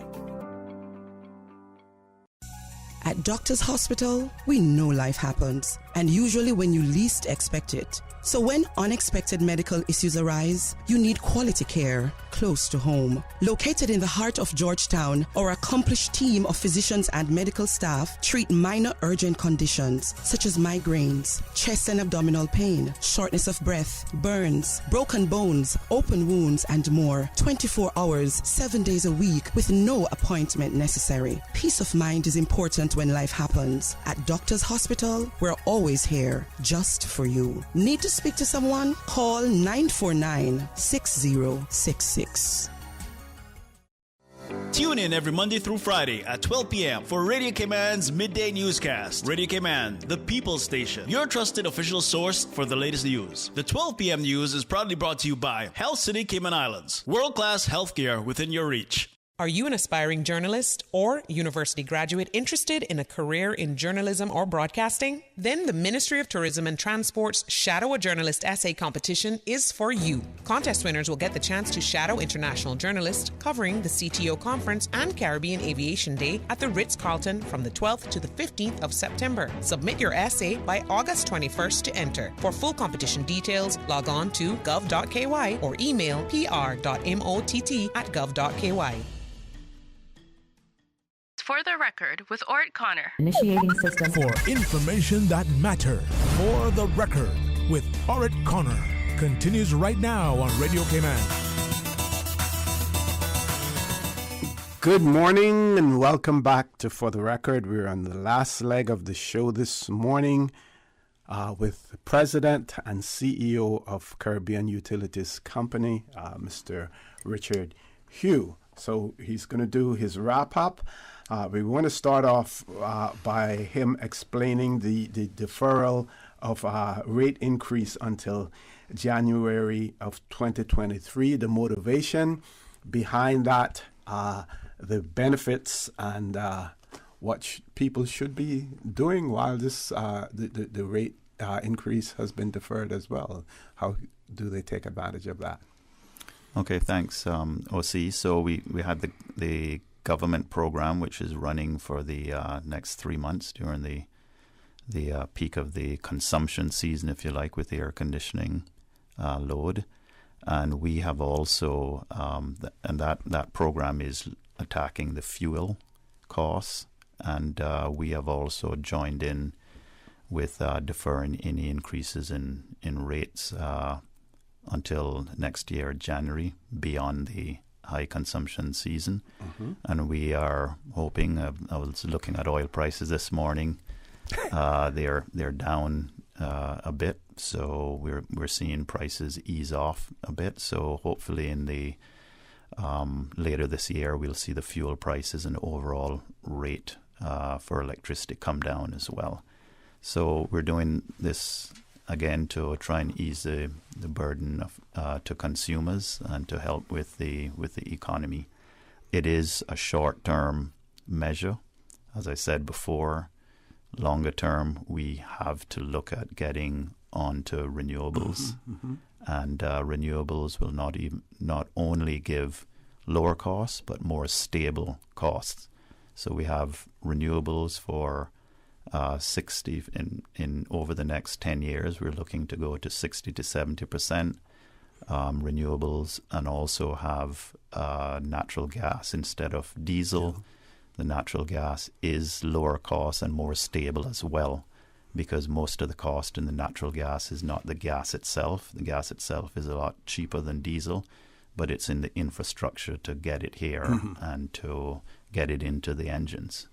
At Doctors Hospital, we know life happens, and usually when you least expect it. So when unexpected medical issues arise, you need quality care close to home. Located in the heart of Georgetown, our accomplished team of physicians and medical staff treat minor urgent conditions such as migraines, chest and abdominal pain, shortness of breath, burns, broken bones, open wounds, and more. 24 hours, 7 days a week with no appointment necessary. Peace of mind is important when life happens. At Doctors Hospital, we're always here just for you. Need to speak to someone? Call 949-6066. Tune in every Monday through Friday at 12 p.m. for Radio Cayman's Midday Newscast. Radio Cayman, the People's Station, your trusted official source for the latest news. The 12 p.m. news is proudly brought to you by Health City Cayman Islands. World-class healthcare within your reach. Are you an aspiring journalist or university graduate interested in a career in journalism or broadcasting? Then the Ministry of Tourism and Transport's Shadow a Journalist essay competition is for you. Contest winners will get the chance to shadow international journalists covering the CTO conference and Caribbean Aviation Day at the Ritz-Carlton from the 12th to the 15th of September. Submit your essay by August 21st to enter. For full competition details, log on to gov.ky or email pr.mott@gov.ky. For the record with Ort Connor. Initiating system. For information that matter. For the record with Ort Connor. Continues right now on Radio Cayman. Good morning and welcome back to For the Record. We're on the last leg of the show this morning with the President and CEO of Caribbean Utilities Company, Mr. Richard Hugh. So he's going to do his wrap-up. We want to start off by him explaining the deferral of rate increase until January of 2023, the motivation behind that, the benefits, and what people should be doing while this the rate increase has been deferred as well. How do they take advantage of that? Okay, thanks, OC. So we had the government program, which is running for the next 3 months during the peak of the consumption season, if you like, with the air conditioning load. And we have also, and that program is attacking the fuel costs. And we have also joined in with deferring any increases in rates until next year, January, beyond the high consumption season. Mm-hmm. And we are hoping, I was looking at oil prices this morning, they're down a bit, so we're seeing prices ease off a bit. So hopefully in the later this year we'll see the fuel prices and overall rate for electricity come down as well. So we're doing this again to try and ease the burden of to consumers and to help with the economy. It is a short-term measure. As I said before, longer term, we have to look at getting onto renewables. Mm-hmm. And renewables will not only give lower costs, but more stable costs. So we have renewables for 60 in over the next 10 years. We're looking to go to 60 to 70% renewables, and also have natural gas instead of diesel. Yeah. The natural gas is lower cost and more stable as well, because most of the cost in the natural gas is not the gas itself. The gas itself is a lot cheaper than diesel, but it's in the infrastructure to get it here mm-hmm. and to get it into the engines.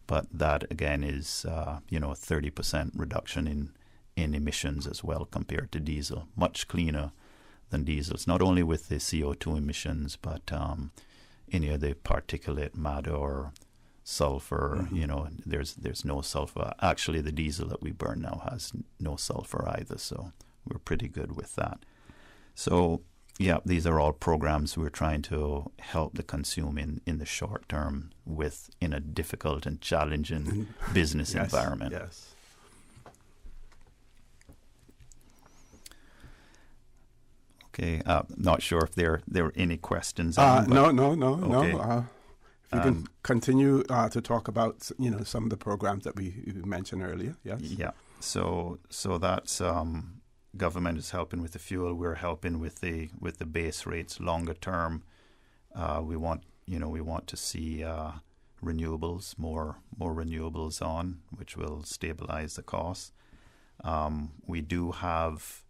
But that, again, is, 30% reduction in emissions as well compared to diesel. Much cleaner than diesel. It's not only with the CO2 emissions, but any of the particulate matter or sulfur, mm-hmm. There's no sulfur. Actually, the diesel that we burn now has no sulfur either, so we're pretty good with that. So, yeah, these are all programs we're trying to help the consumer in the short term in a difficult and challenging business environment. Yes. Okay, not sure if there are any questions. No. Okay. If you can continue to talk about some of the programs that we mentioned earlier. Yes. Yeah. So that's government is helping with the fuel. We're helping with the base rates longer term. We want to see renewables, more renewables on, which will stabilize the costs. We do have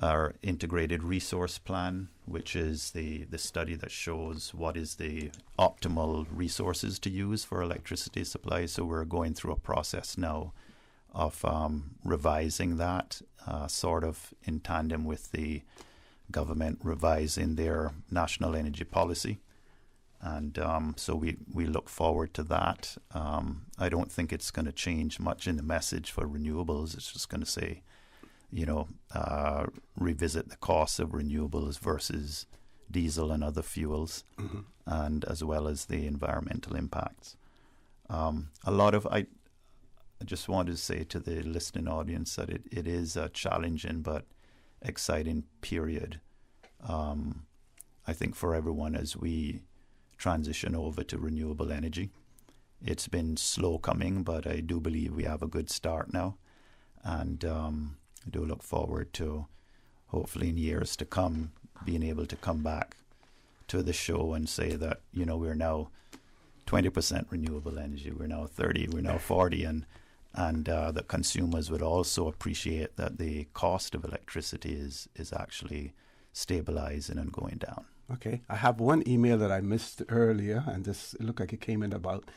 our integrated resource plan, which is the study that shows what is the optimal resources to use for electricity supply. So we're going through a process now of revising that, sort of in tandem with the government revising their national energy policy. And so we look forward to that. I don't think it's going to change much in the message for renewables. It's just going to say, revisit the costs of renewables versus diesel and other fuels, and as well as the environmental impacts. I just wanted to say to the listening audience that it is a challenging but exciting period, I think, for everyone as we transition over to renewable energy. It's been slow coming, but I do believe we have a good start now. And I do look forward to, hopefully in years to come, being able to come back to the show and say that, we're now 20% renewable energy, we're now 30, we're now 40, and the consumers would also appreciate that the cost of electricity is actually stabilizing and going down. Okay. I have one email that I missed earlier, and it looked like it came in about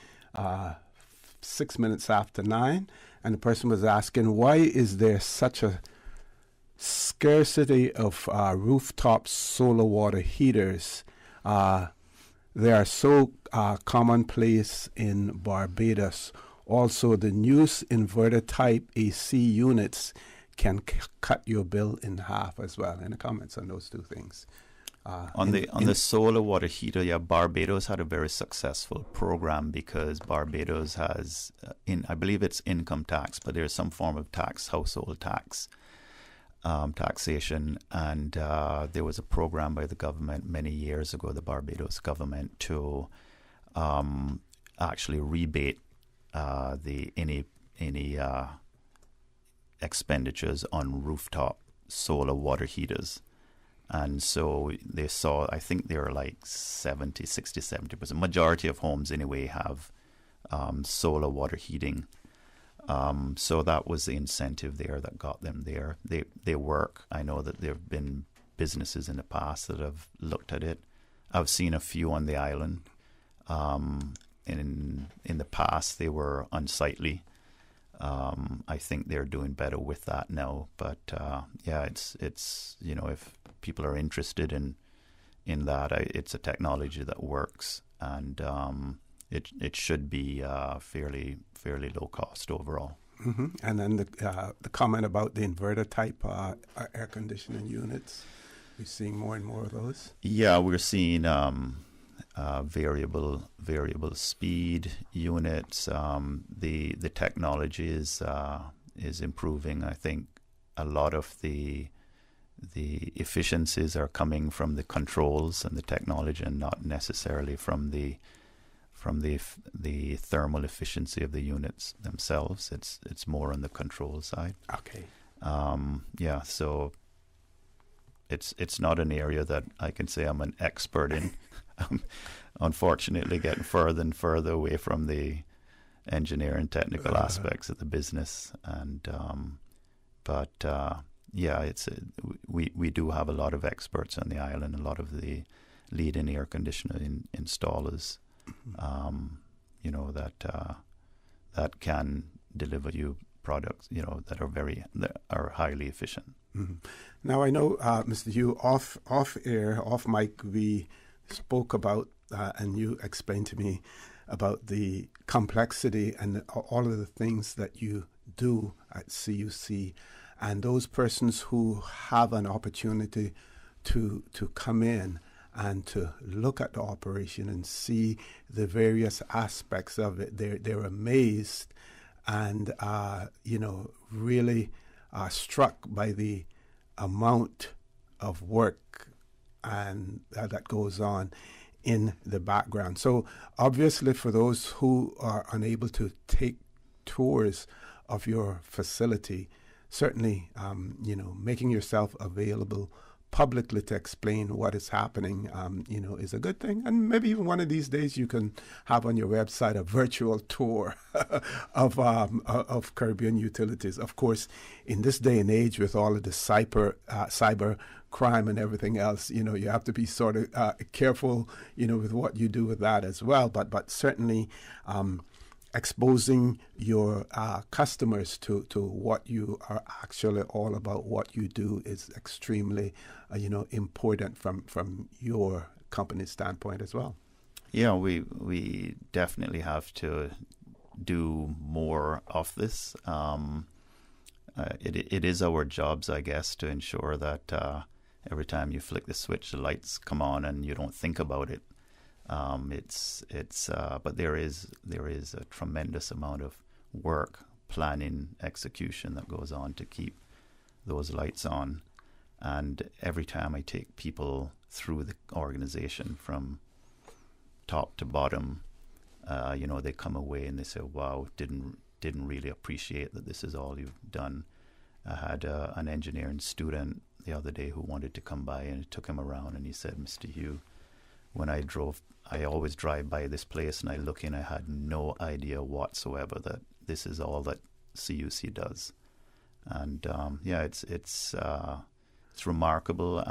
6 minutes after 9, and the person was asking, why is there such a scarcity of rooftop solar water heaters? They are so commonplace in Barbados. Also, the new inverter type AC units can cut your bill in half as well. Any comments on those two things? On the solar water heater, Barbados had a very successful program because Barbados has, I believe it's income tax, but there's some form of tax, household tax, taxation, and there was a program by the government many years ago, the Barbados government, to actually rebate any expenditures on rooftop solar water heaters. And so they saw, I think they were like 70%. Majority of homes anyway have solar water heating. So that was the incentive there that got them there. They work. I know that there have been businesses in the past that have looked at it. I've seen a few on the island. In the past, they were unsightly. I think they're doing better with that now. But it's if people are interested in that, it's a technology that works, and it should be fairly low cost overall. Mm-hmm. And then the comment about the inverter type air conditioning units, we're seeing more and more of those. Yeah, we're seeing variable speed units. The technology is improving. I think a lot of the efficiencies are coming from the controls and the technology, and not necessarily from the thermal efficiency of the units themselves. It's more on the control side. Okay. So it's not an area that I can say I'm an expert in. Unfortunately, getting further and further away from the engineering technical aspects of the business, and we do have a lot of experts on the island, a lot of the leading air conditioner installers, that can deliver you products, that are highly efficient. Mm-hmm. Now I know, Mr. Hugh, off air, off mic, we spoke about, and you explained to me about the complexity and all of the things that you do at CUC, and those persons who have an opportunity to come in and to look at the operation and see the various aspects of it. They're amazed and really struck by the amount of work and that goes on in the background. So obviously, for those who are unable to take tours of your facility, certainly, making yourself available publicly to explain what is happening, is a good thing. And maybe even one of these days you can have on your website a virtual tour of Caribbean utilities. Of course, in this day and age, with all of the cyber crime and everything else, you have to be sort of careful, with what you do with that as well. But certainly, exposing your customers to what you are actually all about, what you do, is extremely, important from your company's standpoint as well. Yeah, we definitely have to do more of this. It is our jobs, I guess, to ensure that every time you flick the switch, the lights come on and you don't think about it. But there is a tremendous amount of work, planning, execution that goes on to keep those lights on. And every time I take people through the organization from top to bottom, they come away and they say, "Wow, didn't really appreciate that this is all you've done." I had an engineering student the other day who wanted to come by, and I took him around, and he said, "Mr. Hugh, when I always drive by this place and I look in, I had no idea whatsoever that this is all that CUC does." And it's remarkable.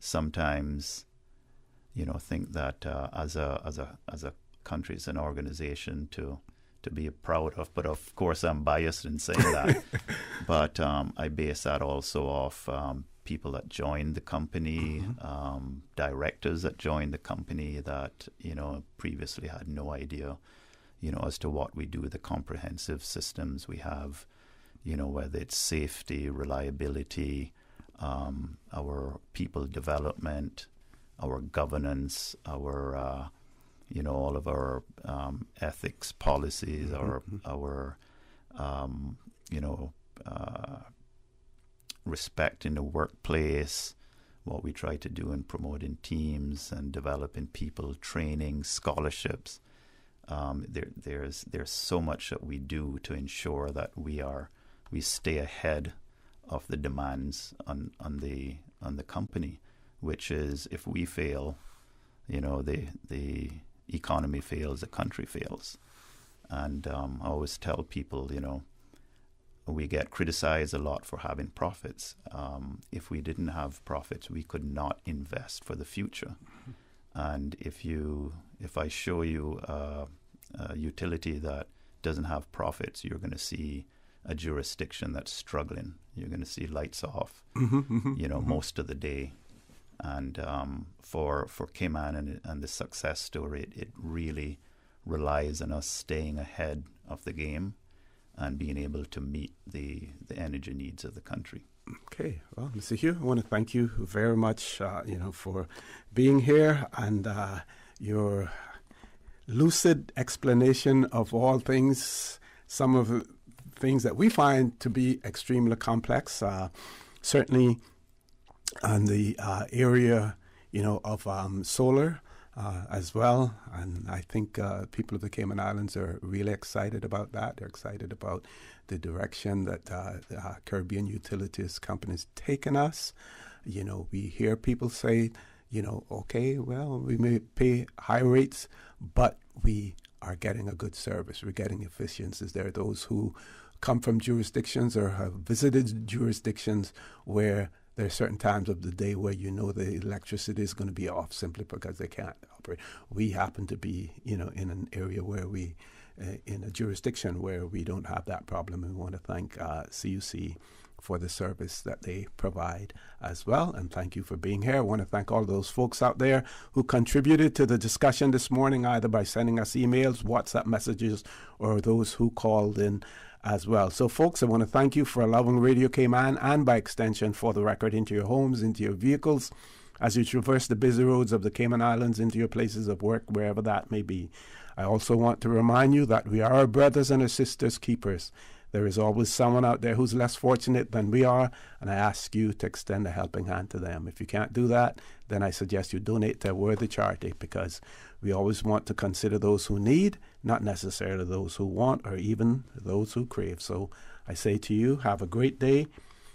Sometimes, think that as a country, as an organization to be proud of. But of course, I'm biased in saying that. But I base that also off people that joined the company, directors that joined the company that, previously had no idea, as to what we do, the comprehensive systems we have, whether it's safety, reliability, our people development, our governance, our, all of our ethics policies, our respect in the workplace, what we try to do in promoting teams and developing people, training, scholarships. There's so much that we do to ensure that we stay ahead of the demands on the company, which is, if we fail, the economy fails, the country fails. And I always tell people, we get criticized a lot for having profits. If we didn't have profits, we could not invest for the future. And if I show you a utility that doesn't have profits, you're going to see a jurisdiction that's struggling. You're going to see lights off, most of the day. And for Cayman and the success story, it really relies on us staying ahead of the game and being able to meet the energy needs of the country. Okay, well, Mr. Hugh, I want to thank you very much, for being here and your lucid explanation of all things, some of the things that we find to be extremely complex, certainly on the area, of solar as well. And I think people of the Cayman Islands are really excited about that. They're excited about the direction that Caribbean Utilities Company's taken us. We hear people say, okay, well, we may pay high rates, but we are getting a good service. We're getting efficiencies. There are those who come from jurisdictions or have visited jurisdictions where there are certain times of the day where the electricity is going to be off simply because they can't operate. We happen to be, in an area where in a jurisdiction where we don't have that problem. And we want to thank CUC for the service that they provide as well. And thank you for being here. I want to thank all those folks out there who contributed to the discussion this morning, either by sending us emails, WhatsApp messages, or those who called in as well. So, folks, I want to thank you for allowing Radio Cayman, and by extension For the Record, into your homes, into your vehicles, as you traverse the busy roads of the Cayman Islands, into your places of work, wherever that may be. I also want to remind you that we are our brothers and our sisters' keepers. There is always someone out there who's less fortunate than we are, and I ask you to extend a helping hand to them. If you can't do that, then I suggest you donate to a worthy charity, because we always want to consider those who need, not necessarily those who want or even those who crave. So I say to you, have a great day.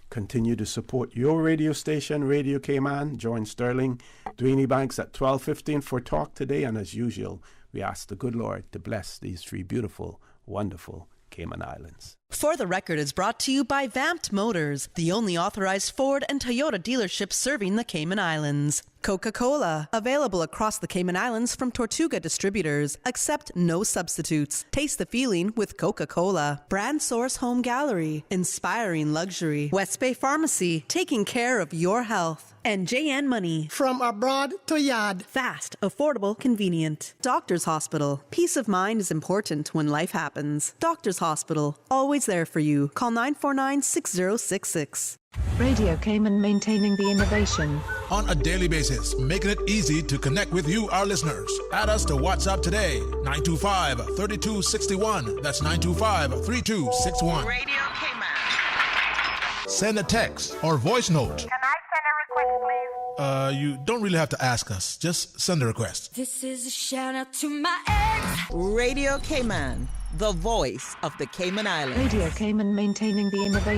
Continue to support your radio station, Radio Cayman. Join Sterling Dwayne Banks at 12:15 for Talk Today. And as usual, we ask the good Lord to bless these three beautiful, wonderful Cayman Islands. For the Record is brought to you by Vamped Motors, the only authorized Ford and Toyota dealership serving the Cayman Islands. Coca-Cola, available across the Cayman Islands from Tortuga distributors. Accept no substitutes. Taste the feeling with Coca-Cola. Brand Source Home Gallery, inspiring luxury. West Bay Pharmacy, taking care of your health. And JN Money. From abroad to yard. Fast, affordable, convenient. Doctor's Hospital. Peace of mind is important when life happens. Doctor's Hospital, always there for you. Call 949-6066. Radio Cayman, maintaining the innovation. On a daily basis, making it easy to connect with you, our listeners. Add us to WhatsApp today, 925-3261. That's 925-3261. Radio Cayman. Send a text or voice note. Can I send a request, please? You don't really have to ask us. Just send a request. This is a shout out to my ex. Radio Cayman, the voice of the Cayman Islands. Radio Cayman, maintaining the innovation.